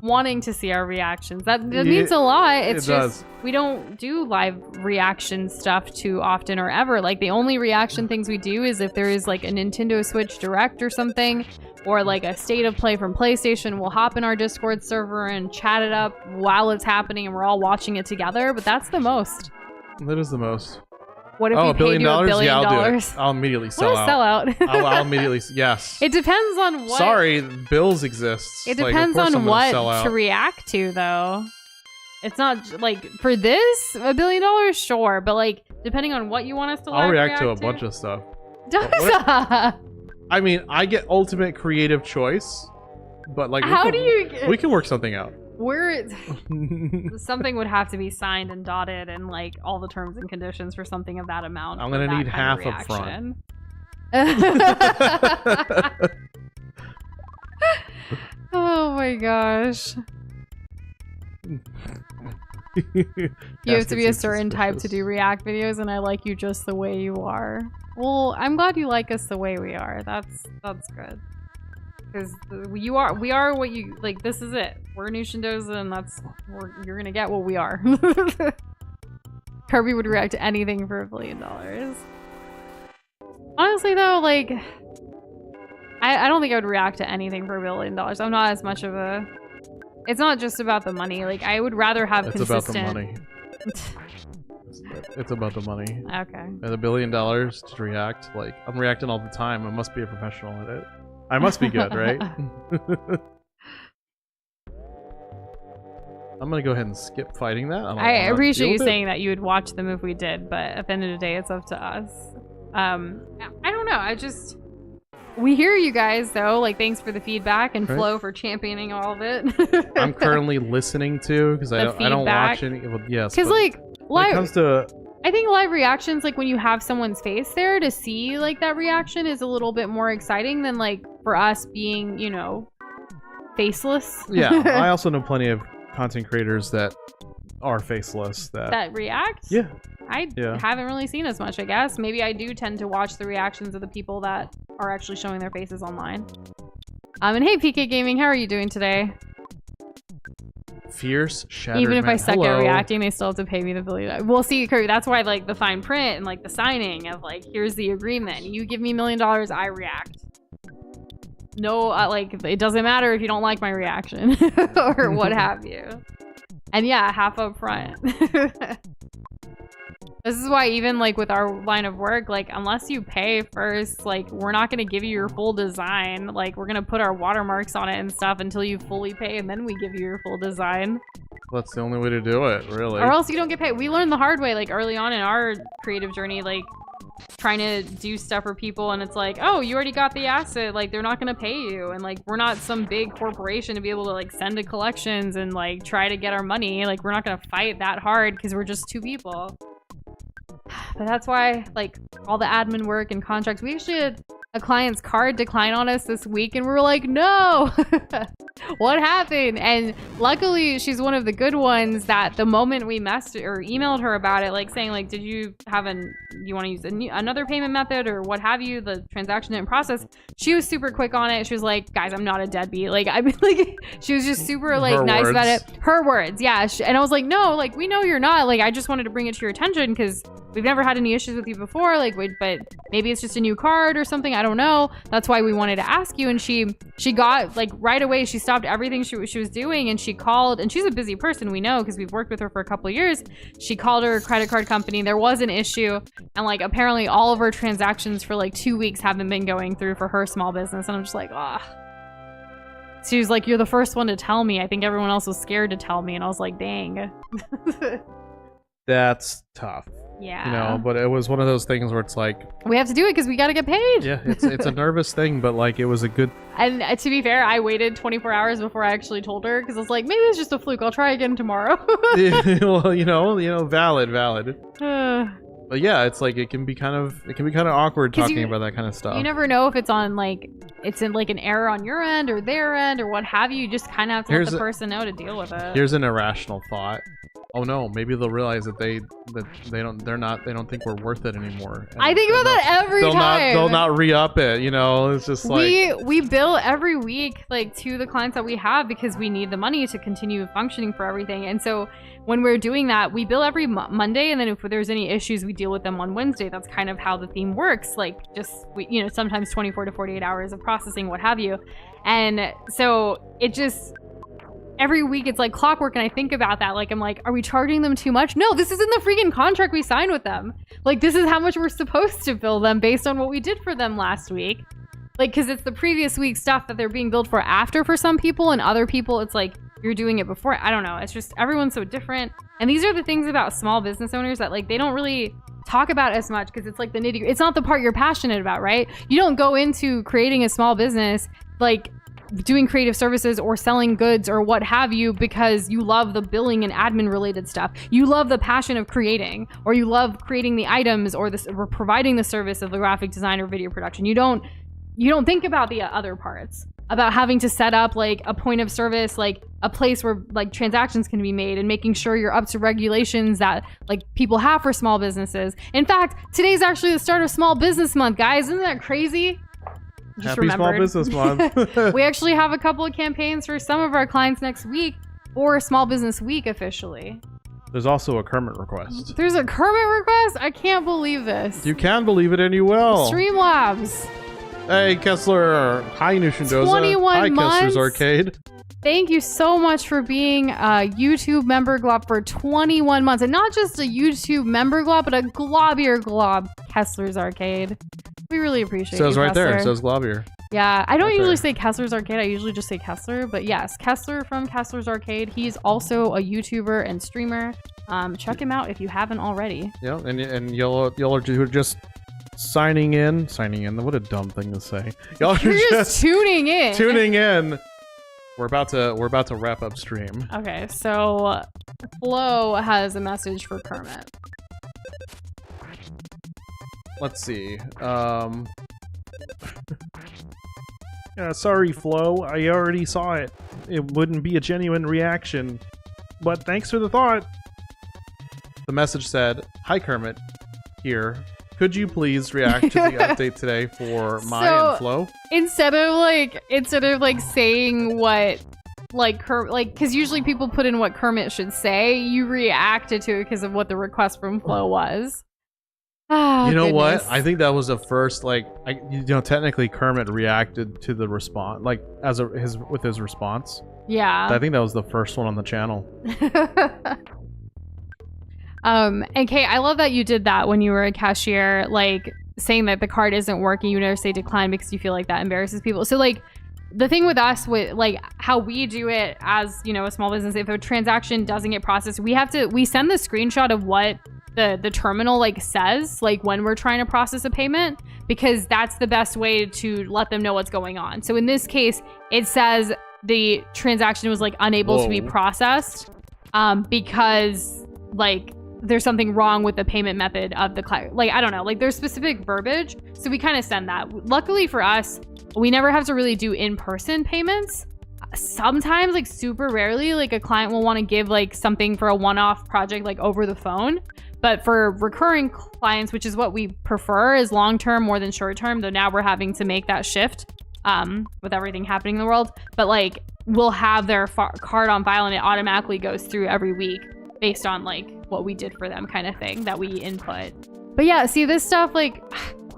wanting to see our reactions. That means a lot. It's it just does. we don't do live reaction stuff too often or ever. Like the only reaction things we do is if there is like a Nintendo Switch Direct or something, or like a state of play from PlayStation. We'll hop in our Discord server and chat it up while it's happening, and we're all watching it together. But that's the most. That is the most. What if we $1 billion? paid you $1 billion? Yeah, I'll do it. I'll immediately sell What a out. sellout. I'll immediately... Yes. It depends on what... Sorry, Bills exists. It Like, of depends course I'm on gonna sell what out. to react to, though. It's not like for this $1 billion, sure, but like depending on what you want us to. I'll live react to a bunch of stuff. Doza! I mean, I get ultimate creative choice, but like, we can work something out. Something would have to be signed and dotted, and like all the terms and conditions for something of that amount. I'm gonna need half up front. Oh my gosh. You have to be a certain type to do React videos, and I like you just the way you are. Well, I'm glad you like us the way we are. That's good. Because we are what you like. This is it. We're New Shindoza, and you're gonna get what we are. Kirby would react to anything for $1 billion. Honestly, though, like, I don't think I would react to anything for $1 billion. I'm not as much of a. It's not just about the money. Like, I would rather have consistent. It's about the money. It's about the money. Okay. And $1 billion to react. Like, I'm reacting all the time. I must be a professional at it. I must be good, right? I'm gonna go ahead and skip fighting that. I appreciate you saying that you would watch them if we did, but at the end of the day, it's up to us. I don't know. We hear you guys, though. Like, thanks for the feedback, and Flo for championing all of it. I'm currently listening to, because I don't watch any. Well, yes, because like when it comes to, I think live reactions, like when you have someone's face there to see like that reaction, is a little bit more exciting than like for us being, you know, faceless. Yeah, I also know plenty of content creators that are faceless that react. Yeah. I haven't really seen as much, I guess. Maybe I do tend to watch the reactions of the people that are actually showing their faces online. And hey, PK Gaming, how are you doing today? Fierce, shattered. Even if I suck at reacting, they still have to pay me the $1 billion. We'll see, Kirby. That's why, like, the fine print and like the signing of like, here's the agreement. You give me $1 million, I react. No, like, it doesn't matter if you don't like my reaction or what have you. And yeah, half up front. This is why even like with our line of work, like unless you pay first, like we're not going to give you your full design. Like we're going to put our watermarks on it and stuff until you fully pay, and then we give you your full design. That's the only way to do it, really. Or else you don't get paid. We learned the hard way, like early on in our creative journey, like trying to do stuff for people, and it's like, oh, you already got the asset, like they're not gonna pay you, and like we're not some big corporation to be able to like send to collections and like try to get our money. Like we're not gonna fight that hard because we're just two people. But that's why, like, all the admin work and contracts, we actually had a client's card decline on us this week, and we were like, no! What happened? And luckily, she's one of the good ones that the moment we messaged or emailed her about it, like saying, like, did you have you want to use another payment method or what have you, the transaction didn't process, she was super quick on it. She was like, guys, I'm not a deadbeat. Like, I mean, like, she was just super, like, nice about it. Her words, yeah. And I was like, no, like, we know you're not. Like, I just wanted to bring it to your attention because we've never had any issues with you before. Like, but maybe it's just a new card or something. I don't know. That's why we wanted to ask you. And she got, like, right away, she stopped everything she was doing, and she called, and she's a busy person, we know, because we've worked with her for a couple of years. She called her credit card company. There was an issue, and, like, apparently all of her transactions for, like, 2 weeks haven't been going through for her small business. And I'm just like, ah. She was like, you're the first one to tell me. I think everyone else was scared to tell me. And I was like, dang. That's tough. Yeah. You know, but it was one of those things where it's like, we have to do it because we got to get paid. Yeah, it's a nervous thing, but like it was a good. And to be fair, I waited 24 hours before I actually told her because I was like, maybe it's just a fluke. I'll try again tomorrow. Well, you know, valid. But yeah, it's like it can be kind of awkward talking about that kind of stuff. You never know if it's on like it's in like an error on your end or their end or what have you. You just kind of have to let the person know to deal with it. Here's an irrational thought. Oh no, maybe they'll realize that they don't think we're worth it anymore. I think about that every time. They'll not re-up it, you know. It's just like we bill every week like to the clients that we have because we need the money to continue functioning for everything. And so when we're doing that, we bill every Monday, and then if there's any issues, we deal with them on Wednesday. That's kind of how the theme works. Like sometimes 24 to 48 hours of processing, what have you. And so it just every week it's like clockwork, and I think about that. Like, I'm like, are we charging them too much? No, this is in the freaking contract we signed with them. Like, this is how much we're supposed to bill them based on what we did for them last week. Like, because it's the previous week's stuff that they're being billed for after for some people, and other people it's like you're doing it before. I don't know. It's just everyone's so different. And these are the things about small business owners that like they don't really talk about as much because it's like the nitty. It's not the part you're passionate about, right? You don't go into creating a small business like doing creative services or selling goods or what have you because you love the billing and admin related stuff. You love the passion of creating, or you love creating the items or providing the service of the graphic design or video production. You don't think about the other parts, about having to set up like a point of service, like a place where like transactions can be made, and making sure you're up to regulations that like people have for small businesses. In fact, today's actually the start of Small Business Month, guys. Isn't that crazy? Just Happy Small Business Month. We actually have a couple of campaigns for some of our clients next week for Small Business Week officially. There's also a Kermit request. There's a Kermit request? I can't believe this. You can believe it and you will. Streamlabs. Hey, Kessler. Hi, Nushindoza. 21 Hi, months. Kessler's Arcade. Thank you so much for being a YouTube member glob for 21 months. And not just a YouTube member glob, but a globier glob, Kessler's Arcade. We really appreciate it. Says right Kessler. there. It says globier. Yeah, I don't Right usually there. say Kessler's Arcade. I usually just say Kessler. But yes, Kessler from Kessler's Arcade. He's also a YouTuber and streamer. Check him out if you haven't already. Yeah, and y'all are just signing in. What a dumb thing to say. Y'all are You're just tuning in. tuning in. We're about to wrap up stream. Okay, so Flo has a message for Kermit. Let's see. Yeah, sorry, Flo. I already saw it. It wouldn't be a genuine reaction. But thanks for the thought. The message said, "Hi, Kermit. Here. Could you please react to the update today for Mai and Flo?" Instead of saying what because usually people put in what Kermit should say, you reacted to it because of what the request from Flo was. Ah, You know goodness. what? I think that was the first, technically Kermit reacted to the response, with his response. Yeah. I think that was the first one on the channel. And Kate, I love that you did that when you were a cashier, like saying that the card isn't working, you never say decline because you feel like that embarrasses people. So like the thing with us, with like how we do it as, a small business, if a transaction doesn't get processed, we send the screenshot of what the terminal says, when we're trying to process a payment, because that's the best way to let them know what's going on. So in this case, it says the transaction was unable to be processed because there's something wrong with the payment method of the client. I don't know, there's specific verbiage. So we kind of send that. Luckily for us, we never have to really do in-person payments. Sometimes, super rarely, a client will want to give something for a one-off project over the phone. But for recurring clients, which is what we prefer, is long-term more than short-term, though now we're having to make that shift with everything happening in the world. But we'll have their card on file and it automatically goes through every week based on what we did for them kind of thing that we input. But yeah, see this stuff, I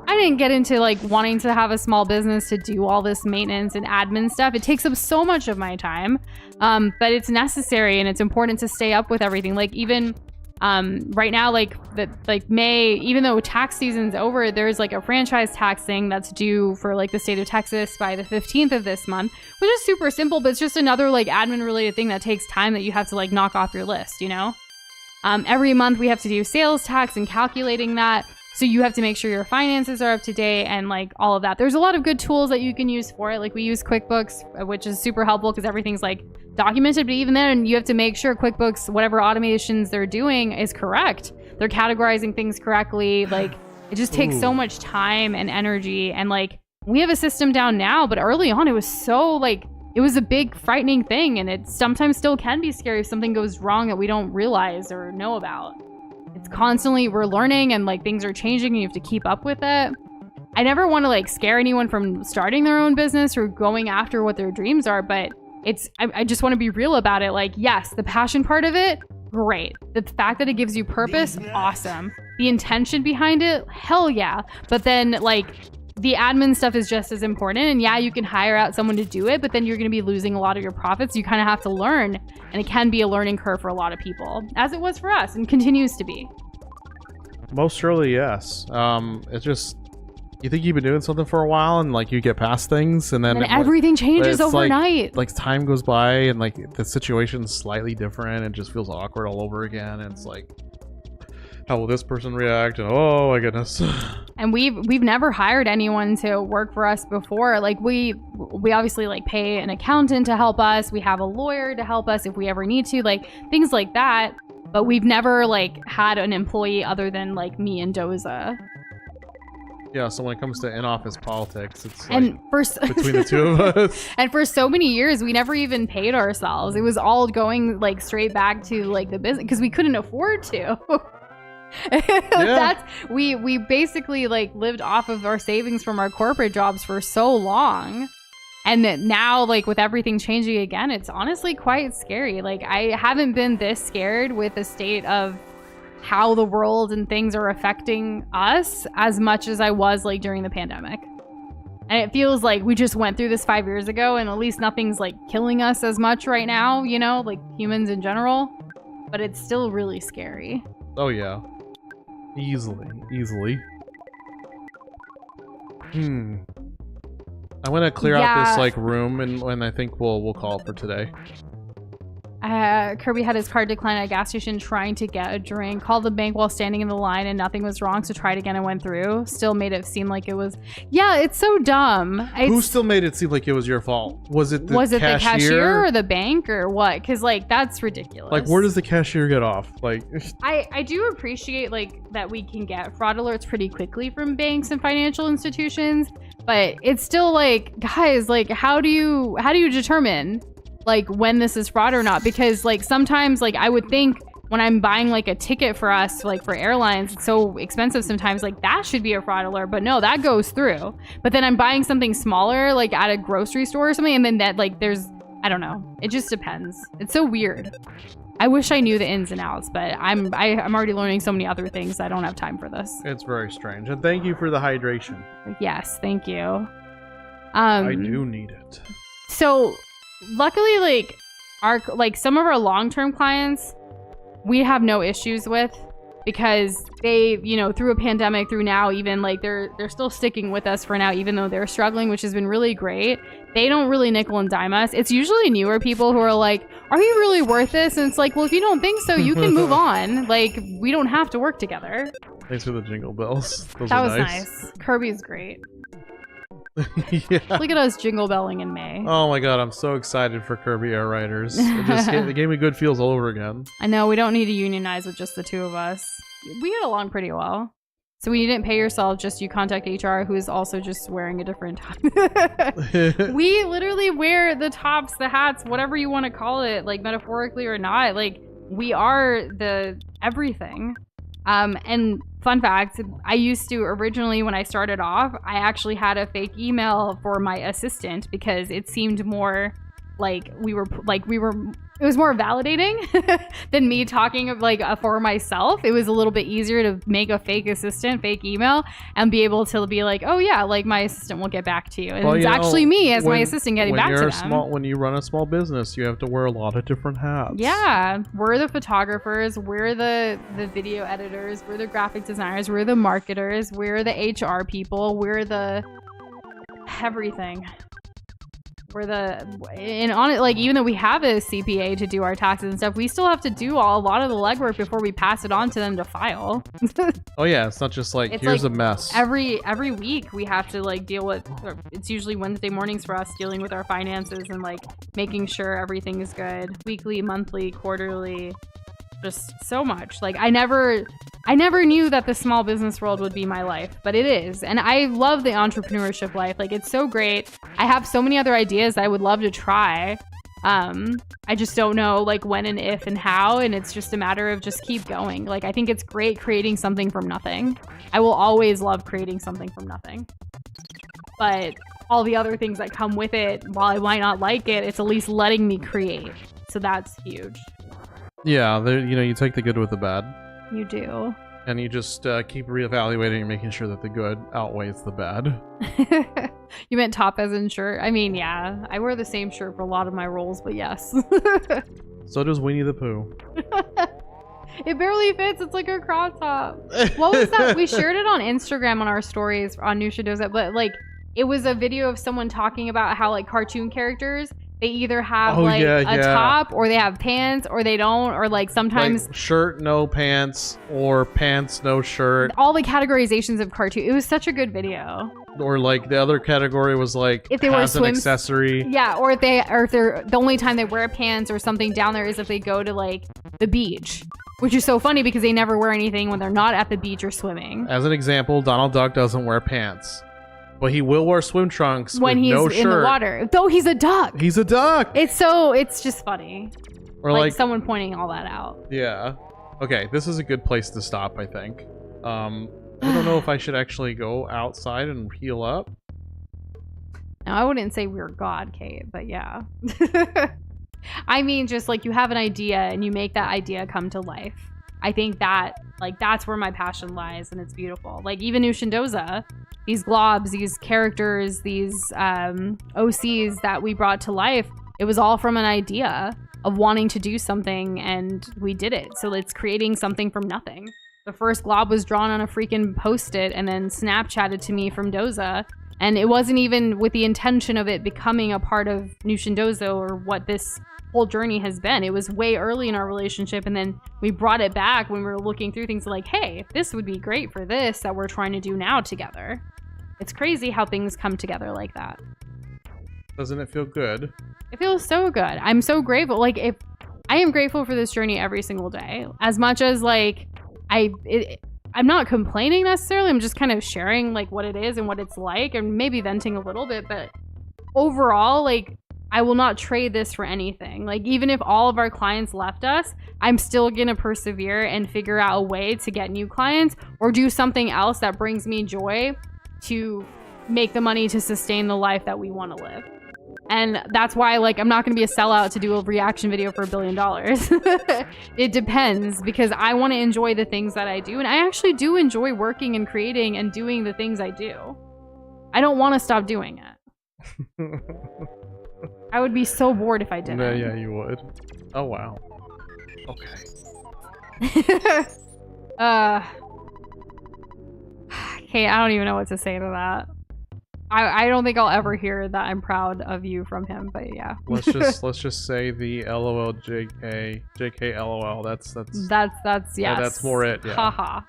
didn't get into wanting to have a small business to do all this maintenance and admin stuff. It takes up so much of my time, but it's necessary and it's important to stay up with everything. Even right now, May, even though tax season's over, there's a franchise tax thing that's due for the state of Texas by the 15th of this month, which is super simple, but it's just another admin related thing that takes time that you have to knock off your list, Every month we have to do sales tax and calculating that. So you have to make sure your finances are up to date and all of that. There's a lot of good tools that you can use for it. We use QuickBooks, which is super helpful because everything's documented. But even then, you have to make sure QuickBooks, whatever automations they're doing, is correct. They're categorizing things correctly. It just takes so much time and energy. And we have a system down now, but early on it was so it was a big frightening thing, and it sometimes still can be scary if something goes wrong that we don't realize or know about. It's constantly, we're learning and things are changing and you have to keep up with it. I never want to scare anyone from starting their own business or going after what their dreams are, but I just want to be real about it. Yes, the passion part of it, great. The fact that it gives you purpose, awesome. The intention behind it, hell yeah. But then the admin stuff is just as important. And yeah, you can hire out someone to do it, but then you're going to be losing a lot of your profits. You kind of have to learn, and it can be a learning curve for a lot of people, as it was for us and continues to be. Most surely, yes. It's just, you think you've been doing something for a while and you get past things and then everything changes overnight. Time goes by and the situation's slightly different and it just feels awkward all over again. And it's How will this person react? And oh my goodness. And we've never hired anyone to work for us before. Like we obviously like pay an accountant to help us. We have a lawyer to help us if we ever need to, like things like that. But we've never like had an employee other than like me and Doza. Yeah, so when it comes to in-office politics, it's and like between the two of us. And for so many years, we never even paid ourselves. It was all going like straight back to like the business because we couldn't afford to. We basically like lived off of our savings from our corporate jobs for so long, and that now like with everything changing again, it's honestly quite scary. Like I haven't been this scared with the state of how the world and things are affecting us as much as I was like during the pandemic. And it feels like we just went through this 5 years ago, and at least nothing's like killing us as much right now, you know, like humans in general, but it's still really scary. Oh yeah. Easily. I want to clear out this like room, and I think we'll call it for today. Kirby had his card declined at a gas station trying to get a drink. Called the bank while standing in the line and nothing was wrong, so tried again and went through. Still made it seem like it was... Yeah, it's so dumb. Who still made it seem like it was your fault? Was it the cashier or the bank or what? Because like that's ridiculous. Like where does the cashier get off? Like I do appreciate like that we can get fraud alerts pretty quickly from banks and financial institutions, but it's still like, guys, like how do you determine like when this is fraud or not? Because like sometimes like I would think when I'm buying like a ticket for us, like for airlines, it's so expensive sometimes, like that should be a fraud alert, but no, that goes through. But then I'm buying something smaller, like at a grocery store or something, and then that like there's, I don't know, it just depends. It's so weird. I wish I knew the ins and outs, but I'm already learning so many other things. I don't have time for this. It's very strange. And thank you for the hydration. Yes, thank you. I do need it. So luckily, like some of our long-term clients, we have no issues with, because they, you know, through a pandemic, through now, even like they're still sticking with us for now, even though they're struggling, which has been really great. They don't really nickel and dime us. It's usually newer people who are like, are you really worth this? And it's like, well, if you don't think so, you can move on. Like, we don't have to work together. Thanks for the jingle bells. That was nice. Kirby's great. Yeah. Look at us jingle belling in May. Oh my god, I'm so excited for Kirby Air Riders. It gave me good feels all over again. I know, we don't need to unionize with just the two of us. We get along pretty well. So when you didn't pay yourself, just you contact HR, who is also just wearing a different top. We literally wear the tops, the hats, whatever you want to call it, like metaphorically or not. Like, we are the everything. And fun fact, I used to originally, when I started off, I actually had a fake email for my assistant because it seemed more like it was more validating than me talking of like for myself. It was a little bit easier to make a fake email and be able to be like, oh yeah, like my assistant will get back to you. And it's actually me as my assistant getting back to them. When you run a small business, you have to wear a lot of different hats. Yeah, we're the photographers, we're the video editors, we're the graphic designers, we're the marketers, we're the HR people, we're the everything. We're even though we have a CPA to do our taxes and stuff, we still have to do a lot of the legwork before we pass it on to them to file. Oh yeah, it's not just like, here's a mess. Every week we have to like deal with, it's usually Wednesday mornings for us, dealing with our finances and like making sure everything is good. Weekly, monthly, quarterly, just so much. Like I never knew that the small business world would be my life, but it is. And I love the entrepreneurship life. Like, it's so great. I have so many other ideas that I would love to try. I just don't know like when and if and how, and it's just a matter of just keep going. Like, I think it's great creating something from nothing. I will always love creating something from nothing. But all the other things that come with it, while I might not like it, it's at least letting me create. So that's huge. Yeah, you take the good with the bad. You do. And you just keep reevaluating and making sure that the good outweighs the bad. You meant top as in shirt? I mean, yeah. I wear the same shirt for a lot of my roles, but yes. So does Winnie the Pooh. It barely fits. It's like a crop top. What was that? We shared it on Instagram on our stories on Nusha Does It, but like, it was a video of someone talking about how like cartoon characters They either have a top, or they have pants, or they don't, or like sometimes like shirt no pants, or pants no shirt. All the categorizations of cartoon. It was such a good video. Or like the other category was like if they wear an accessory. Yeah, or if they're the only time they wear pants or something down there is if they go to like the beach, which is so funny because they never wear anything when they're not at the beach or swimming. As an example, Donald Duck doesn't wear pants. But he will wear swim trunks when he's no shirt. in the water. Though he's a duck. He's a duck. It's just funny. Or like someone pointing all that out. Yeah. Okay, this is a good place to stop, I think. I don't know if I should actually go outside and heal up. Now, I wouldn't say we're God, Kate, but yeah. I mean, just like you have an idea and you make that idea come to life. I think that, like, that's where my passion lies, and it's beautiful. Like, even New Shindoza, these globs, these characters, these OCs that we brought to life, it was all from an idea of wanting to do something, and we did it. So it's creating something from nothing. The first glob was drawn on a freaking Post-it and then Snapchatted to me from Doza, and it wasn't even with the intention of it becoming a part of New Shindoza or what this whole journey has been. It was way early in our relationship, and then we brought it back when we were looking through things like, hey, this would be great for this that we're trying to do now together. It's crazy how things come together like that. Doesn't it feel good? It feels so good. I'm so grateful. Like, if I am grateful for this journey every single day, as much as like I'm not complaining necessarily. I'm just kind of sharing like what it is and what it's like, and maybe venting a little bit, but overall, like, I will not trade this for anything. Like, even if all of our clients left us, I'm still gonna persevere and figure out a way to get new clients or do something else that brings me joy to make the money to sustain the life that we want to live. And that's why, like, I'm not gonna be a sellout to do a reaction video for $1 billion. It depends, because I want to enjoy the things that I do, and I actually do enjoy working and creating and doing the things I do. I don't want to stop doing it. I would be so bored if I didn't. No, yeah, you would. Oh, wow. Okay. Okay, I don't even know what to say to that. I don't think I'll ever hear that I'm proud of you from him, but yeah. let's just say the LOL JK LOL. That's yes. Yeah, that's more it. Yeah. Haha.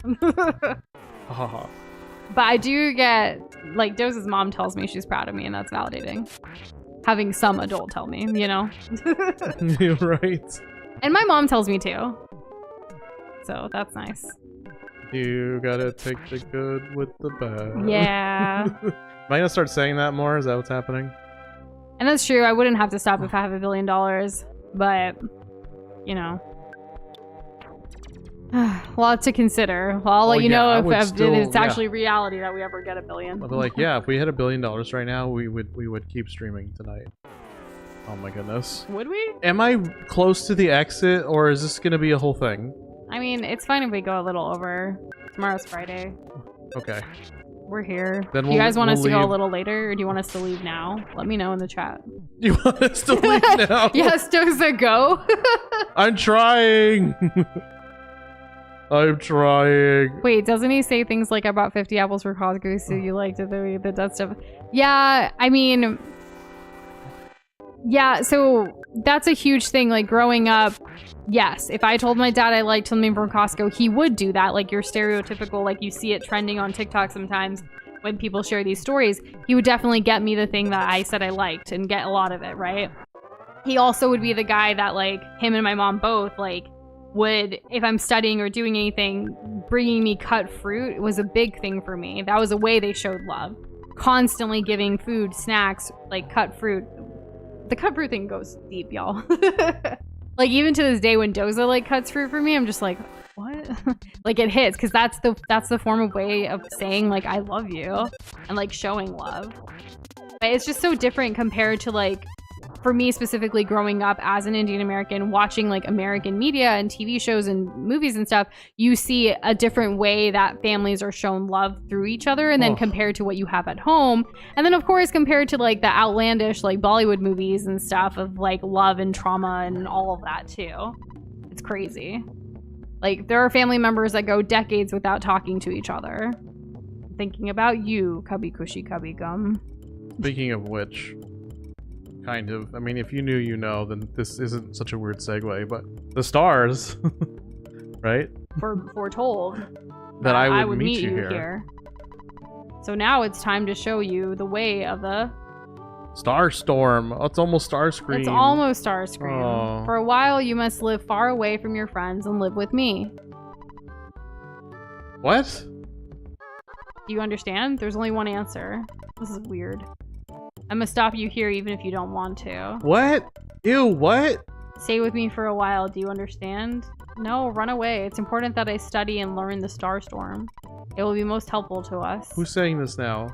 Haha. But I do get, like, Doza's mom tells me she's proud of me, and that's validating. Having some adult tell me, you know? You're right. And my mom tells me too. So that's nice. You gotta take the good with the bad. Yeah. Am I gonna start saying that more? Is that what's happening? And that's true. I wouldn't have to stop if I have $1 billion. But, you know. A lot to consider. Well, I'll let you know if it's actually reality that we ever get $1 billion. I'll be like, yeah, if we hit $1 billion right now, we would keep streaming tonight. Oh my goodness. Would we? Am I close to the exit, or is this gonna be a whole thing? I mean, it's fine if we go a little over. Tomorrow's Friday. Okay. We're here. Then do you guys want us to go a little later, or do you want us to leave now? Let me know in the chat. You want us to leave now? Yes, Doza, go. I'm trying. I'm trying. Wait, doesn't he say things like, I bought 50 apples for Costco, so you liked it, the dead stuff? Yeah, I mean... Yeah, so that's a huge thing. Like, growing up, yes, if I told my dad I liked something from Costco, he would do that. Like, your stereotypical, like, you see it trending on TikTok sometimes when people share these stories. He would definitely get me the thing that I said I liked and get a lot of it, right? He also would be the guy that, like, him and my mom both, like, would, if I'm studying or doing anything, bringing me cut fruit was a big thing for me. That was a way they showed love. Constantly giving food, snacks, like, cut fruit. The cut fruit thing goes deep, y'all. Like, even to this day when Doza, like, cuts fruit for me, I'm just like, what? Like, it hits, because that's the form of way of saying, like, I love you, and, like, showing love. But it's just so different compared to, like, for me specifically, growing up as an Indian American, watching, like, American media and TV shows and movies and stuff, you see a different way that families are shown love through each other, and then compared to what you have at home. And then, of course, compared to, like, the outlandish, like, Bollywood movies and stuff of, like, love and trauma and all of that, too. It's crazy. Like, there are family members that go decades without talking to each other. Thinking about you, Cubby Cushy Cubby Gum. Speaking of which... kind of. I mean, if you knew, you know, then this isn't such a weird segue, but the stars, right? Foretold that I would meet you here. So now it's time to show you the way of the Starstorm. Oh, it's almost Starscream. It's almost Starscream. Oh. For a while, you must live far away from your friends and live with me. What? Do you understand? There's only one answer. This is weird. I must stop you here even if you don't want to. What? Ew, what? Stay with me for a while. Do you understand? No, run away. It's important that I study and learn the Starstorm. It will be most helpful to us. Who's saying this now?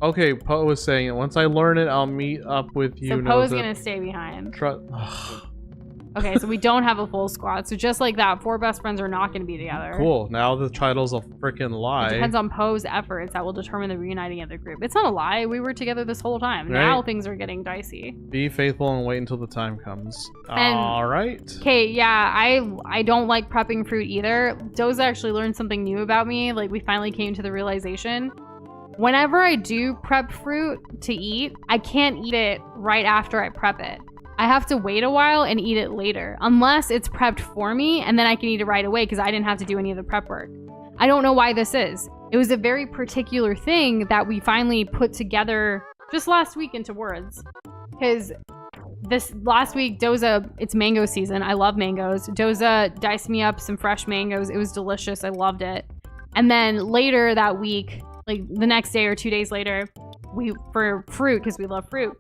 Okay, Poe was saying it. Once I learn it, I'll meet up with you. So Poe's gonna stay behind. Okay, so we don't have a full squad. So just like that, 4 best friends are not going to be together. Cool. Now the title's a freaking lie. It depends on Poe's efforts that will determine the reuniting of the group. It's not a lie. We were together this whole time. Right? Now things are getting dicey. Be faithful and wait until the time comes. And, all right. Okay, yeah, I don't like prepping fruit either. Doza actually learned something new about me. Like, we finally came to the realization. Whenever I do prep fruit to eat, I can't eat it right after I prep it. I have to wait a while and eat it later, unless it's prepped for me, and then I can eat it right away because I didn't have to do any of the prep work. I don't know why this is. It was a very particular thing that we finally put together just last week into words. Because this last week, Doza, it's mango season. I love mangoes. Doza diced me up some fresh mangoes. It was delicious. I loved it. And then later that week, like the next day or 2 days later, for fruit, because we love fruit,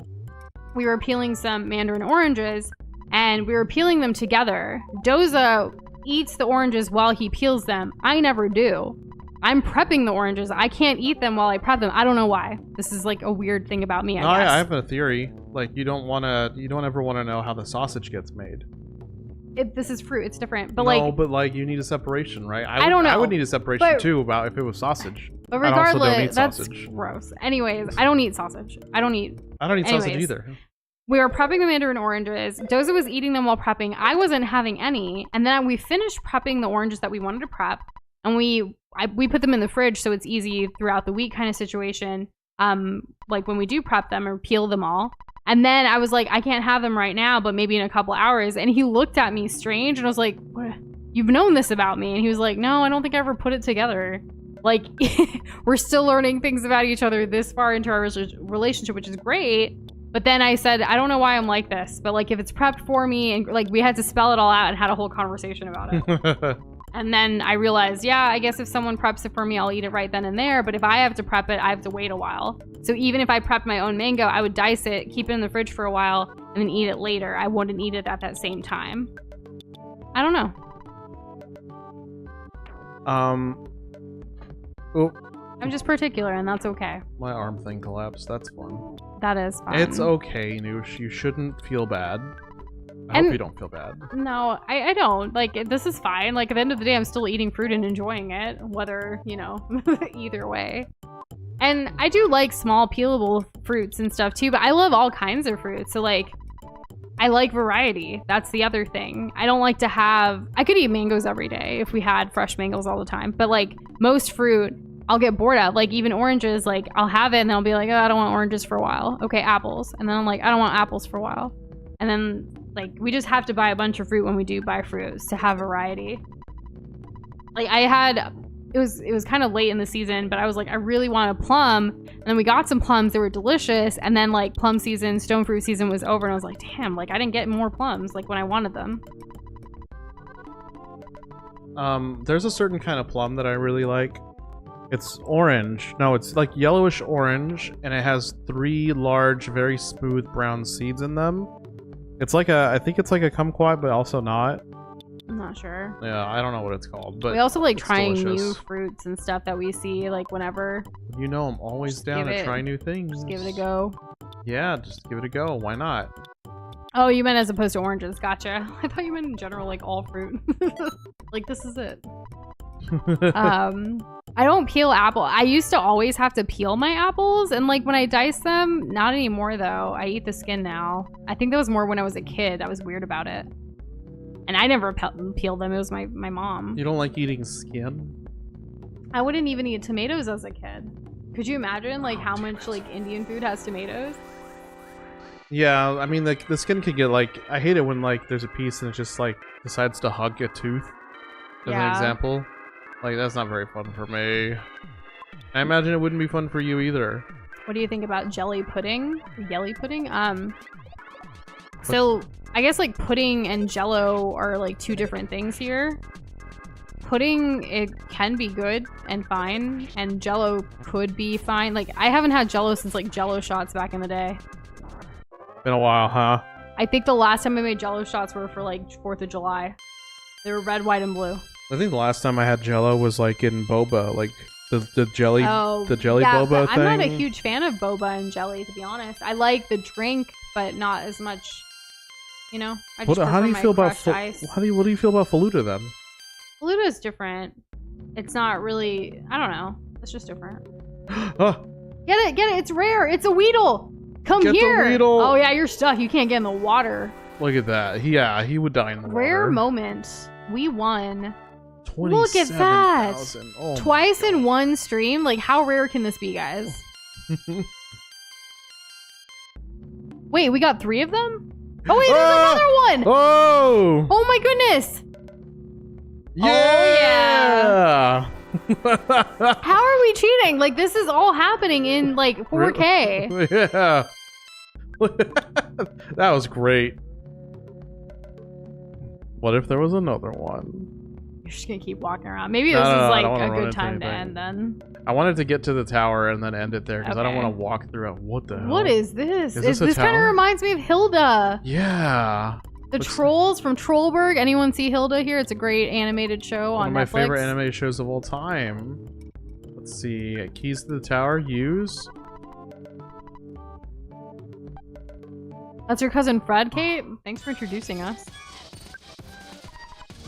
we were peeling some mandarin oranges and we were peeling them together. Doza eats the oranges while he peels them. I never do. I'm prepping the oranges. I can't eat them while I prep them. I don't know why. This is like a weird thing about me, I guess. I have a theory. Like, you don't ever want to know how the sausage gets made. This is fruit. It's different. But no, but like you need a separation, right? I don't know. I would need a separation too about if it was sausage. But regardless, that's sausage. Gross. Anyways, I don't eat sausage. I don't eat sausage either. We were prepping the mandarin oranges. Doza was eating them while prepping. I wasn't having any. And then we finished prepping the oranges that we wanted to prep. And we put them in the fridge so it's easy throughout the week kind of situation. Like when we do prep them or peel them all. And then I was like, I can't have them right now, but maybe in a couple hours. And he looked at me strange and I was like, what? You've known this about me? And he was like, no, I don't think I ever put it together. Like, we're still learning things about each other this far into our relationship, which is great. But then I said, I don't know why I'm like this, but like if it's prepped for me, and like we had to spell it all out and had a whole conversation about it. And then I realized, yeah, I guess if someone preps it for me, I'll eat it right then and there. But if I have to prep it, I have to wait a while. So even if I prepped my own mango, I would dice it, keep it in the fridge for a while, and then eat it later. I wouldn't eat it at that same time. I don't know. Oh. I'm just particular, and that's okay. My arm thing collapsed. That's fun. That is fun. It's okay, Noosh. You shouldn't feel bad. I hope you don't feel bad. No, I don't. Like, this is fine. Like, at the end of the day, I'm still eating fruit and enjoying it. Whether, you know, either way. And I do like small peelable fruits and stuff, too. But I love all kinds of fruits. So, like, I like variety. That's the other thing. I don't like to have... I could eat mangoes every day if we had fresh mangoes all the time. But, like, most fruit... I'll get bored of. Like, even oranges, like, I'll have it and I'll be like, oh, I don't want oranges for a while. Okay, apples. And then I'm like, I don't want apples for a while. And then, like, we just have to buy a bunch of fruit when we do buy fruits to have variety. Like, it was kind of late in the season, but I was like, I really want a plum. And then we got some plums that were delicious. And then, like, plum season, stone fruit season was over. And I was like, damn, like, I didn't get more plums, like, when I wanted them. There's a certain kind of plum that I really like. It's orange. No, it's like yellowish orange, and it has 3 large, very smooth brown seeds in them. It's like I think it's like a kumquat, but also not. I'm not sure. Yeah, I don't know what it's called, but we also like trying delicious. New fruits and stuff that we see, like whenever. You know, I'm always down to try new things. Just give it a go. Yeah, just give it a go. Why not? Oh, you meant as opposed to oranges. Gotcha. I thought you meant in general, like all fruit. Like, this is it. I don't peel apple. I used to always have to peel my apples, and like when I dice them, not anymore though. I eat the skin now. I think that was more when I was a kid. I was weird about it. And I never peeled them. It was my mom. You don't like eating skin? I wouldn't even eat tomatoes as a kid. Could you imagine like how much like Indian food has tomatoes? Yeah, I mean, the skin could get, like... I hate it when, like, there's a piece and it just, like, decides to hug a tooth. As an example. Like, that's not very fun for me. I imagine it wouldn't be fun for you either. What do you think about jelly pudding? Jelly pudding? So, I guess, like, pudding and jello are, like, two different things here. Pudding, it can be good and fine, and jello could be fine. Like, I haven't had jello since, like, jello shots back in the day. Been a while, huh? I think the last time I made jello shots were for, like, 4th of July. They were red, white, and blue. I think the last time I had jello was, like, in boba, like, the jelly boba thing. I'm not a huge fan of boba and jelly, to be honest. I like the drink, but not as much, you know? I just how do you feel about ice. what do you feel about Faluda, then? Faluda is different. It's not really... I don't know. It's just different. Oh. Get it! It's rare! It's a Weedle! Come Get here! The Weedle. Oh yeah, you're stuck. You can't get in the water. Look at that. Yeah, he would die in the water. Rare moment. We won. 27, Look at that! 000. Oh Twice in one stream? Like, how rare can this be, guys? Wait, we got 3 of them? Oh wait, there's another one! Oh! Oh my goodness! Yeah! Oh yeah! How are we cheating? Like, this is all happening in, like, 4K. Yeah. That was great. What if there was another one? You're just gonna keep walking around. Maybe this is, like, a good time to end, then. I wanted to get to the tower and then end it there, because I don't Okay. want to walk through it. What the hell? What is this? Is This kind of reminds me of Hilda. Yeah. The Trolls from Trollberg. Anyone see Hilda here? It's a great animated show on Netflix. One of my favorite animated shows of all time. Let's see. Keys to the tower. Use. That's your cousin Fred, Kate. Thanks for introducing us.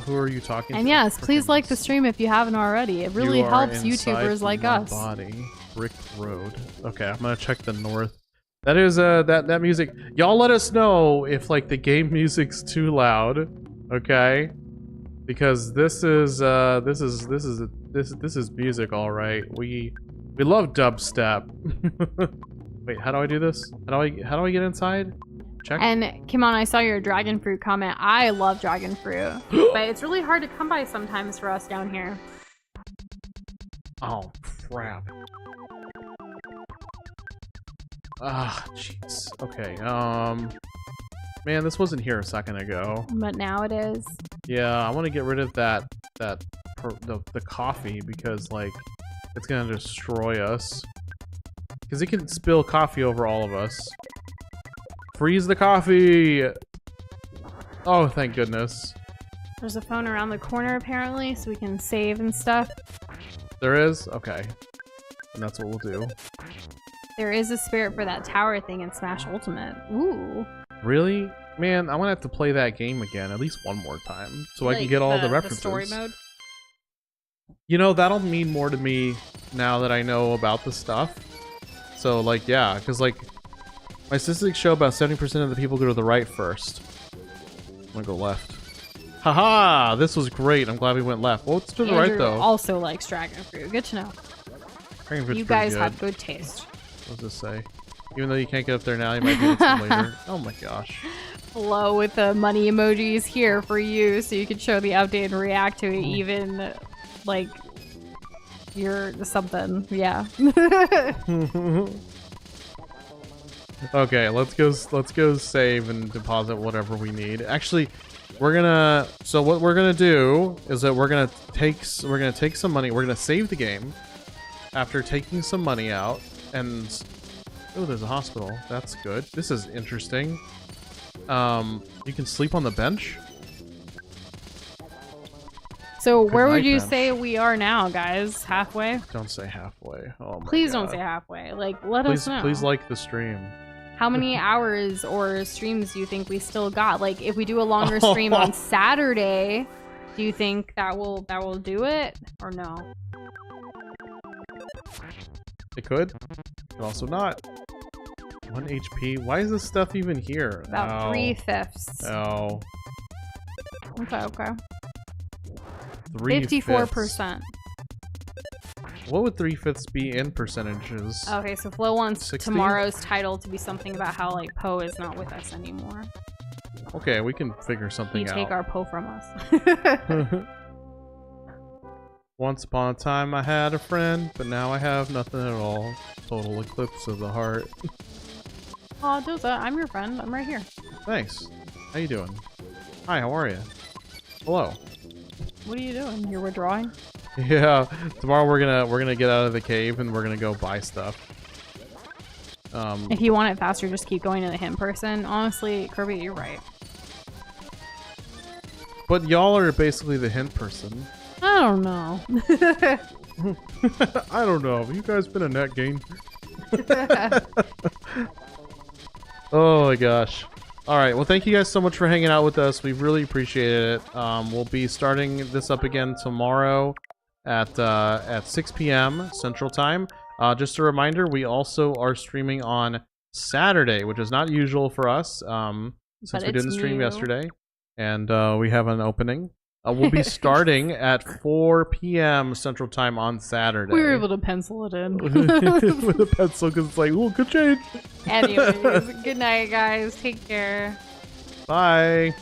Who are you talking to? And yes, please like the stream if you haven't already. It really helps YouTubers like us. Body. Brick Road. Okay, I'm gonna check the north. That is that music. Y'all let us know if like the game music's too loud, okay? Because this is music, all right. We love dubstep. Wait, how do I do this? How do I get inside? Check. And Kimon, I saw your dragon fruit comment. I love dragon fruit, but it's really hard to come by sometimes for us down here. Oh crap. Ah, jeez. Okay. Man, this wasn't here a second ago. But now it is. Yeah, I want to get rid of the coffee because like it's gonna destroy us. Because it can spill coffee over all of us. Freeze the coffee! Oh, thank goodness. There's a phone around the corner apparently, so we can save and stuff. There is? Okay. And that's what we'll do. There is a spirit for that tower thing in Smash Ultimate. Ooh. Really? Man, I'm gonna have to play that game again at least one more time so I can get all the references. The story mode? You know, that'll mean more to me now that I know about the stuff. So, like, yeah, because, like, my statistics show about 70% of the people go to the right first. I'm gonna go left. Haha! This was great. I'm glad we went left. Well, it's to the right, though. Also likes dragon fruit. Good to know. Dragon fruit's you guys good. have good taste. What does this say? Even though you can't get up there now, you might be able to later. Oh my gosh. Hello with the money emojis here for you, so you can show the update and react to it even, like, you're something. Yeah. Okay, let's go save and deposit whatever we need. Actually, what we're gonna do is that we're gonna take some money. We're gonna save the game after taking some money out, and oh, there's a hospital. That's good. This is interesting. You can sleep on the bench. So where would you say we are now, guys? Halfway? Don't say halfway. Oh my Please God. don't say halfway. Like, let us know. Please like the stream. How many hours or streams do you think we still got? Like, if we do a longer stream on Saturday, do you think that will do it or no? It could. But also not. 1 HP. Why is this stuff even here? About 3/5. Oh. Okay. 3/5. 54%. What would 3/5 be in percentages? Okay, so Flo wants 60? tomorrow's title to be something about how like Poe is not with us anymore. Okay, we can figure something You out. take our Poe from us. Once upon a time I had a friend, but now I have nothing at all. Total eclipse of the heart. Aw, Doza, I'm your friend. I'm right here. Thanks. How you doing? Hi, how are you? Hello. What are you doing? You're withdrawing? Yeah, tomorrow we're gonna get out of the cave and we're gonna go buy stuff. If you want it faster, just keep going to the hint person. Honestly, Kirby, you're right. But y'all are basically the hint person. I don't know. I don't know. Have you guys been a net gain? Oh my gosh. Alright, well thank you guys so much for hanging out with us. We really appreciate it. We'll be starting this up again tomorrow at 6 p.m. Central Time. Just a reminder, we also are streaming on Saturday, which is not usual for us, since we didn't stream yesterday. And we have an opening. We'll be starting at 4 p.m. Central Time on Saturday. We were able to pencil it in. With a pencil, because it's like, ooh, good change. Anyways, good night, guys. Take care. Bye.